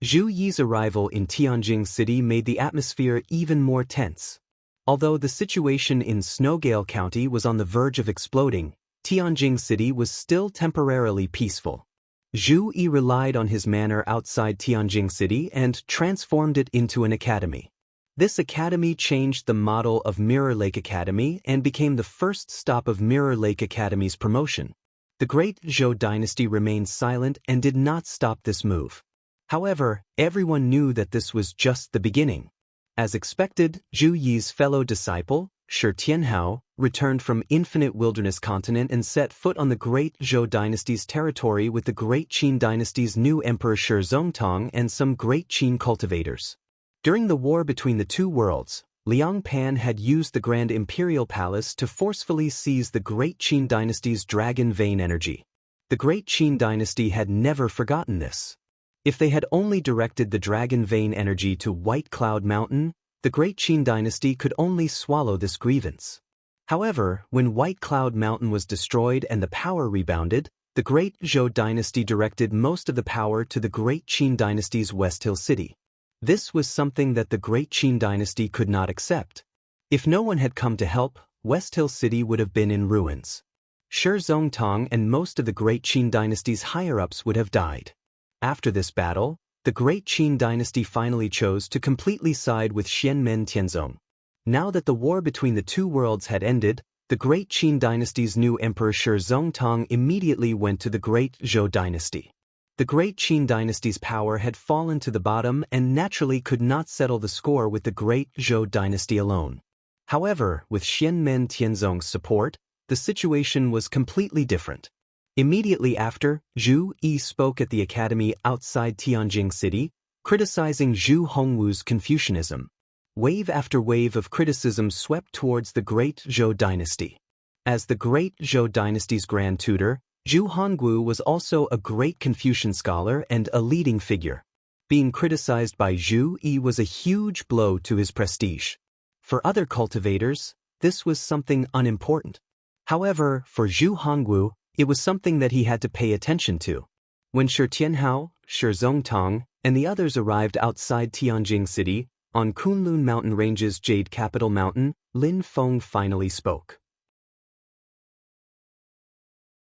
Zhu Yi's arrival in Tianjing City made the atmosphere even more tense. Although the situation in Snowgale County was on the verge of exploding, Tianjing City was still temporarily peaceful. Zhu Yi relied on his manor outside Tianjing City and transformed it into an academy. This academy changed the model of Mirror Lake Academy and became the first stop of Mirror Lake Academy's promotion. The Great Zhou dynasty remained silent and did not stop this move. However, everyone knew that this was just the beginning. As expected, Zhu Yi's fellow disciple, Shi Tianhao, returned from Infinite Wilderness Continent and set foot on the Great Zhou dynasty's territory with the Great Qin dynasty's new emperor Shi Zongtong and some Great Qin cultivators. During the war between the two worlds, Liang Pan had used the Grand Imperial Palace to forcefully seize the Great Qin dynasty's Dragon Vein energy. The Great Qin dynasty had never forgotten this. If they had only directed the Dragon Vein energy to White Cloud Mountain, the Great Qin dynasty could only swallow this grievance. However, when White Cloud Mountain was destroyed and the power rebounded, the Great Zhou dynasty directed most of the power to the Great Qin dynasty's West Hill City. This was something that the Great Qin dynasty could not accept. If no one had come to help, West Hill City would have been in ruins. Shi Zongtong and most of the Great Qin dynasty's higher-ups would have died. After this battle, the Great Qin dynasty finally chose to completely side with Xianmen Tianzong. Now that the war between the two worlds had ended, the Great Qin dynasty's new emperor Shi Zongtong immediately went to the Great Zhou dynasty. The Great Qin dynasty's power had fallen to the bottom and naturally could not settle the score with the Great Zhou dynasty alone. However, with Xianmen Tianzong's support, the situation was completely different. Immediately after, Zhu Yi spoke at the academy outside Tianjing City, criticizing Zhu Hongwu's Confucianism. Wave after wave of criticism swept towards the Great Zhou dynasty. As the Great Zhou dynasty's grand tutor, Zhu Hongwu was also a great Confucian scholar and a leading figure. Being criticized by Zhu Yi was a huge blow to his prestige. For other cultivators, this was something unimportant. However, for Zhu Hongwu, it was something that he had to pay attention to. When Shi Tianhao, Shi Zongtong, and the others arrived outside Tianjing City, on Kunlun Mountain Range's Jade Capital Mountain, Lin Feng finally spoke.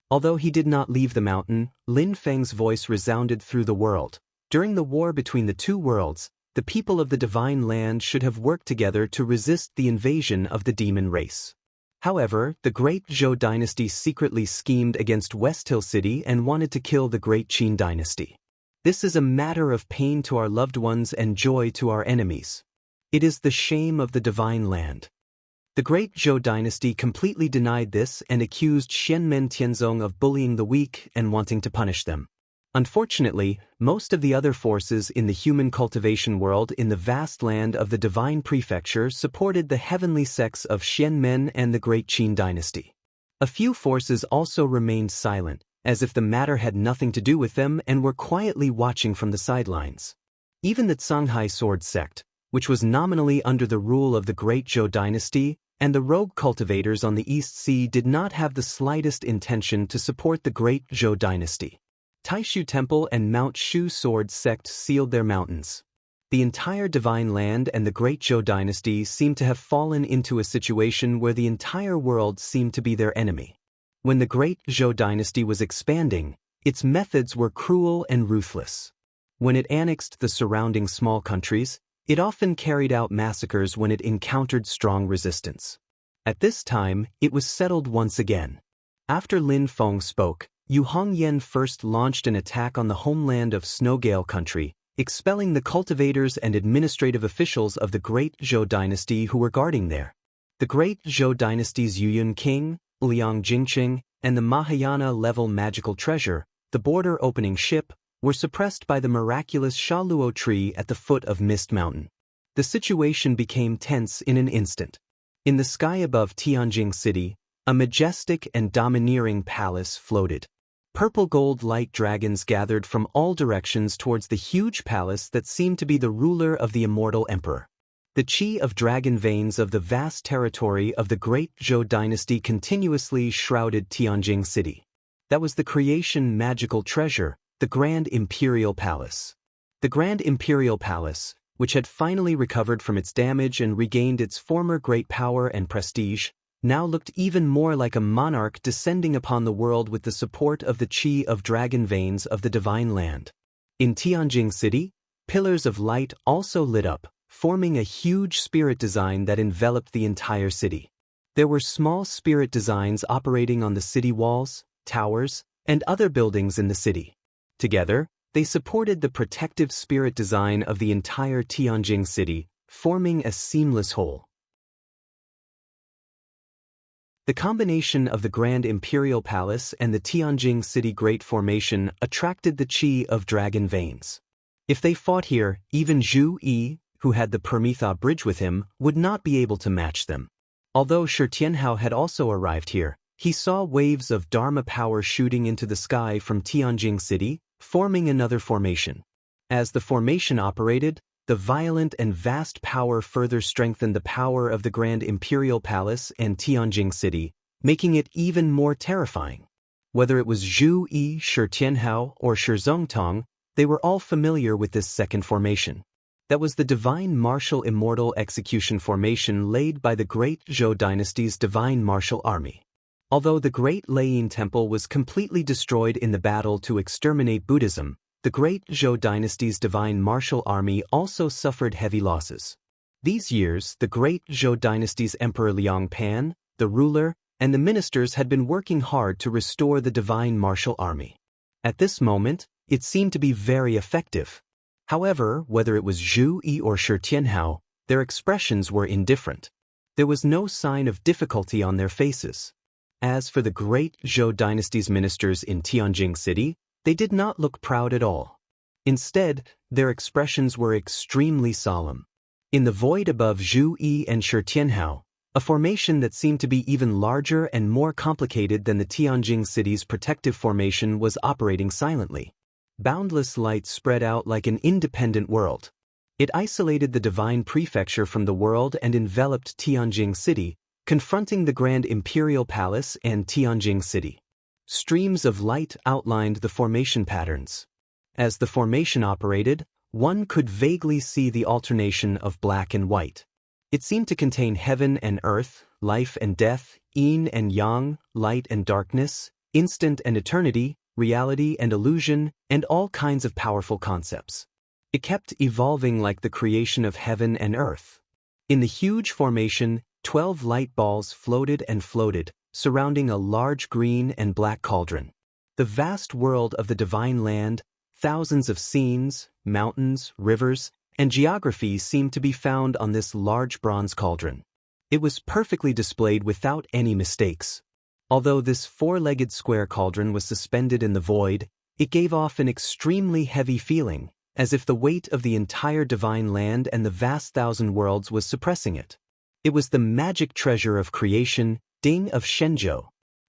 Although he did not leave the mountain, Lin Feng's voice resounded through the world. During the war between the two worlds, the people of the Divine Land should have worked together to resist the invasion of the demon race. However, the Great Zhou dynasty secretly schemed against West Hill City and wanted to kill the Great Qin dynasty. This is a matter of pain to our loved ones and joy to our enemies. It is the shame of the Divine Land. The Great Zhou dynasty completely denied this and accused Xianmen Tianzong of bullying the weak and wanting to punish them. Unfortunately, most of the other forces in the human cultivation world in the vast land of the Divine Prefecture supported the heavenly sects of Xianmen and the Great Qin dynasty. A few forces also remained silent, as if the matter had nothing to do with them and were quietly watching from the sidelines. Even the Songhai Sword sect, which was nominally under the rule of the Great Zhou dynasty, and the rogue cultivators on the East Sea did not have the slightest intention to support the Great Zhou dynasty. Taishu Temple and Mount Shu Sword sect sealed their mountains. The entire Divine Land and the Great Zhou dynasty seemed to have fallen into a situation where the entire world seemed to be their enemy. When the Great Zhou dynasty was expanding, its methods were cruel and ruthless. When it annexed the surrounding small countries, it often carried out massacres when it encountered strong resistance. At this time, it was settled once again. After Lin Feng spoke, Yu Hongyan first launched an attack on the homeland of Snowgale country, expelling the cultivators and administrative officials of the Great Zhou dynasty who were guarding there. The Great Zhou dynasty's Yuyun king, Liang Jingqing, and the Mahayana-level magical treasure, the border-opening ship, were suppressed by the miraculous Shaluo tree at the foot of Mist Mountain. The situation became tense in an instant. In the sky above Tianjing City, a majestic and domineering palace floated. Purple gold light dragons gathered from all directions towards the huge palace that seemed to be the ruler of the immortal emperor. The chi of dragon veins of the vast territory of the Great Zhou dynasty continuously shrouded Tianjing City. That was the creation magical treasure, the Grand Imperial Palace. The Grand Imperial Palace, which had finally recovered from its damage and regained its former great power and prestige, now looked even more like a monarch descending upon the world with the support of the chi of dragon veins of the divine land. In Tianjing City, pillars of light also lit up, forming a huge spirit design that enveloped the entire city. There were small spirit designs operating on the city walls, towers, and other buildings in the city. Together, they supported the protective spirit design of the entire Tianjing City, forming a seamless whole. The combination of the Grand Imperial Palace and the Tianjing City Great Formation attracted the chi of dragon veins. If they fought here, even Zhu Yi, who had the Permitha bridge with him, would not be able to match them. Although Shi Tianhao had also arrived here, he saw waves of Dharma power shooting into the sky from Tianjing City, forming another formation. As the formation operated, the violent and vast power further strengthened the power of the Grand Imperial Palace and Tianjing City, making it even more terrifying. Whether it was Zhu Yi, Shi Tianhao, or Shi Zongtong, they were all familiar with this second formation. That was the Divine Martial Immortal Execution Formation laid by the Great Zhou dynasty's Divine Martial Army. Although the Great Leiyin Temple was completely destroyed in the battle to exterminate Buddhism, the Great Zhou dynasty's Divine Martial Army also suffered heavy losses. These years, the Great Zhou dynasty's Emperor Liang Pan, the ruler, and the ministers had been working hard to restore the Divine Martial Army. At this moment, it seemed to be very effective. However, whether it was Zhu Yi or Shi Tianhao, their expressions were indifferent. There was no sign of difficulty on their faces. As for the Great Zhou dynasty's ministers in Tianjing City, they did not look proud at all. Instead, their expressions were extremely solemn. In the void above Zhu Yi and Shi Tianhao, a formation that seemed to be even larger and more complicated than the Tianjing City's protective formation was operating silently. Boundless light spread out like an independent world. It isolated the divine prefecture from the world and enveloped Tianjing City, confronting the Grand Imperial Palace and Tianjing City. Streams of light outlined the formation patterns. As the formation operated, one could vaguely see the alternation of black and white. It seemed to contain heaven and earth, life and death, yin and yang, light and darkness, instant and eternity, reality and illusion, and all kinds of powerful concepts. It kept evolving like the creation of heaven and earth. In the huge formation, 12 light balls floated and floated, surrounding a large green and black cauldron. The vast world of the divine land, thousands of scenes, mountains, rivers, and geography seemed to be found on this large bronze cauldron. It was perfectly displayed without any mistakes. Although this four-legged square cauldron was suspended in the void, it gave off an extremely heavy feeling, as if the weight of the entire divine land and the vast thousand worlds was suppressing it. It was the magic treasure of creation, Ding of Shenzhou.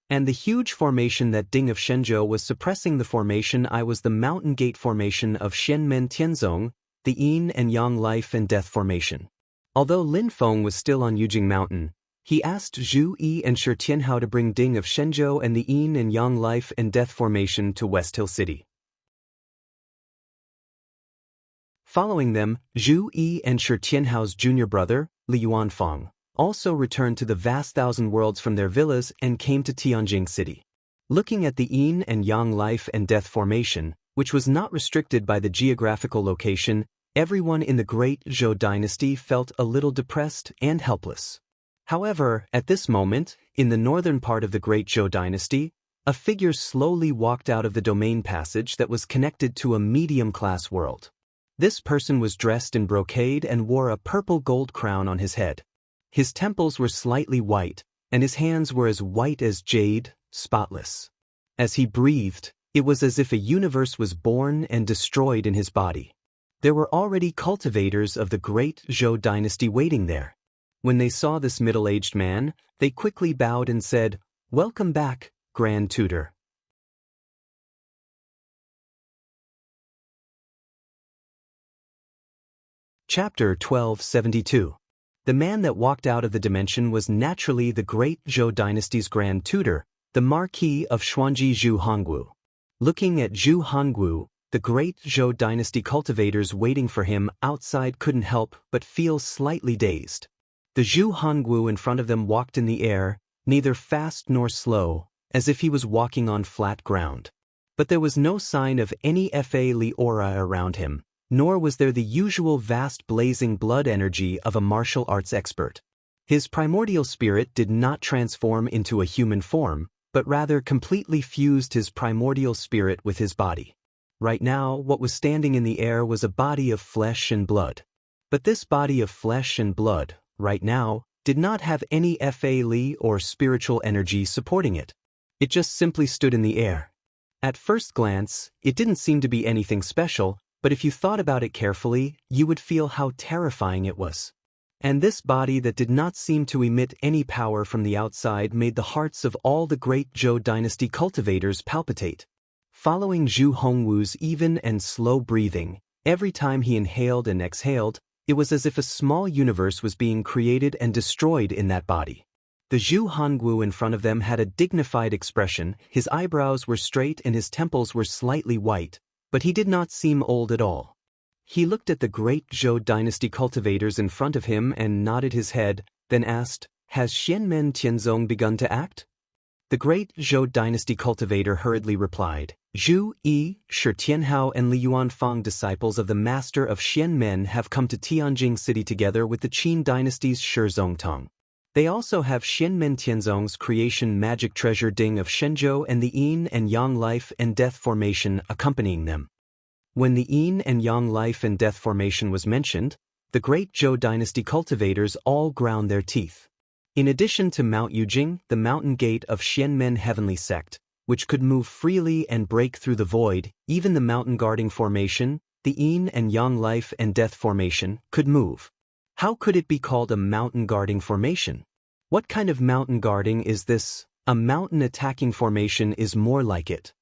And the huge formation that Ding of Shenzhou was suppressing the formation I was the Mountain Gate formation of Shenmen Tianzong, the Yin and Yang life and death formation. Although Lin Feng was still on Yujing Mountain, he asked Zhu Yi and Shi Tianhao to bring Ding of Shenzhou and the Yin and Yang life and death formation to West Hill City. Following them, Zhu Yi and Shi Tianhao's junior brother, Li Yuanfang, also returned to the vast thousand worlds from their villas and came to Tianjing City. Looking at the Yin and Yang life and death formation, which was not restricted by the geographical location, everyone in the Great Zhou dynasty felt a little depressed and helpless. However, at this moment, in the northern part of the Great Zhou dynasty, a figure slowly walked out of the domain passage that was connected to a medium-class world. This person was dressed in brocade and wore a purple gold crown on his head. His temples were slightly white, and his hands were as white as jade, spotless. As he breathed, it was as if a universe was born and destroyed in his body. There were already cultivators of the great Zhou dynasty waiting there. When they saw this middle-aged man, they quickly bowed and said, "Welcome back, Grand Tutor." Chapter 1272. The man that walked out of the dimension was naturally the great Zhou dynasty's Grand Tutor, the Marquis of Xuanji Zhu Hongwu. Looking at Zhu Hongwu, the great Zhou dynasty cultivators waiting for him outside couldn't help but feel slightly dazed. The Zhu Hongwu in front of them walked in the air, neither fast nor slow, as if he was walking on flat ground. But there was no sign of any Fa Li aura around him, nor was there the usual vast blazing blood energy of a martial arts expert. His primordial spirit did not transform into a human form, but rather completely fused his primordial spirit with his body. Right now, what was standing in the air was a body of flesh and blood. But this body of flesh and blood, right now, did not have any Fa Li or spiritual energy supporting it. It just simply stood in the air. At first glance, it didn't seem to be anything special, but if you thought about it carefully, you would feel how terrifying it was. And this body that did not seem to emit any power from the outside made the hearts of all the great Zhou dynasty cultivators palpitate. Following Zhu Hongwu's even and slow breathing, every time he inhaled and exhaled, it was as if a small universe was being created and destroyed in that body. The Zhu Hongwu in front of them had a dignified expression, his eyebrows were straight and his temples were slightly white, but he did not seem old at all. He looked at the great Zhou dynasty cultivators in front of him and nodded his head, then asked, "Has Xianmen Tianzong begun to act?" The great Zhou dynasty cultivator hurriedly replied, "Zhu Yi, Shi Tianhao and Li Yuanfang disciples of the master of Xianmen have come to Tianjing city together with the Qin dynasty's Shi Zongtong. They also have Xianmen Tianzong's creation magic treasure Ding of Shenzhou and the Yin and Yang life and death formation accompanying them." When the Yin and Yang life and death formation was mentioned, the great Zhou dynasty cultivators all ground their teeth. In addition to Mount Yujing, the mountain gate of Xianmen heavenly sect, which could move freely and break through the void, even the mountain guarding formation, the Yin and Yang life and death formation, could move. How could it be called a mountain guarding formation? What kind of mountain guarding is this? A mountain attacking formation is more like it.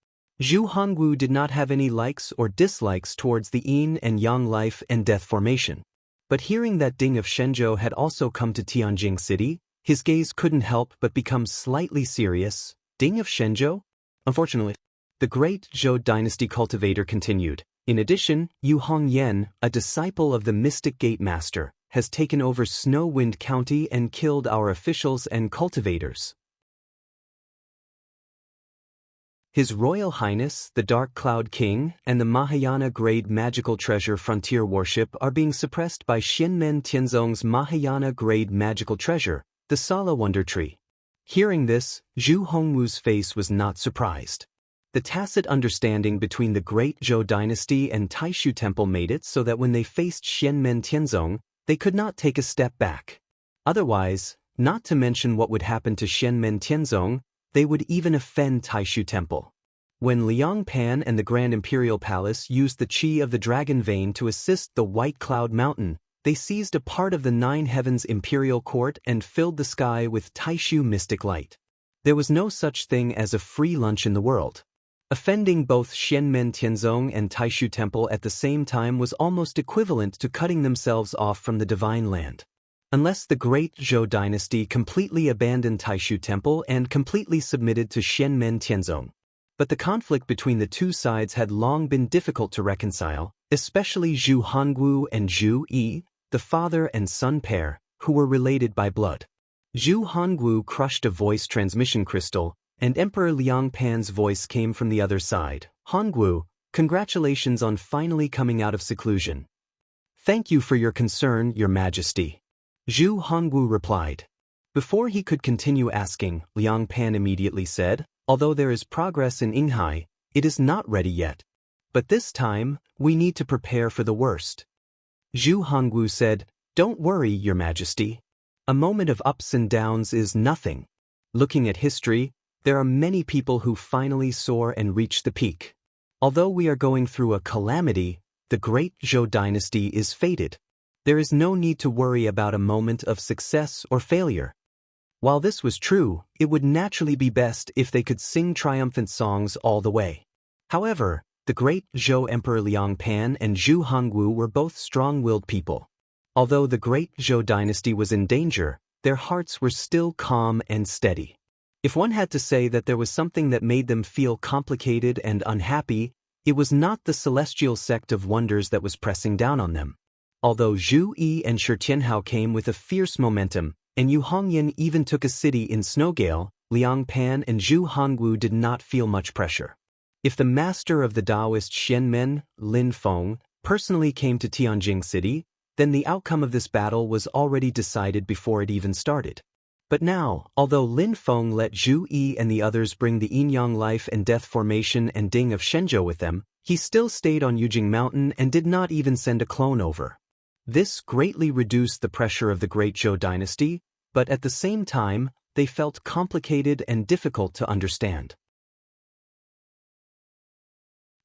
Zhu Hongwu did not have any likes or dislikes towards the Yin and Yang life and death formation. But hearing that Ding of Shenzhou had also come to Tianjing city, his gaze couldn't help but become slightly serious. Ding of Shenzhou? Unfortunately, the great Zhou dynasty cultivator continued. In addition, Yu Hongyan, a disciple of the mystic gate master, has taken over Snowwind County and killed our officials and cultivators. His Royal Highness, the Dark Cloud King, and the Mahayana Grade Magical Treasure Frontier Warship are being suppressed by Xianmen Tianzong's Mahayana Grade Magical Treasure, the Sala Wonder Tree. Hearing this, Zhu Hongwu's face was not surprised. The tacit understanding between the great Zhou dynasty and Taishu Temple made it so that when they faced Xianmen Tianzong, they could not take a step back. Otherwise, not to mention what would happen to Xianmen Tianzong, they would even offend Taishu Temple. When Liang Pan and the Grand Imperial Palace used the Qi of the Dragon Vein to assist the White Cloud Mountain, they seized a part of the Nine Heavens Imperial Court and filled the sky with Taishu mystic light. There was no such thing as a free lunch in the world. Offending both Xianmen Tianzong and Taishu Temple at the same time was almost equivalent to cutting themselves off from the divine land. Unless the great Zhou dynasty completely abandoned Taishu Temple and completely submitted to Xianmen Tianzong. But the conflict between the two sides had long been difficult to reconcile, especially Zhu Hongwu and Zhu Yi, the father and son pair, who were related by blood. Zhu Hongwu crushed a voice transmission crystal, and Emperor Liang Pan's voice came from the other side. "Hongwu, congratulations on finally coming out of seclusion." "Thank you for your concern, Your Majesty," Zhu Hongwu replied. Before he could continue asking, Liang Pan immediately said, "Although there is progress in Yinghai, it is not ready yet." But this time, we need to prepare for the worst. Zhu Hongwu said, "Don't worry, Your Majesty. A moment of ups and downs is nothing. Looking at history, there are many people who finally soar and reach the peak. Although we are going through a calamity, the great Zhou dynasty is fated. There is no need to worry about a moment of success or failure." While this was true, it would naturally be best if they could sing triumphant songs all the way. However, the great Zhou Emperor Liang Pan and Zhu Hongwu were both strong-willed people. Although the great Zhou dynasty was in danger, their hearts were still calm and steady. If one had to say that there was something that made them feel complicated and unhappy, it was not the celestial sect of wonders that was pressing down on them. Although Zhu Yi and Shi Tianhao came with a fierce momentum, and Yu Hongyan even took a city in Snowgale, Liang Pan and Zhu Hongwu did not feel much pressure. If the master of the Taoist Xianmen, Lin Feng, personally came to Tianjing City, then the outcome of this battle was already decided before it even started. But now, although Lin Feng let Zhu Yi and the others bring the Yin-Yang Life and Death Formation and Ding of Shenzhou with them, he still stayed on Yujing Mountain and did not even send a clone over. This greatly reduced the pressure of the great Zhou dynasty, but at the same time, they felt complicated and difficult to understand.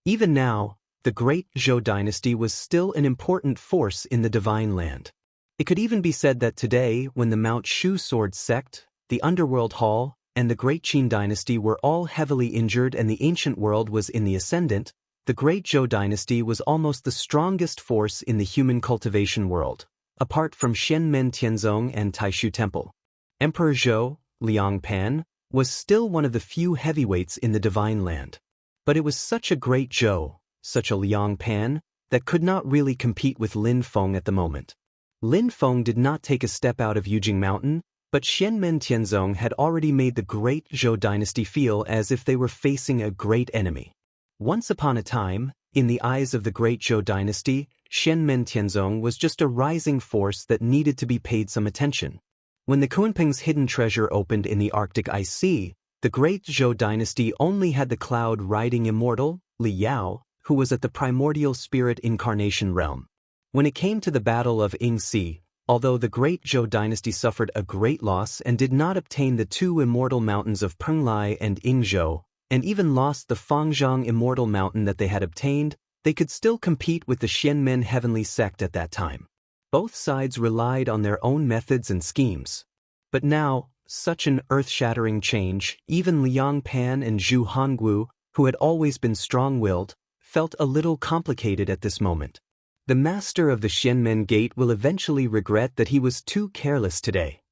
Even now, the great Zhou dynasty was still an important force in the Divine Land. It could even be said that today, when the Mount Shu Sword sect, the Underworld Hall, and the Great Qin dynasty were all heavily injured and the ancient world was in the ascendant, the great Zhou dynasty was almost the strongest force in the human cultivation world, apart from Xianmen Tianzong and Taishu Temple. Emperor Zhou, Liang Pan, was still one of the few heavyweights in the Divine Land. But it was such a great Zhou, such a Liang Pan, that could not really compete with Lin Feng at the moment. Lin Feng did not take a step out of Yujing Mountain, but Xianmen Tianzong had already made the great Zhou dynasty feel as if they were facing a great enemy. Once upon a time, in the eyes of the great Zhou dynasty, Xianmen Tianzong was just a rising force that needed to be paid some attention. When the Kunping's hidden treasure opened in the Arctic Ice Sea, the great Zhou dynasty only had the cloud-riding immortal, Li Yao, who was at the primordial spirit incarnation realm. When it came to the Battle of Yingxi, although the great Zhou dynasty suffered a great loss and did not obtain the two immortal mountains of Penglai and Yingzhou, and even lost the Fangzhang immortal mountain that they had obtained, they could still compete with the Xianmen heavenly sect at that time. Both sides relied on their own methods and schemes. But now, such an earth-shattering change, even Liang Pan and Zhu Hongwu, who had always been strong-willed, felt a little complicated at this moment. The master of the Xianmen Gate will eventually regret that he was too careless today.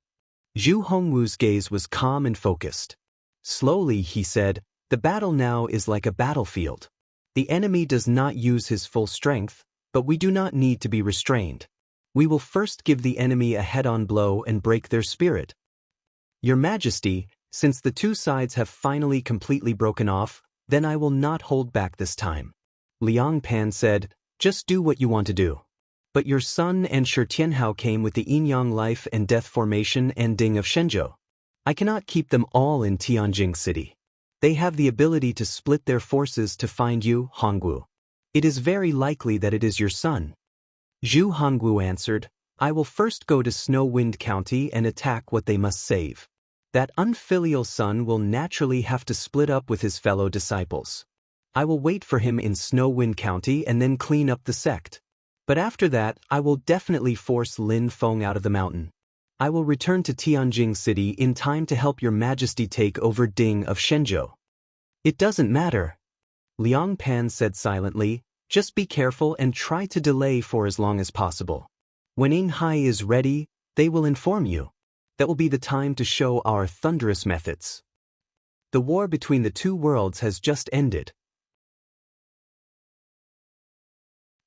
Zhu Hongwu's gaze was calm and focused. Slowly, he said, "The battle now is like a battlefield. The enemy does not use his full strength, but we do not need to be restrained. We will first give the enemy a head-on blow and break their spirit. Your Majesty, since the two sides have finally completely broken off, then I will not hold back this time." Liang Pan said, "Just do what you want to do. But your son and Shi Tianhao came with the Yin-Yang Life and Death Formation and Ding of Shenzhou. I cannot keep them all in Tianjing City. They have the ability to split their forces to find you, Hongwu. It is very likely that it is your son." Zhu Hongwu answered, "I will first go to Snowwind County and attack what they must save. That unfilial son will naturally have to split up with his fellow disciples. I will wait for him in Snowwind County and then clean up the sect. But after that, I will definitely force Lin Feng out of the mountain. I will return to Tianjing City in time to help your Majesty take over Ding of Shenzhou." "It doesn't matter," Liang Pan said silently, "just be careful and try to delay for as long as possible. When Yinghai is ready, they will inform you. That will be the time to show our thunderous methods. The war between the two worlds has just ended."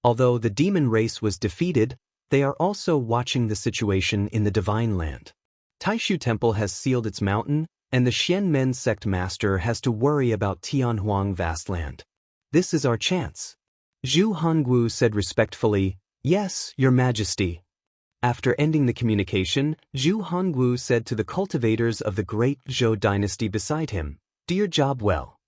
Although the demon race was defeated, they are also watching the situation in the Divine Land. Taishu Temple has sealed its mountain, and the Xianmen sect master has to worry about Tianhuang vast land. "This is our chance." Zhu Hongwu said respectfully, "Yes, Your Majesty." After ending the communication, Zhu Hongwu said to the cultivators of the great Zhou dynasty beside him, "Do your job well.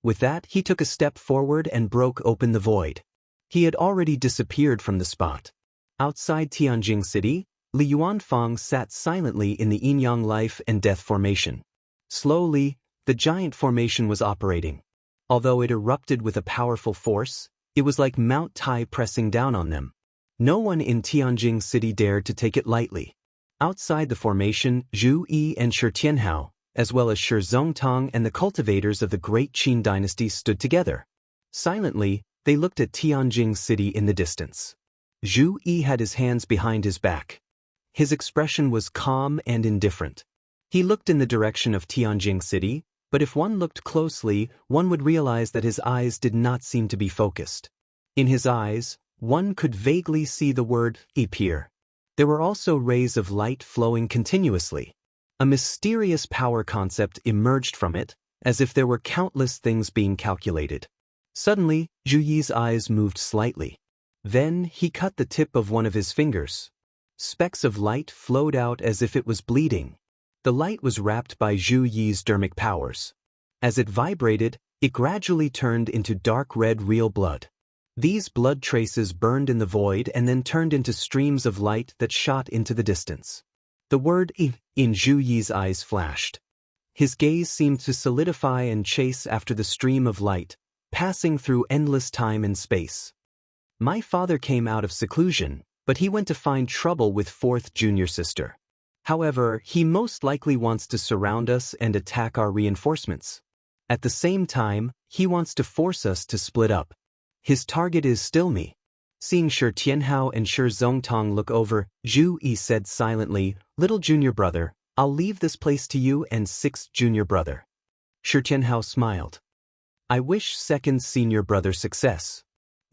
With that, he took a step forward and broke open the void. He had already disappeared from the spot. Outside Tianjing City, Li Yuanfang sat silently in the yin-yang life and death formation. Slowly, the giant formation was operating. Although it erupted with a powerful force, it was like Mount Tai pressing down on them. No one in Tianjing City dared to take it lightly. Outside the formation, Zhu Yi and Shi Tianhao, as well as Shi Zongtang and the cultivators of the great Qin dynasty stood together. Silently, they looked at Tianjing City in the distance. Zhu Yi had his hands behind his back. His expression was calm and indifferent. He looked in the direction of Tianjing City, but if one looked closely, one would realize that his eyes did not seem to be focused. In his eyes, one could vaguely see the word appear. There were also rays of light flowing continuously. A mysterious power concept emerged from it, as if there were countless things being calculated. Suddenly, Zhu Yi's eyes moved slightly. Then he cut the tip of one of his fingers. Specks of light flowed out as if it was bleeding. The light was wrapped by Zhu Yi's dermic powers. As it vibrated, it gradually turned into dark red real blood. These blood traces burned in the void and then turned into streams of light that shot into the distance. The word "I" in Zhu Yi's eyes flashed. His gaze seemed to solidify and chase after the stream of light, passing through endless time and space. My father came out of seclusion, but he went to find trouble with fourth junior sister. However, he most likely wants to surround us and attack our reinforcements. At the same time, he wants to force us to split up. His target is still me. Seeing Shi Tianhao and Shi Zongtang look over, Zhu Yi said silently, "Little junior brother, I'll leave this place to you and sixth junior brother." Shi Tianhao smiled. "I wish second senior brother success."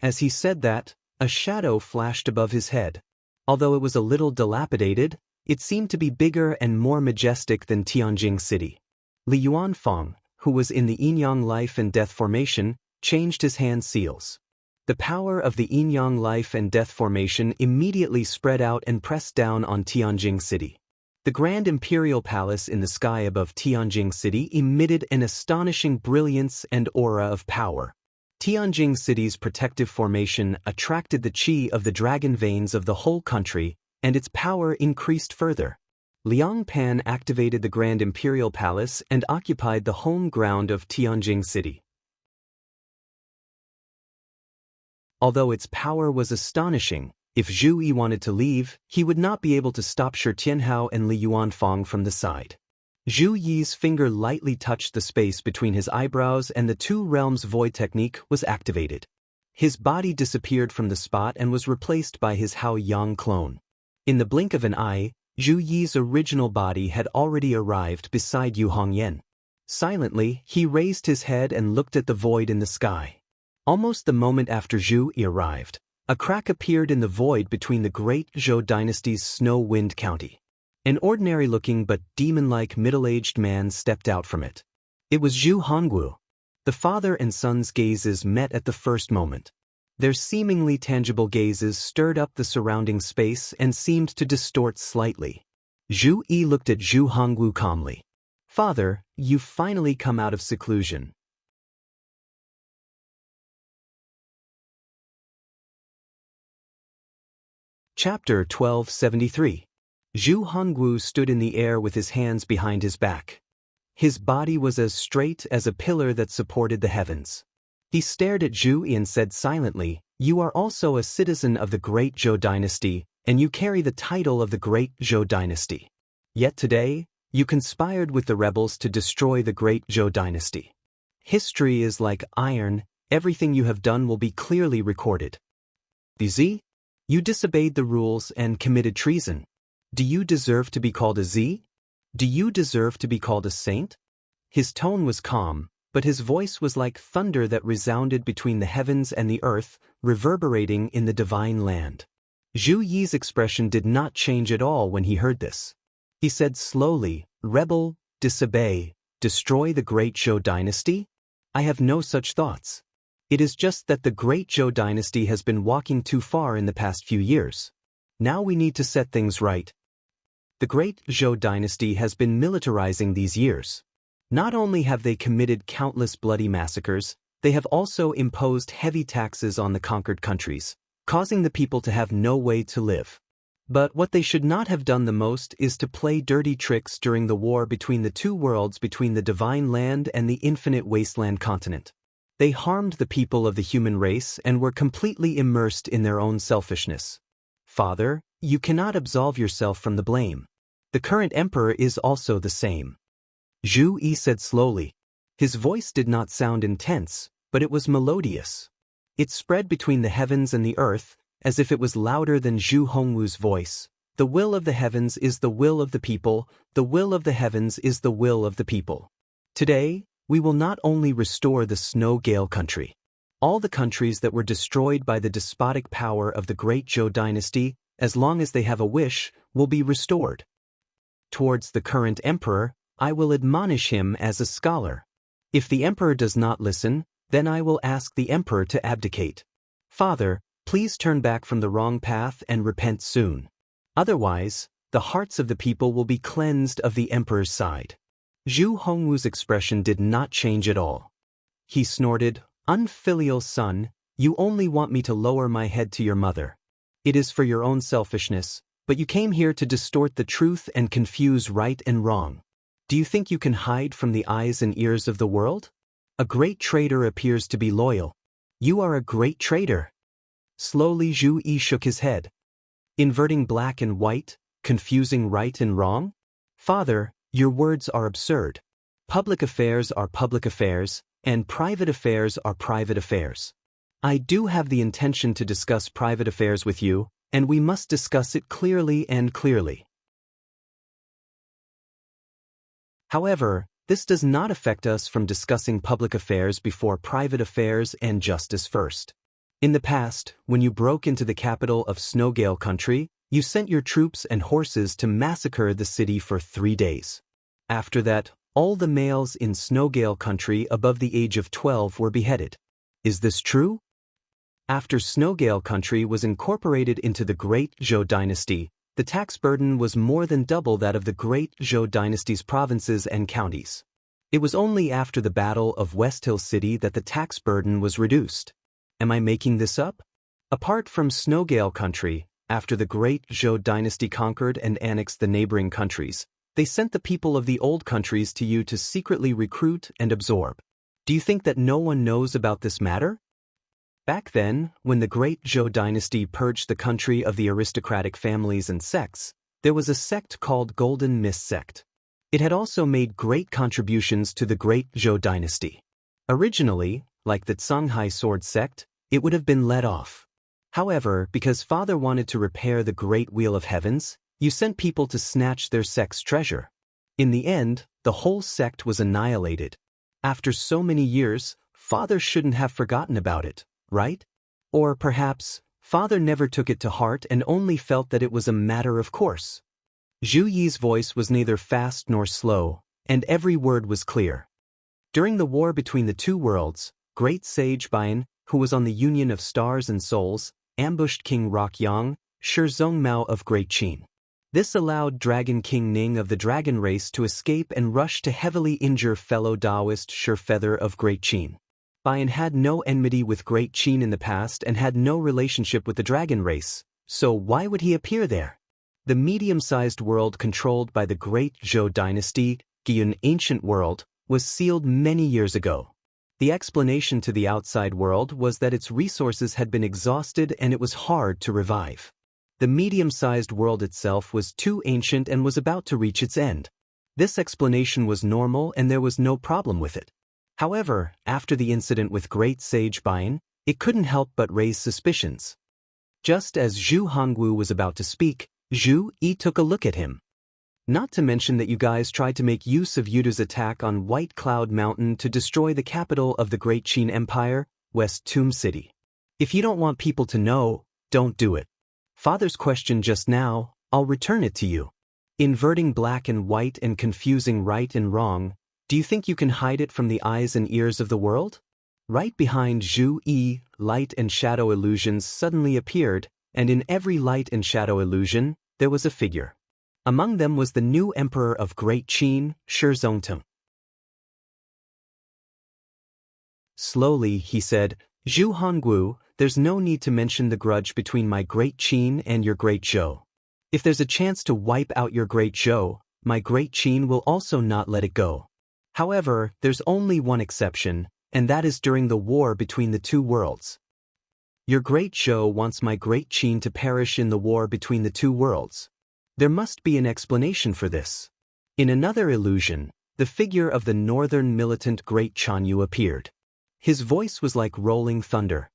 As he said that, a shadow flashed above his head. Although it was a little dilapidated, it seemed to be bigger and more majestic than Tianjing City. Li Yuanfang, who was in the yin-yang life and death formation, changed his hand seals. The power of the yin-yang life and death formation immediately spread out and pressed down on Tianjing City. The Grand Imperial Palace in the sky above Tianjing City emitted an astonishing brilliance and aura of power. Tianjing City's protective formation attracted the qi of the dragon veins of the whole country, and its power increased further. Liang Pan activated the Grand Imperial Palace and occupied the home ground of Tianjing City. Although its power was astonishing, if Zhu Yi wanted to leave, he would not be able to stop Shi Tianhao and Li Yuanfang from the side. Zhu Yi's finger lightly touched the space between his eyebrows and the two realms void technique was activated. His body disappeared from the spot and was replaced by his Hao Yang clone. In the blink of an eye, Zhu Yi's original body had already arrived beside Yu Hongyan. Silently, he raised his head and looked at the void in the sky. Almost the moment after Zhu Yi arrived, a crack appeared in the void between the great Zhou dynasty's Snow-Wind County. An ordinary-looking but demon-like middle-aged man stepped out from it. It was Zhu Hongwu. The father and son's gazes met at the first moment. Their seemingly tangible gazes stirred up the surrounding space and seemed to distort slightly. Zhu Yi looked at Zhu Hongwu calmly. "Father, you've finally come out of seclusion." Chapter 1273. Zhu Hongwu stood in the air with his hands behind his back. His body was as straight as a pillar that supported the heavens. He stared at Zhu Yi and said silently, "You are also a citizen of the great Zhou dynasty, and you carry the title of the great Zhou dynasty. Yet today, you conspired with the rebels to destroy the great Zhou dynasty. History is like iron, everything you have done will be clearly recorded. Z? You disobeyed the rules and committed treason. Do you deserve to be called a Z? Do you deserve to be called a saint?" His tone was calm, but his voice was like thunder that resounded between the heavens and the earth, reverberating in the divine land. Zhu Yi's expression did not change at all when he heard this. He said slowly, "Rebel, disobey, destroy the great Zhou dynasty? I have no such thoughts. It is just that the great Zhou dynasty has been walking too far in the past few years. Now we need to set things right. The great Zhou dynasty has been militarizing these years. Not only have they committed countless bloody massacres, they have also imposed heavy taxes on the conquered countries, causing the people to have no way to live. But what they should not have done the most is to play dirty tricks during the war between the two worlds, between the divine land and the infinite wasteland continent. They harmed the people of the human race and were completely immersed in their own selfishness. Father, you cannot absolve yourself from the blame. The current emperor is also the same. Zhu Yi said slowly. His voice did not sound intense, but it was melodious. It spread between the heavens and the earth, as if it was louder than Zhu Hongwu's voice. The will of the heavens is the will of the people, the will of the heavens is the will of the people. Today, we will not only restore the Snow Gale country. All the countries that were destroyed by the despotic power of the great Zhou dynasty, as long as they have a wish, will be restored. Towards the current emperor, I will admonish him as a scholar. If the emperor does not listen, then I will ask the emperor to abdicate. Father, please turn back from the wrong path and repent soon. Otherwise, the hearts of the people will be cleansed of the emperor's side. Zhu Hongwu's expression did not change at all. He snorted, "Unfilial son, you only want me to lower my head to your mother. It is for your own selfishness, but you came here to distort the truth and confuse right and wrong. Do you think you can hide from the eyes and ears of the world? A great traitor appears to be loyal. You are a great traitor." Slowly Zhu Yi shook his head. Inverting black and white, confusing right and wrong? Father, your words are absurd. Public affairs are public affairs, and private affairs are private affairs. I do have the intention to discuss private affairs with you, and we must discuss it clearly and clearly. However, this does not affect us from discussing public affairs before private affairs and justice first. In the past, when you broke into the capital of Snowgale country, you sent your troops and horses to massacre the city for 3 days. After that, all the males in Snowgale country above the age of 12 were beheaded. Is this true? After Snowgale country was incorporated into the Great Zhou dynasty, the tax burden was more than double that of the Great Zhou dynasty's provinces and counties. It was only after the Battle of West Hill City that the tax burden was reduced. Am I making this up? Apart from Snowgale country, after the Great Zhou dynasty conquered and annexed the neighboring countries, they sent the people of the old countries to you to secretly recruit and absorb. Do you think that no one knows about this matter? Back then, when the Great Zhou dynasty purged the country of the aristocratic families and sects, there was a sect called Golden Mist Sect. It had also made great contributions to the Great Zhou dynasty. Originally, like the Songhai sword sect, it would have been let off. However, because Father wanted to repair the Great Wheel of Heavens, you sent people to snatch their sect's treasure. In the end, the whole sect was annihilated. After so many years, Father shouldn't have forgotten about it, right? Or perhaps, Father never took it to heart and only felt that it was a matter of course. Zhu Yi's voice was neither fast nor slow, and every word was clear. During the war between the two worlds, Great Sage Bian, who was on the Union of Stars and Souls, ambushed King Rock Yang, Shizong Mao of Great Qin. This allowed Dragon King Ning of the Dragon race to escape and rush to heavily injure fellow Taoist Shurfeather of Great Qin. Bian had no enmity with Great Qin in the past and had no relationship with the Dragon race, so why would he appear there? The medium-sized world controlled by the Great Zhou dynasty, Gyun Ancient World, was sealed many years ago. The explanation to the outside world was that its resources had been exhausted and it was hard to revive. The medium-sized world itself was too ancient and was about to reach its end. This explanation was normal and there was no problem with it. However, after the incident with Great Sage Bian, it couldn't help but raise suspicions. Just as Zhu Hongwu was about to speak, Zhu Yi took a look at him. Not to mention that you guys tried to make use of Yuda's attack on White Cloud Mountain to destroy the capital of the Great Qin Empire, West Tomb City. If you don't want people to know, don't do it. Father's question just now, I'll return it to you. Inverting black and white and confusing right and wrong, do you think you can hide it from the eyes and ears of the world? Right behind Zhu Yi, light and shadow illusions suddenly appeared, and in every light and shadow illusion, there was a figure. Among them was the new emperor of Great Qin, Shizong. Slowly, he said, Zhu Hongwu, there's no need to mention the grudge between my great Qin and your great Zhou. If there's a chance to wipe out your great Zhou, my great Qin will also not let it go. However, there's only one exception, and that is during the war between the two worlds. Your great Zhou wants my great Qin to perish in the war between the two worlds. There must be an explanation for this. In another illusion, the figure of the northern militant great Chanyu appeared. His voice was like rolling thunder.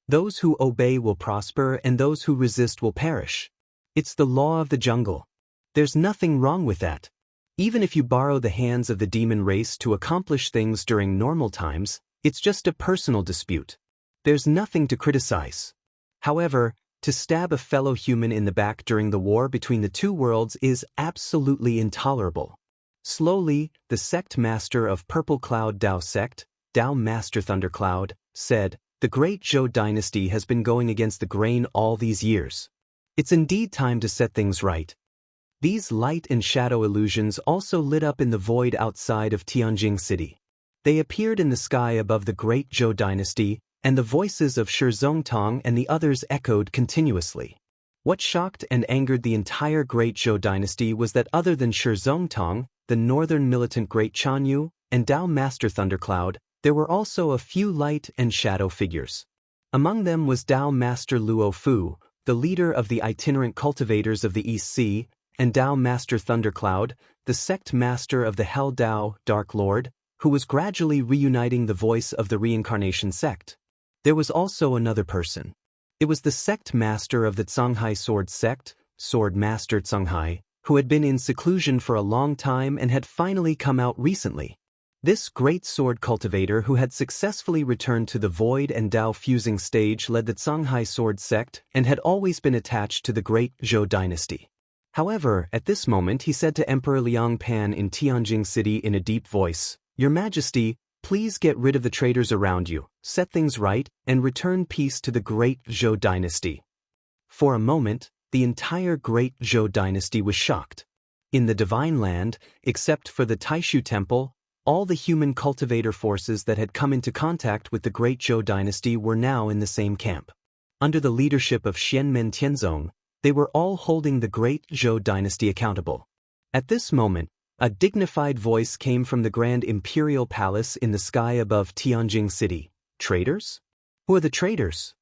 Those who obey will prosper and those who resist will perish. It's the law of the jungle. There's nothing wrong with that. Even if you borrow the hands of the demon race to accomplish things during normal times, it's just a personal dispute. There's nothing to criticize. However, to stab a fellow human in the back during the war between the two worlds is absolutely intolerable. Slowly, the sect master of Purple Cloud Dao Sect, Dao Master Thundercloud, said, "The great Zhou dynasty has been going against the grain all these years. It's indeed time to set things right." These light and shadow illusions also lit up in the void outside of Tianjing City. They appeared in the sky above the great Zhou dynasty, and the voices of Shi Zongtong and the others echoed continuously. What shocked and angered the entire great Zhou dynasty was that other than Shi Zongtong, the northern militant great Chanyu, and Dao Master Thundercloud, there were also a few light and shadow figures. Among them was Dao Master Luo Fu, the leader of the itinerant cultivators of the East Sea, and Dao Master Thundercloud, the sect master of the Hell Dao, Dark Lord, who was gradually reuniting the voice of the reincarnation sect. There was also another person. It was the sect master of the Zhonghai Sword Sect, Sword Master Zhonghai, who had been in seclusion for a long time and had finally come out recently. This great sword cultivator who had successfully returned to the void and Dao fusing stage led the Zhonghai Sword Sect and had always been attached to the great Zhou dynasty. However, at this moment he said to Emperor Liang Pan in Tianjing City in a deep voice, "Your Majesty, please get rid of the traitors around you, set things right, and return peace to the great Zhou dynasty." For a moment, the entire great Zhou dynasty was shocked. In the Divine Land, except for the Taishu Temple, all the human cultivator forces that had come into contact with the great Zhou dynasty were now in the same camp. Under the leadership of Xianmen Tianzong, they were all holding the great Zhou dynasty accountable. At this moment, a dignified voice came from the Grand Imperial Palace in the sky above Tianjing City. "Traitors? Who are the traitors?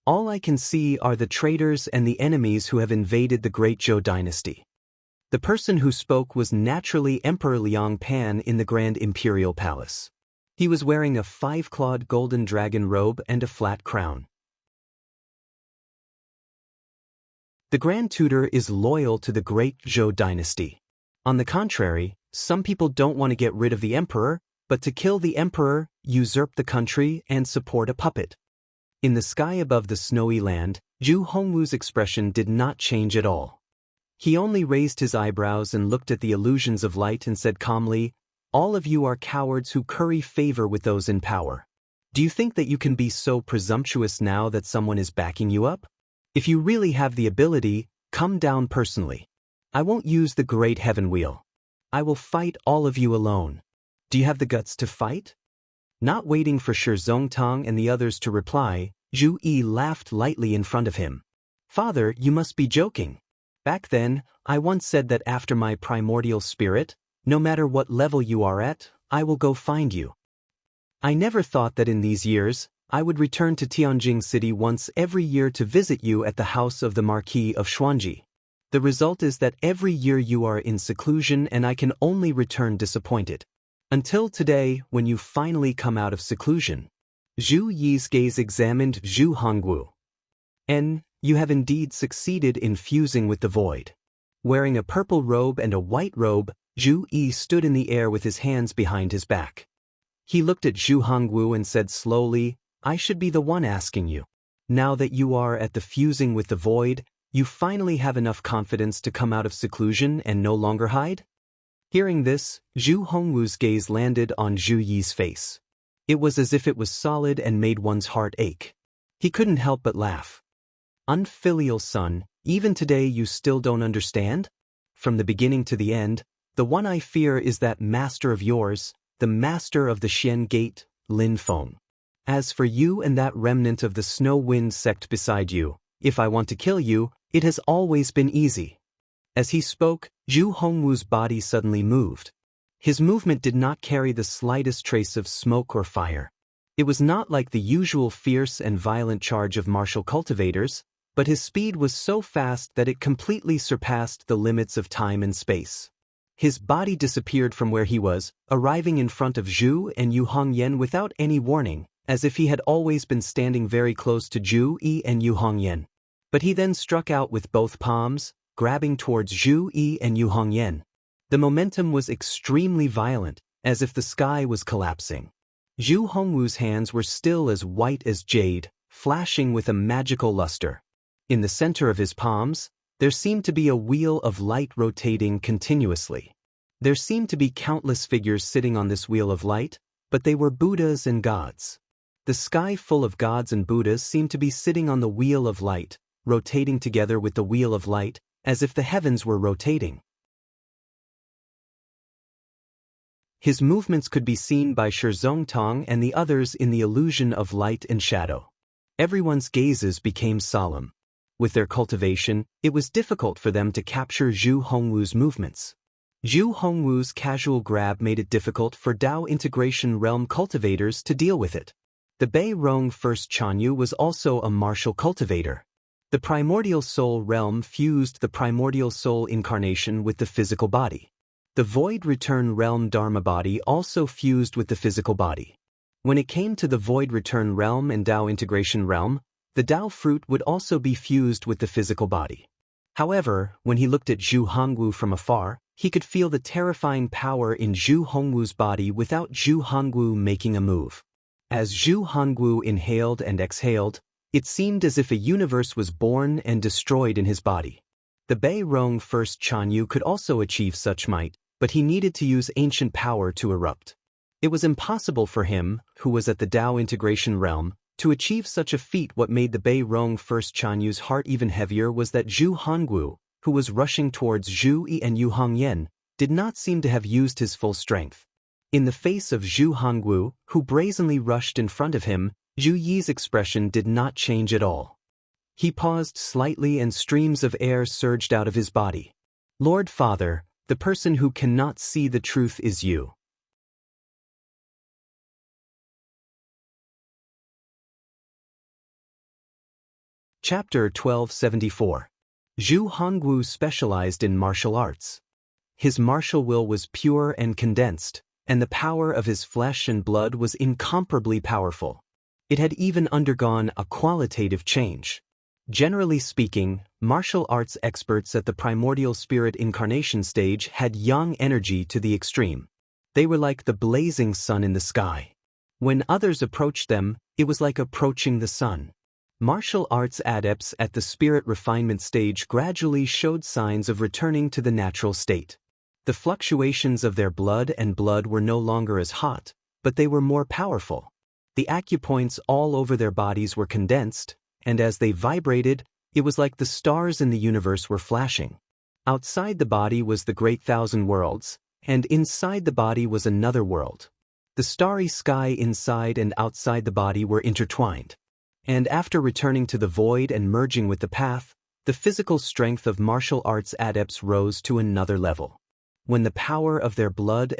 All I can see are the traitors and the enemies who have invaded the great Zhou dynasty." The person who spoke was naturally Emperor Liang Pan in the Grand Imperial Palace. He was wearing a 5-clawed golden dragon robe and a flat crown. The Grand Tutor is loyal to the great Zhou dynasty. On the contrary, some people don't want to get rid of the emperor, but to kill the emperor, usurp the country, and support a puppet. In the sky above the snowy land, Zhu Hongwu's expression did not change at all. He only raised his eyebrows and looked at the illusions of light and said calmly, "All of you are cowards who curry favor with those in power. Do you think that you can be so presumptuous now that someone is backing you up? If you really have the ability, come down personally. I won't use the great heaven wheel. I will fight all of you alone. Do you have the guts to fight?" Not waiting for Shi Zongtong and the others to reply, Zhu Yi laughed lightly in front of him. "Father, you must be joking. Back then, I once said that after my primordial spirit, no matter what level you are at, I will go find you. I never thought that in these years, I would return to Tianjing City once every year to visit you at the house of the Marquis of Xuanji. The result is that every year you are in seclusion and I can only return disappointed. Until today, when you finally come out of seclusion." Zhu Yi's gaze examined Zhu Hongwu. You have indeed succeeded in fusing with the void." Wearing a purple robe and a white robe, Zhu Yi stood in the air with his hands behind his back. He looked at Zhu Hongwu and said slowly, "I should be the one asking you. Now that you are at the fusing with the void, you finally have enough confidence to come out of seclusion and no longer hide?" Hearing this, Zhu Hongwu's gaze landed on Zhu Yi's face. It was as if it was solid and made one's heart ache. He couldn't help but laugh. "Unfilial son, even today you still don't understand? From the beginning to the end, the one I fear is that master of yours, the master of the Xian Gate, Lin Feng. As for you and that remnant of the snow wind sect beside you, if I want to kill you, it has always been easy." As he spoke, Zhu Hongwu's body suddenly moved. His movement did not carry the slightest trace of smoke or fire. It was not like the usual fierce and violent charge of martial cultivators, but his speed was so fast that it completely surpassed the limits of time and space. His body disappeared from where he was, arriving in front of Zhu and Yu Hongyan without any warning, as if he had always been standing very close to Zhu Yi and Yu Hongyan. But he then struck out with both palms, grabbing towards Zhu Yi and Yu Hongyan. The momentum was extremely violent, as if the sky was collapsing. Zhu Hongwu's hands were still as white as jade, flashing with a magical luster. In the center of his palms, there seemed to be a wheel of light rotating continuously. There seemed to be countless figures sitting on this wheel of light, but they were Buddhas and gods. The sky full of gods and Buddhas seemed to be sitting on the wheel of light, rotating together with the wheel of light, as if the heavens were rotating. His movements could be seen by Shizongtong and the others in the illusion of light and shadow. Everyone's gazes became solemn. With their cultivation, it was difficult for them to capture Zhu Hongwu's movements. Zhu Hongwu's casual grab made it difficult for Dao Integration Realm cultivators to deal with it. The Bei Rong First Chanyu was also a martial cultivator. The Primordial Soul Realm fused the Primordial Soul Incarnation with the physical body. The Void Return Realm Dharma body also fused with the physical body. When it came to the Void Return Realm and Dao Integration Realm, the Dao fruit would also be fused with the physical body. However, when he looked at Zhu Hongwu from afar, he could feel the terrifying power in Zhu Hongwu's body without Zhu Hongwu making a move. As Zhu Hongwu inhaled and exhaled, it seemed as if a universe was born and destroyed in his body. The Bei Rong First Chanyu could also achieve such might, but he needed to use ancient power to erupt. It was impossible for him, who was at the Dao Integration Realm, to achieve such a feat. What made the Bei Rong First Chanyu's heart even heavier was that Zhu Hongwu, who was rushing towards Zhu Yi and Yu Hongyan, did not seem to have used his full strength. In the face of Zhu Hongwu, who brazenly rushed in front of him, Zhu Yi's expression did not change at all. He paused slightly and streams of air surged out of his body. "Lord Father, the person who cannot see the truth is you." Chapter 1274. Zhu Hongwu specialized in martial arts. His martial will was pure and condensed, and the power of his flesh and blood was incomparably powerful. It had even undergone a qualitative change. Generally speaking, martial arts experts at the primordial spirit incarnation stage had yang energy to the extreme. They were like the blazing sun in the sky. When others approached them, it was like approaching the sun. Martial arts adepts at the spirit refinement stage gradually showed signs of returning to the natural state. The fluctuations of their blood were no longer as hot, but they were more powerful. The acupoints all over their bodies were condensed, and as they vibrated, it was like the stars in the universe were flashing. Outside the body was the great thousand worlds, and inside the body was another world. The starry sky inside and outside the body were intertwined. And after returning to the void and merging with the path, the physical strength of martial arts adepts rose to another level. When the power of their blood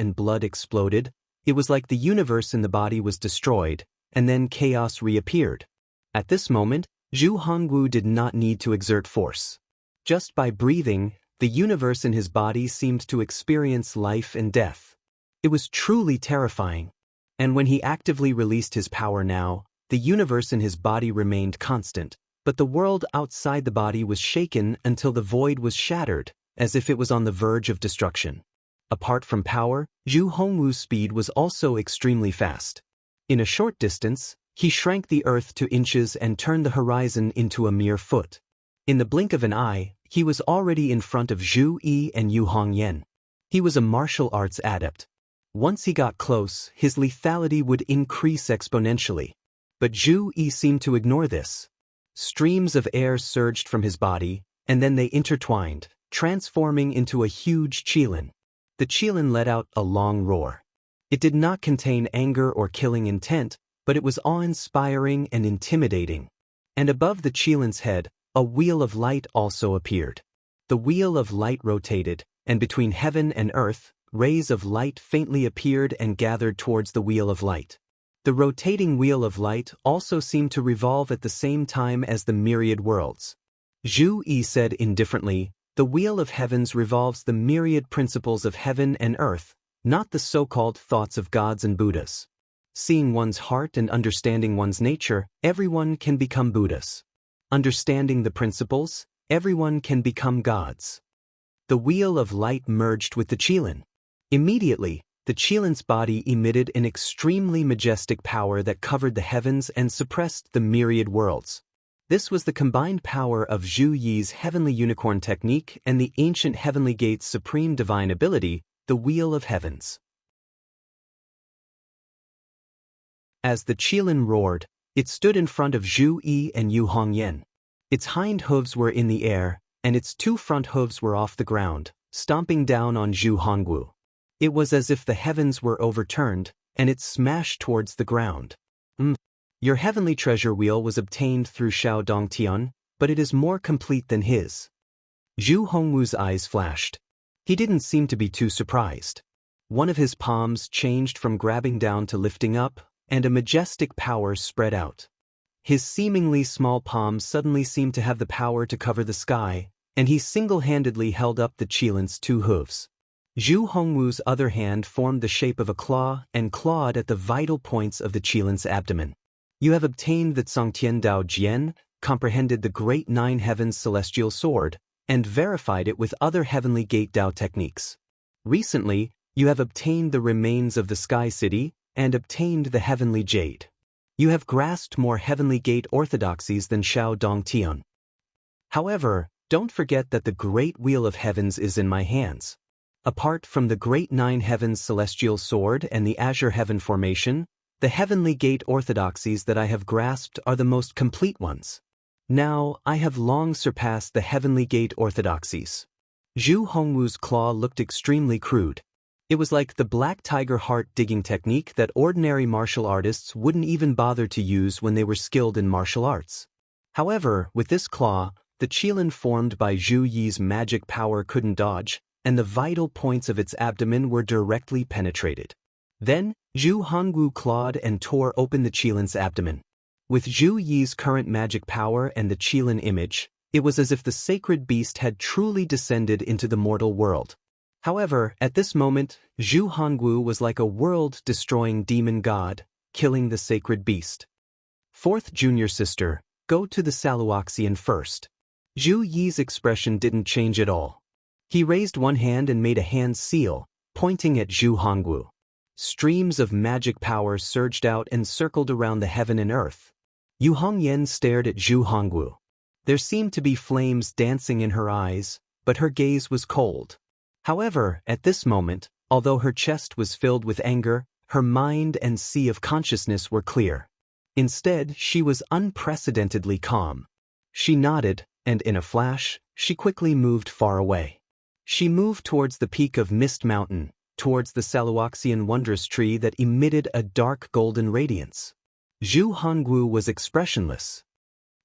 exploded, it was like the universe in the body was destroyed, and then chaos reappeared. At this moment, Zhu Hongwu did not need to exert force. Just by breathing, the universe in his body seemed to experience life and death. It was truly terrifying. And when he actively released his power now, the universe in his body remained constant, but the world outside the body was shaken until the void was shattered, as if it was on the verge of destruction. Apart from power, Zhu Hongwu's speed was also extremely fast. In a short distance, he shrank the earth to inches and turned the horizon into a mere foot. In the blink of an eye, he was already in front of Zhu Yi and Yu Hongyan. He was a martial arts adept. Once he got close, his lethality would increase exponentially. But Zhu Yi seemed to ignore this. Streams of air surged from his body, and then they intertwined, transforming into a huge qilin. The qilin let out a long roar. It did not contain anger or killing intent, but it was awe-inspiring and intimidating. And above the Qilin's head, a wheel of light also appeared. The wheel of light rotated, and between heaven and earth, rays of light faintly appeared and gathered towards the wheel of light. The rotating wheel of light also seemed to revolve at the same time as the myriad worlds. Zhu Yi said indifferently, "The wheel of heavens revolves the myriad principles of heaven and earth, not the so-called thoughts of gods and Buddhas. Seeing one's heart and understanding one's nature, everyone can become Buddhas. Understanding the principles, everyone can become gods." The wheel of light merged with the Qilin. Immediately, the Qilin's body emitted an extremely majestic power that covered the heavens and suppressed the myriad worlds. This was the combined power of Zhu Yi's heavenly unicorn technique and the ancient heavenly gate's supreme divine ability, the Wheel of Heavens. As the Qilin roared, it stood in front of Zhu Yi and Yu Hongyan. Its hind hooves were in the air, and its two front hooves were off the ground, stomping down on Zhu Hongwu. It was as if the heavens were overturned, and it smashed towards the ground. Your heavenly treasure wheel was obtained through Shao Dongtian, but it is more complete than his. Zhu Hongwu's eyes flashed. He didn't seem to be too surprised. One of his palms changed from grabbing down to lifting up, and a majestic power spread out. His seemingly small palms suddenly seemed to have the power to cover the sky, and he single-handedly held up the Qilin's two hooves. Zhu Hongwu's other hand formed the shape of a claw and clawed at the vital points of the Qilin's abdomen. You have obtained the Tsangtian Dao Jian, comprehended the Great Nine Heavens Celestial Sword, and verified it with other Heavenly Gate Dao techniques. Recently, you have obtained the remains of the Sky City and obtained the Heavenly Jade. You have grasped more Heavenly Gate orthodoxies than Shao Dongtian. However, don't forget that the Great Wheel of Heavens is in my hands. Apart from the Great Nine Heavens Celestial Sword and the Azure Heaven Formation, the Heavenly Gate orthodoxies that I have grasped are the most complete ones. Now, I have long surpassed the Heavenly Gate orthodoxies. Zhu Hongwu's claw looked extremely crude. It was like the black tiger heart digging technique that ordinary martial artists wouldn't even bother to use when they were skilled in martial arts. However, with this claw, the Qilin formed by Zhu Yi's magic power couldn't dodge, and the vital points of its abdomen were directly penetrated. Then, Zhu Hongwu clawed and tore open the Qilin's abdomen. With Zhu Yi's current magic power and the Qilin image, it was as if the sacred beast had truly descended into the mortal world. However, at this moment, Zhu Hongwu was like a world-destroying demon god, killing the sacred beast. Fourth junior sister, go to the Saluoxian first. Zhu Yi's expression didn't change at all. He raised one hand and made a hand seal, pointing at Zhu Hongwu. Streams of magic power surged out and circled around the heaven and earth. Yu Hongyan stared at Zhu Hongwu. There seemed to be flames dancing in her eyes, but her gaze was cold. However, at this moment, although her chest was filled with anger, her mind and sea of consciousness were clear. Instead, she was unprecedentedly calm. She nodded, and in a flash, she quickly moved far away. She moved towards the peak of Mist Mountain, towards the Saluoxian wondrous tree that emitted a dark golden radiance. Zhu Hongwu was expressionless.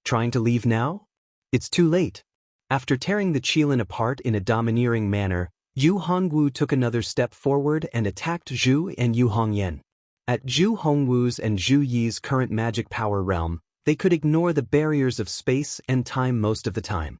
Trying to leave now? It's too late. After tearing the Qilin apart in a domineering manner, Yu Hongwu took another step forward and attacked Zhu and Yu Hongyan. At Zhu Hongwu's and Zhu Yi's current magic power realm, they could ignore the barriers of space and time most of the time.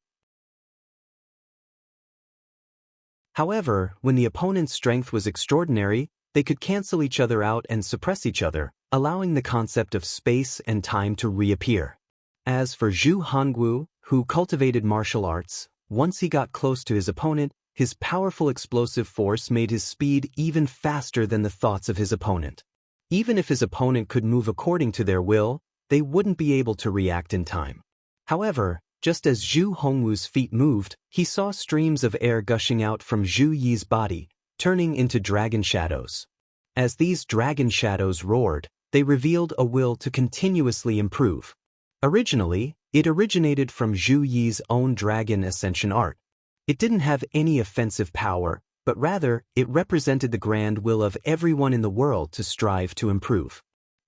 However, when the opponent's strength was extraordinary, they could cancel each other out and suppress each other, allowing the concept of space and time to reappear. As for Zhu Hongwu, who cultivated martial arts, once he got close to his opponent, his powerful explosive force made his speed even faster than the thoughts of his opponent. Even if his opponent could move according to their will, they wouldn't be able to react in time. However, just as Zhu Hongwu's feet moved, he saw streams of air gushing out from Zhu Yi's body, turning into dragon shadows. As these dragon shadows roared, they revealed a will to continuously improve. Originally, it originated from Zhu Yi's own dragon ascension art. It didn't have any offensive power, but rather, it represented the grand will of everyone in the world to strive to improve.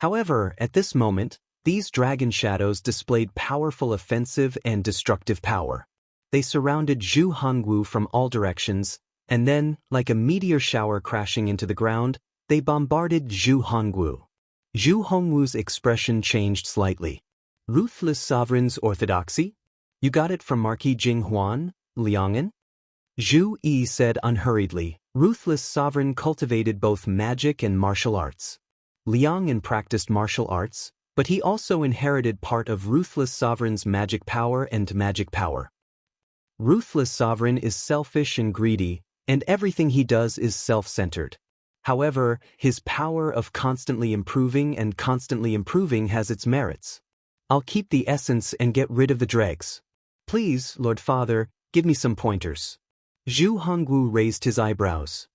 However, at this moment, these dragon shadows displayed powerful offensive and destructive power. They surrounded Zhu Hongwu from all directions, and then, like a meteor shower crashing into the ground, they bombarded Zhu Hongwu. Zhu Hongwu's expression changed slightly. Ruthless sovereign's orthodoxy? You got it from Marquis Jinghuan, Liang'an? Zhu Yi said unhurriedly. Ruthless sovereign cultivated both magic and martial arts. Liang'an practiced martial arts, but he also inherited part of Ruthless Sovereign's magic power and magic power. Ruthless Sovereign is selfish and greedy, and everything he does is self-centered. However, his power of constantly improving has its merits. I'll keep the essence and get rid of the dregs. Please, Lord Father, give me some pointers. Zhu Hongwu raised his eyebrows.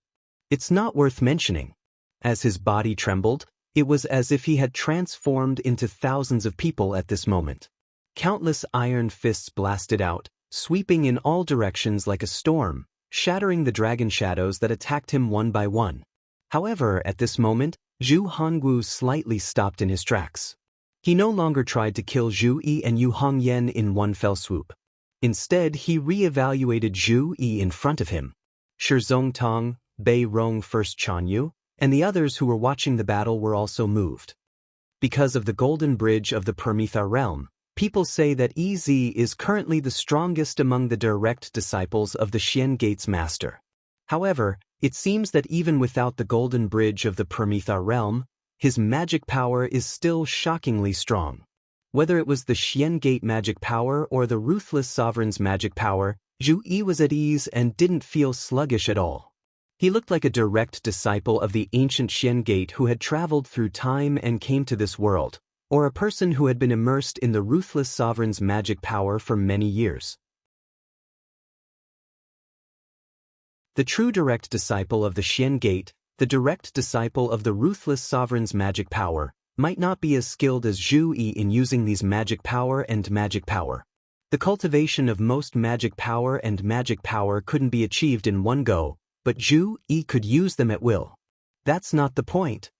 It's not worth mentioning. As his body trembled, it was as if he had transformed into thousands of people at this moment. Countless iron fists blasted out, sweeping in all directions like a storm, shattering the dragon shadows that attacked him one by one. However, at this moment, Zhu Hongwu slightly stopped in his tracks. He no longer tried to kill Zhu Yi and Yu Hongyan in one fell swoop. Instead, he re-evaluated Zhu Yi in front of him. Shizong Tong, Bei Rong First Chanyu, and the others who were watching the battle were also moved. Because of the golden bridge of the Permitha realm, people say that Ez is currently the strongest among the direct disciples of the Xian Gate's master. However, it seems that even without the golden bridge of the Permitha realm, his magic power is still shockingly strong. Whether it was the Xian Gate magic power or the Ruthless Sovereign's magic power, Zhu Yi was at ease and didn't feel sluggish at all. He looked like a direct disciple of the ancient Xian Gate who had traveled through time and came to this world, or a person who had been immersed in the Ruthless Sovereign's magic power for many years. The true direct disciple of the Xian Gate, the direct disciple of the Ruthless Sovereign's magic power, might not be as skilled as Zhu Yi in using these magic power and magic power. The cultivation of most magic power and magic power couldn't be achieved in one go, but Zhu Yi could use them at will. That's not the point.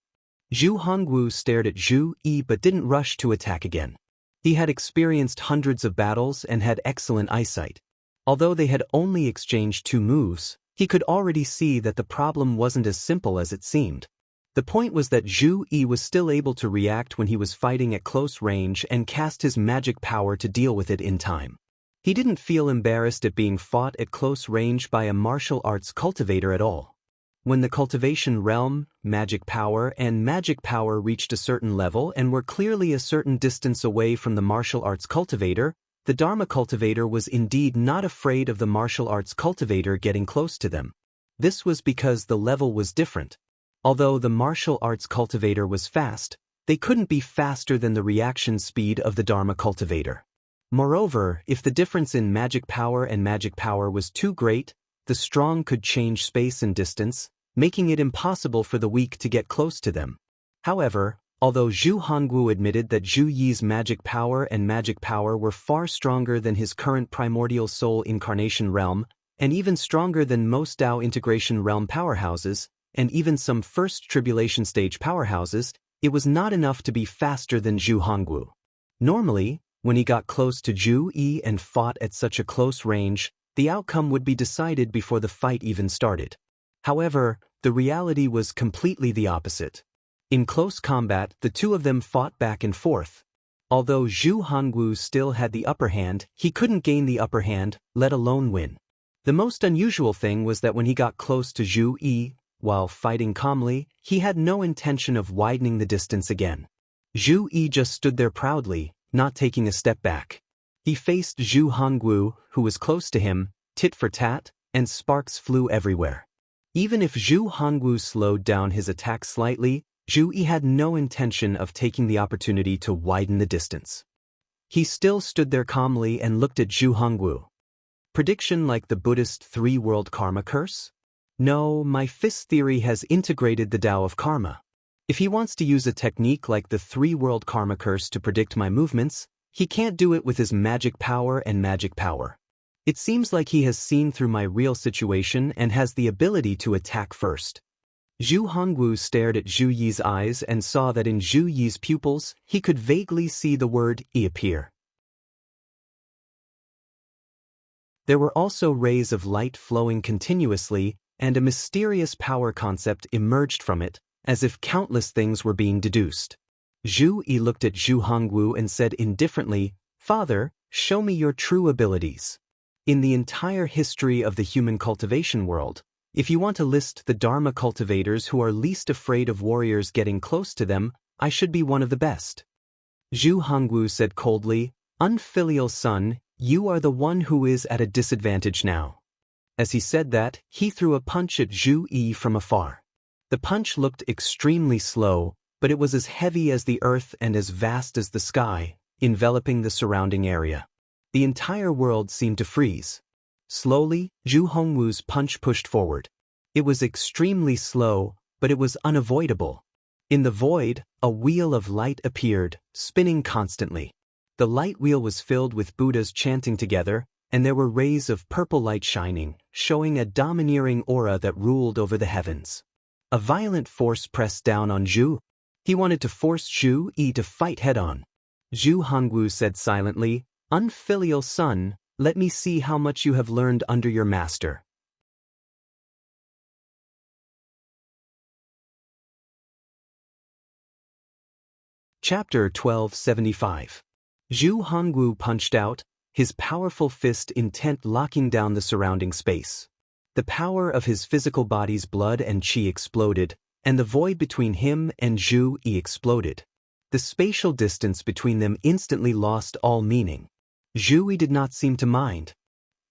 Zhu Hongwu stared at Zhu Yi but didn't rush to attack again. He had experienced hundreds of battles and had excellent eyesight. Although they had only exchanged 2 moves, he could already see that the problem wasn't as simple as it seemed. The point was that Zhu Yi was still able to react when he was fighting at close range and cast his magic power to deal with it in time. He didn't feel embarrassed at being fought at close range by a martial arts cultivator at all. When the cultivation realm, magic power, and magic power reached a certain level and were clearly a certain distance away from the martial arts cultivator, the Dharma cultivator was indeed not afraid of the martial arts cultivator getting close to them. This was because the level was different. Although the martial arts cultivator was fast, they couldn't be faster than the reaction speed of the Dharma cultivator. Moreover, if the difference in magic power and magic power was too great, the strong could change space and distance, making it impossible for the weak to get close to them. However, although Zhu Hongwu admitted that Zhu Yi's magic power and magic power were far stronger than his current primordial soul incarnation realm, and even stronger than most Dao integration realm powerhouses, and even some first tribulation stage powerhouses, it was not enough to be faster than Zhu Hongwu. Normally, when he got close to Zhu Yi and fought at such a close range, the outcome would be decided before the fight even started. However, the reality was completely the opposite. In close combat, the two of them fought back and forth. Although Zhu Hongwu still had the upper hand, he couldn't gain the upper hand, let alone win. The most unusual thing was that when he got close to Zhu Yi, while fighting calmly, he had no intention of widening the distance again. Zhu Yi just stood there proudly, not taking a step back. He faced Zhu Hongwu, who was close to him, tit for tat, and sparks flew everywhere. Even if Zhu Hongwu slowed down his attack slightly, Zhu Yi had no intention of taking the opportunity to widen the distance. He still stood there calmly and looked at Zhu Hongwu. Prediction like the Buddhist 3-world karma curse? No, my fist theory has integrated the Tao of karma. If he wants to use a technique like the 3-world karma curse to predict my movements, he can't do it with his magic power and magic power. It seems like he has seen through my real situation and has the ability to attack first. Zhu Hongwu stared at Zhu Yi's eyes and saw that in Zhu Yi's pupils he could vaguely see the word "yi" appear. There were also rays of light flowing continuously, and a mysterious power concept emerged from it, as if countless things were being deduced. Zhu Yi looked at Zhu Hongwu and said indifferently, "Father, show me your true abilities. In the entire history of the human cultivation world, if you want to list the Dharma cultivators who are least afraid of warriors getting close to them, I should be one of the best." Zhu Hongwu said coldly, "Unfilial son, you are the one who is at a disadvantage now." As he said that, he threw a punch at Zhu Yi from afar. The punch looked extremely slow, but it was as heavy as the earth and as vast as the sky, enveloping the surrounding area. The entire world seemed to freeze. Slowly, Zhu Hongwu's punch pushed forward. It was extremely slow, but it was unavoidable. In the void, a wheel of light appeared, spinning constantly. The light wheel was filled with Buddhas chanting together, and there were rays of purple light shining, showing a domineering aura that ruled over the heavens. A violent force pressed down on Zhu. He wanted to force Zhu Yi to fight head-on. Zhu Hongwu said silently, "Unfilial son, let me see how much you have learned under your master." Chapter 1275. Zhu Hongwu punched out, his powerful fist intent locking down the surrounding space. The power of his physical body's blood and qi exploded, and the void between him and Zhu Yi exploded. The spatial distance between them instantly lost all meaning. Zhu Yi did not seem to mind.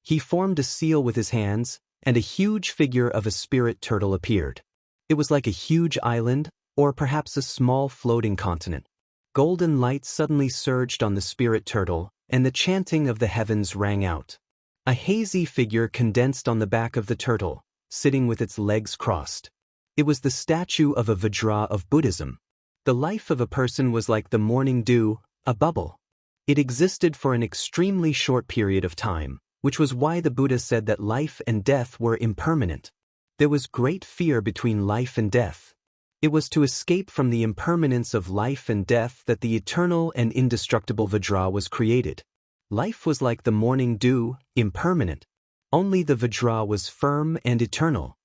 He formed a seal with his hands, and a huge figure of a spirit turtle appeared. It was like a huge island, or perhaps a small floating continent. Golden light suddenly surged on the spirit turtle, and the chanting of the heavens rang out. A hazy figure condensed on the back of the turtle, sitting with its legs crossed. It was the statue of a Vajra of Buddhism. The life of a person was like the morning dew, a bubble. It existed for an extremely short period of time, which was why the Buddha said that life and death were impermanent. There was great fear between life and death. It was to escape from the impermanence of life and death that the eternal and indestructible Vajra was created. Life was like the morning dew, impermanent. Only the Vajra was firm and eternal.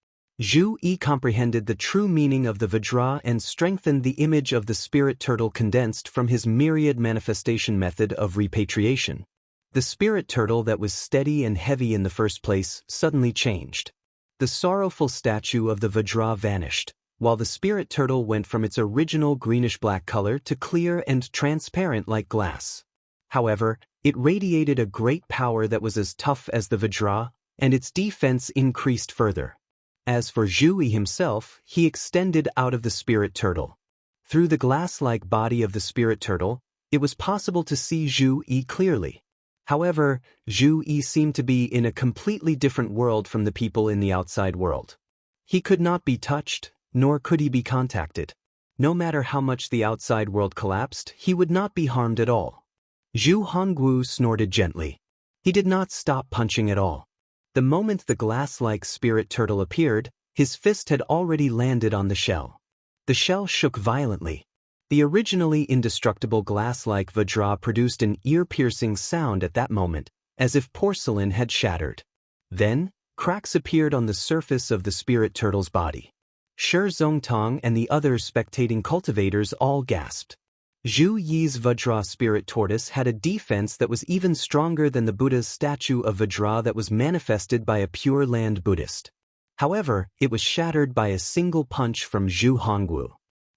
Zhu Yi comprehended the true meaning of the Vajra and strengthened the image of the spirit turtle condensed from his myriad manifestation method of repatriation. The spirit turtle that was steady and heavy in the first place suddenly changed. The sorrowful statue of the Vajra vanished, while the spirit turtle went from its original greenish-black color to clear and transparent like glass. However, it radiated a great power that was as tough as the Vajra, and its defense increased further. As for Zhu Yi himself, he extended out of the spirit turtle. Through the glass-like body of the spirit turtle, it was possible to see Zhu Yi clearly. However, Zhu Yi seemed to be in a completely different world from the people in the outside world. He could not be touched, nor could he be contacted. No matter how much the outside world collapsed, he would not be harmed at all. Zhu Hongwu snorted gently. He did not stop punching at all. The moment the glass-like spirit turtle appeared, his fist had already landed on the shell. The shell shook violently. The originally indestructible glass-like Vajra produced an ear-piercing sound at that moment, as if porcelain had shattered. Then, cracks appeared on the surface of the spirit turtle's body. Shi Zongtong and the other spectating cultivators all gasped. Zhu Yi's Vajra spirit tortoise had a defense that was even stronger than the Buddha's statue of Vajra that was manifested by a Pure Land Buddhist. However, it was shattered by a single punch from Zhu Hongwu.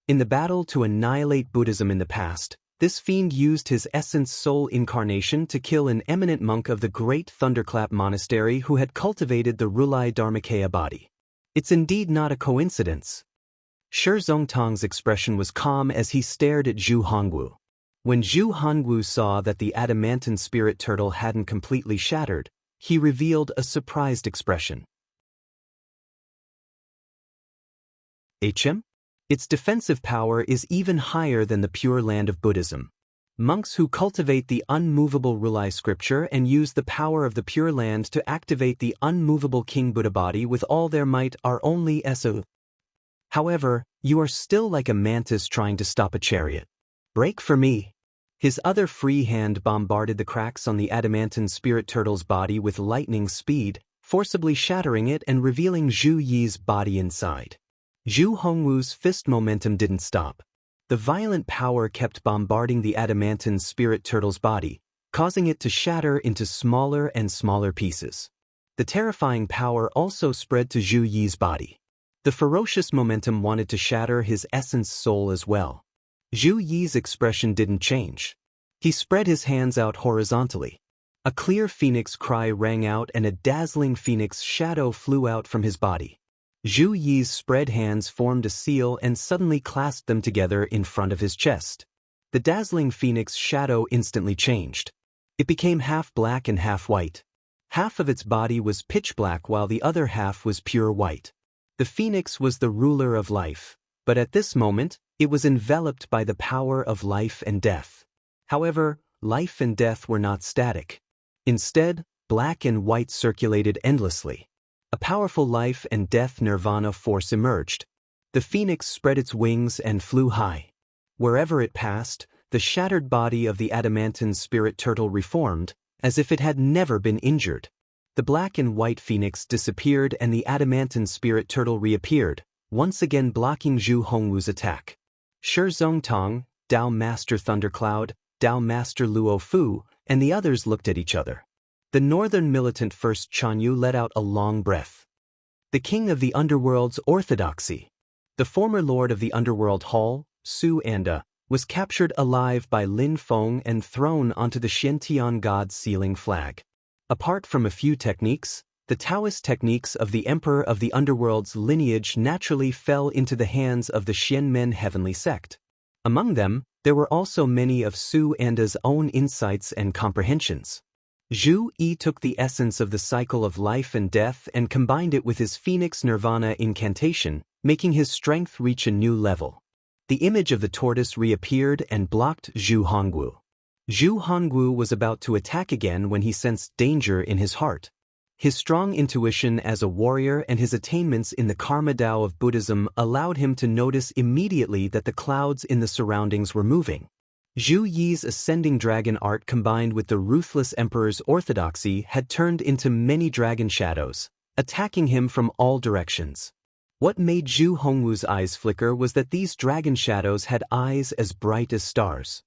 In the battle to annihilate Buddhism in the past, this fiend used his essence soul incarnation to kill an eminent monk of the Great Thunderclap Monastery who had cultivated the Rulai Dharmakaya body. It's indeed not a coincidence. Shi Zongtong's expression was calm as he stared at Zhu Hongwu. When Zhu Hongwu saw that the adamantine spirit turtle hadn't completely shattered, he revealed a surprised expression. Its defensive power is even higher than the Pure Land of Buddhism. Monks who cultivate the unmovable Rulai scripture and use the power of the Pure Land to activate the unmovable King Buddha body with all their might are only However, you are still like a mantis trying to stop a chariot. Break for me. His other free hand bombarded the cracks on the adamantine spirit turtle's body with lightning speed, forcibly shattering it and revealing Zhu Yi's body inside. Zhu Hongwu's fist momentum didn't stop. The violent power kept bombarding the adamantine spirit turtle's body, causing it to shatter into smaller and smaller pieces. The terrifying power also spread to Zhu Yi's body. The ferocious momentum wanted to shatter his essence soul as well. Zhu Yi's expression didn't change. He spread his hands out horizontally. A clear phoenix cry rang out and a dazzling phoenix shadow flew out from his body. Zhu Yi's spread hands formed a seal and suddenly clasped them together in front of his chest. The dazzling phoenix shadow instantly changed. It became half black and half white. Half of its body was pitch black while the other half was pure white. The phoenix was the ruler of life, but at this moment, it was enveloped by the power of life and death. However, life and death were not static. Instead, black and white circulated endlessly. A powerful life and death nirvana force emerged. The phoenix spread its wings and flew high. Wherever it passed, the shattered body of the adamantine spirit turtle reformed, as if it had never been injured. The black and white phoenix disappeared and the adamantine spirit turtle reappeared, once again blocking Zhu Hongwu's attack. Shi Zongtong, Dao Master Thundercloud, Dao Master Luo Fu, and the others looked at each other. The northern militant first Chanyu let out a long breath. The king of the underworld's orthodoxy. The former lord of the underworld hall, Su Anda, was captured alive by Lin Feng and thrown onto the Xiantian god's sealing flag. Apart from a few techniques, the Taoist techniques of the emperor of the underworld's lineage naturally fell into the hands of the Xianmen heavenly sect. Among them, there were also many of Su Anda's own insights and comprehensions. Zhu Yi took the essence of the cycle of life and death and combined it with his Phoenix Nirvana incantation, making his strength reach a new level. The image of the tortoise reappeared and blocked Zhu Hongwu. Zhu Hongwu was about to attack again when he sensed danger in his heart. His strong intuition as a warrior and his attainments in the Karma Tao of Buddhism allowed him to notice immediately that the clouds in the surroundings were moving. Zhu Yi's ascending dragon art combined with the ruthless emperor's orthodoxy had turned into many dragon shadows, attacking him from all directions. What made Zhu Hongwu's eyes flicker was that these dragon shadows had eyes as bright as stars.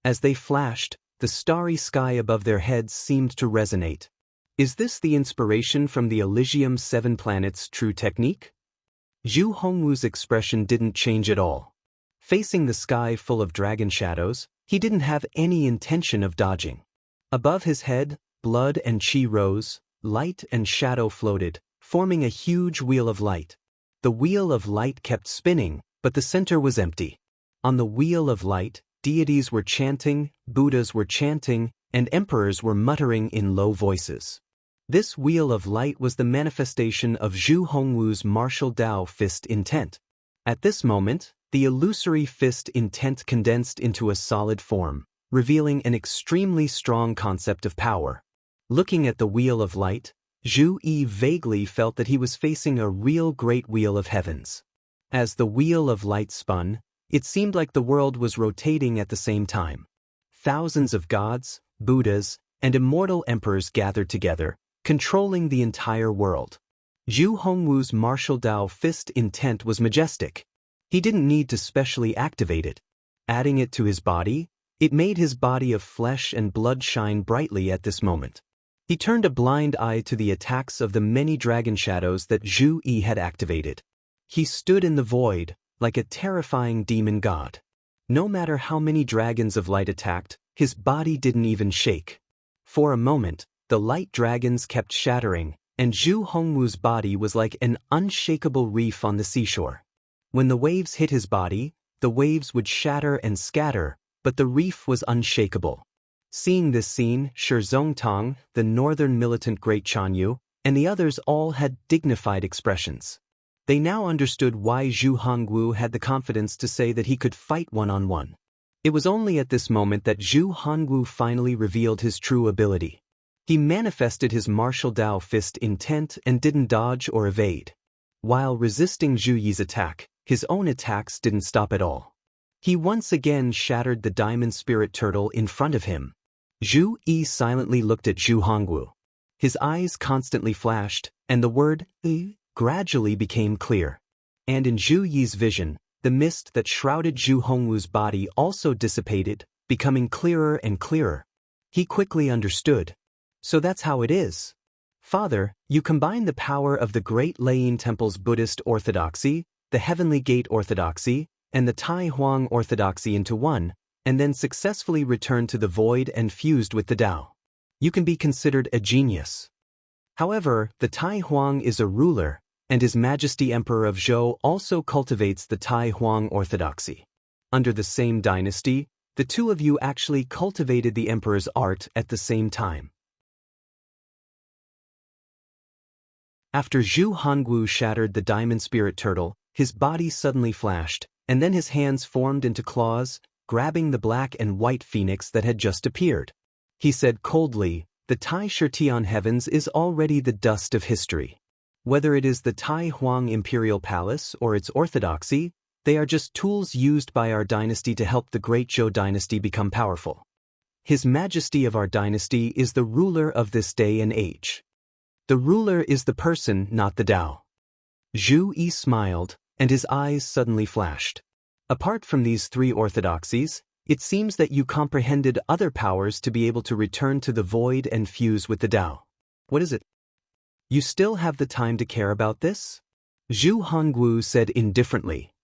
As they flashed, the starry sky above their heads seemed to resonate. Is this the inspiration from the Elysium Seven Planets true technique? Zhu Hongwu's expression didn't change at all. Facing the sky full of dragon shadows, he didn't have any intention of dodging. Above his head, blood and qi rose, light and shadow floated, forming a huge wheel of light. The wheel of light kept spinning, but the center was empty. On the wheel of light, deities were chanting, Buddhas were chanting, and emperors were muttering in low voices. This wheel of light was the manifestation of Zhu Hongwu's martial Tao fist intent. At this moment, the illusory fist intent condensed into a solid form, revealing an extremely strong concept of power. Looking at the wheel of light, Zhu Yi vaguely felt that he was facing a real great wheel of heavens. As the wheel of light spun, it seemed like the world was rotating at the same time. Thousands of gods, Buddhas, and immortal emperors gathered together, controlling the entire world. Zhu Hongwu's martial Tao fist intent was majestic. He didn't need to specially activate it. Adding it to his body, it made his body of flesh and blood shine brightly at this moment. He turned a blind eye to the attacks of the many dragon shadows that Zhu Yi had activated. He stood in the void, like a terrifying demon god. No matter how many dragons of light attacked, his body didn't even shake. For a moment, the light dragons kept shattering, and Zhu Hongwu's body was like an unshakable reef on the seashore. When the waves hit his body, the waves would shatter and scatter, but the reef was unshakable. Seeing this scene, Shi Zongtong, the northern militant great Chanyu, and the others all had dignified expressions. They now understood why Zhu Hongwu had the confidence to say that he could fight one-on-one. It was only at this moment that Zhu Hongwu finally revealed his true ability. He manifested his martial Dao fist intent and didn't dodge or evade. While resisting Zhu Yi's attack, his own attacks didn't stop at all. He once again shattered the diamond spirit turtle in front of him. Zhu Yi silently looked at Zhu Hongwu. His eyes constantly flashed, and the word gradually became clear. And in Zhu Yi's vision, the mist that shrouded Zhu Hongwu's body also dissipated, becoming clearer and clearer. He quickly understood. So that's how it is. Father, you combine the power of the Great Layin Temple's Buddhist orthodoxy, the Heavenly Gate orthodoxy, and the Tai Huang orthodoxy into one, and then successfully return to the void and fused with the Tao. You can be considered a genius. However, the Tai Huang is a ruler, and His Majesty Emperor of Zhou also cultivates the Tai Huang orthodoxy. Under the same dynasty, the two of you actually cultivated the emperor's art at the same time. After Zhu Hongwu shattered the diamond spirit turtle, his body suddenly flashed, and then his hands formed into claws, grabbing the black and white phoenix that had just appeared. He said coldly, "The Tai Shirtian heavens is already the dust of history. Whether it is the Tai Huang Imperial Palace or its orthodoxy, they are just tools used by our dynasty to help the great Zhou dynasty become powerful. His Majesty of our dynasty is the ruler of this day and age. The ruler is the person, not the Tao." Zhu Yi smiled, and his eyes suddenly flashed. Apart from these three orthodoxies, it seems that you comprehended other powers to be able to return to the void and fuse with the Tao. What is it? You still have the time to care about this? Zhu Hongwu said indifferently.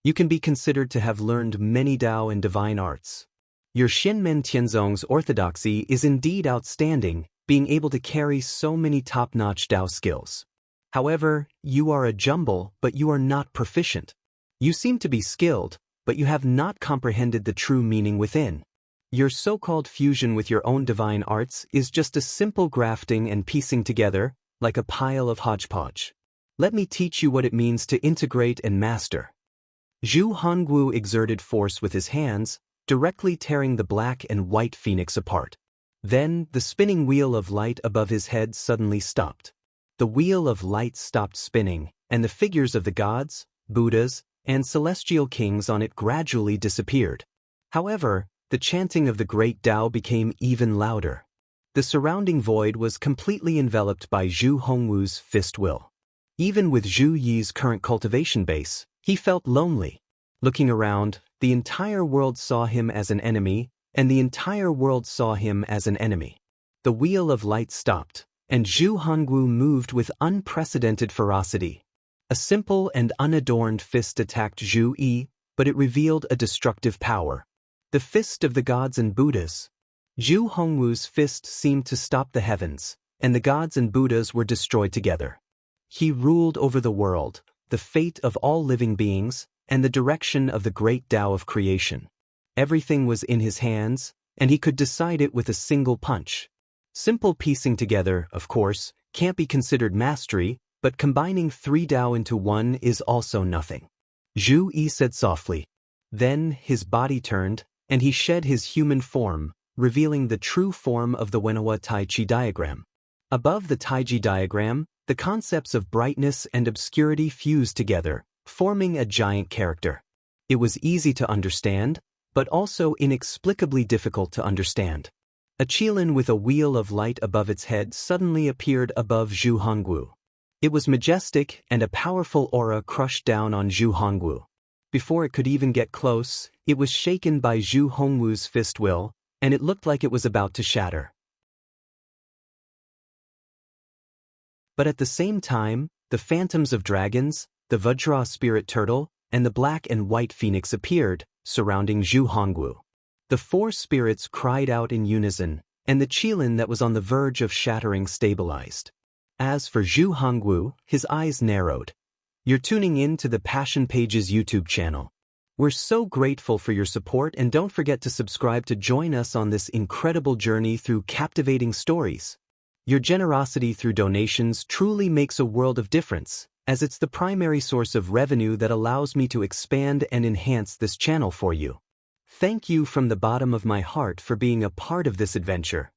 You can be considered to have learned many Tao and divine arts. Your Xinmen Tianzong's orthodoxy is indeed outstanding, being able to carry so many top-notch Tao skills. However, you are a jumble, but you are not proficient. You seem to be skilled, but you have not comprehended the true meaning within. Your so-called fusion with your own divine arts is just a simple grafting and piecing together, like a pile of hodgepodge. Let me teach you what it means to integrate and master. Zhu Hongwu exerted force with his hands, directly tearing the black and white phoenix apart. Then, the spinning wheel of light above his head suddenly stopped. The wheel of light stopped spinning, and the figures of the gods, Buddhas, and celestial kings on it gradually disappeared. However, the chanting of the great Tao became even louder. The surrounding void was completely enveloped by Zhu Hongwu's fist will. Even with Zhu Yi's current cultivation base, he felt lonely. Looking around, the entire world saw him as an enemy, and the entire world saw him as an enemy. The wheel of light stopped, and Zhu Hongwu moved with unprecedented ferocity. A simple and unadorned fist attacked Zhu Yi, but it revealed a destructive power. The fist of the gods and Buddhas. Zhu Hongwu's fist seemed to stop the heavens, and the gods and Buddhas were destroyed together. He ruled over the world, the fate of all living beings, and the direction of the great Tao of creation. Everything was in his hands, and he could decide it with a single punch. Simple piecing together, of course, can't be considered mastery, but combining three Tao into one is also nothing. Zhu Yi said softly. Then his body turned, and he shed his human form, revealing the true form of the Wenhua Tai Chi diagram. Above the Tai Chi diagram, the concepts of brightness and obscurity fused together, forming a giant character. It was easy to understand, but also inexplicably difficult to understand. A qilin with a wheel of light above its head suddenly appeared above Zhu Hongwu. It was majestic, and a powerful aura crushed down on Zhu Hongwu. Before it could even get close, it was shaken by Zhu Hongwu's fist will, and it looked like it was about to shatter. But at the same time, the phantoms of dragons, the Vajra spirit turtle, and the black and white phoenix appeared, surrounding Zhu Hongwu. The four spirits cried out in unison, and the qilin that was on the verge of shattering stabilized. As for Zhu Hongwu, his eyes narrowed. You're tuning in to the Passion Pages YouTube channel. We're so grateful for your support, and don't forget to subscribe to join us on this incredible journey through captivating stories. Your generosity through donations truly makes a world of difference, as it's the primary source of revenue that allows me to expand and enhance this channel for you. Thank you from the bottom of my heart for being a part of this adventure.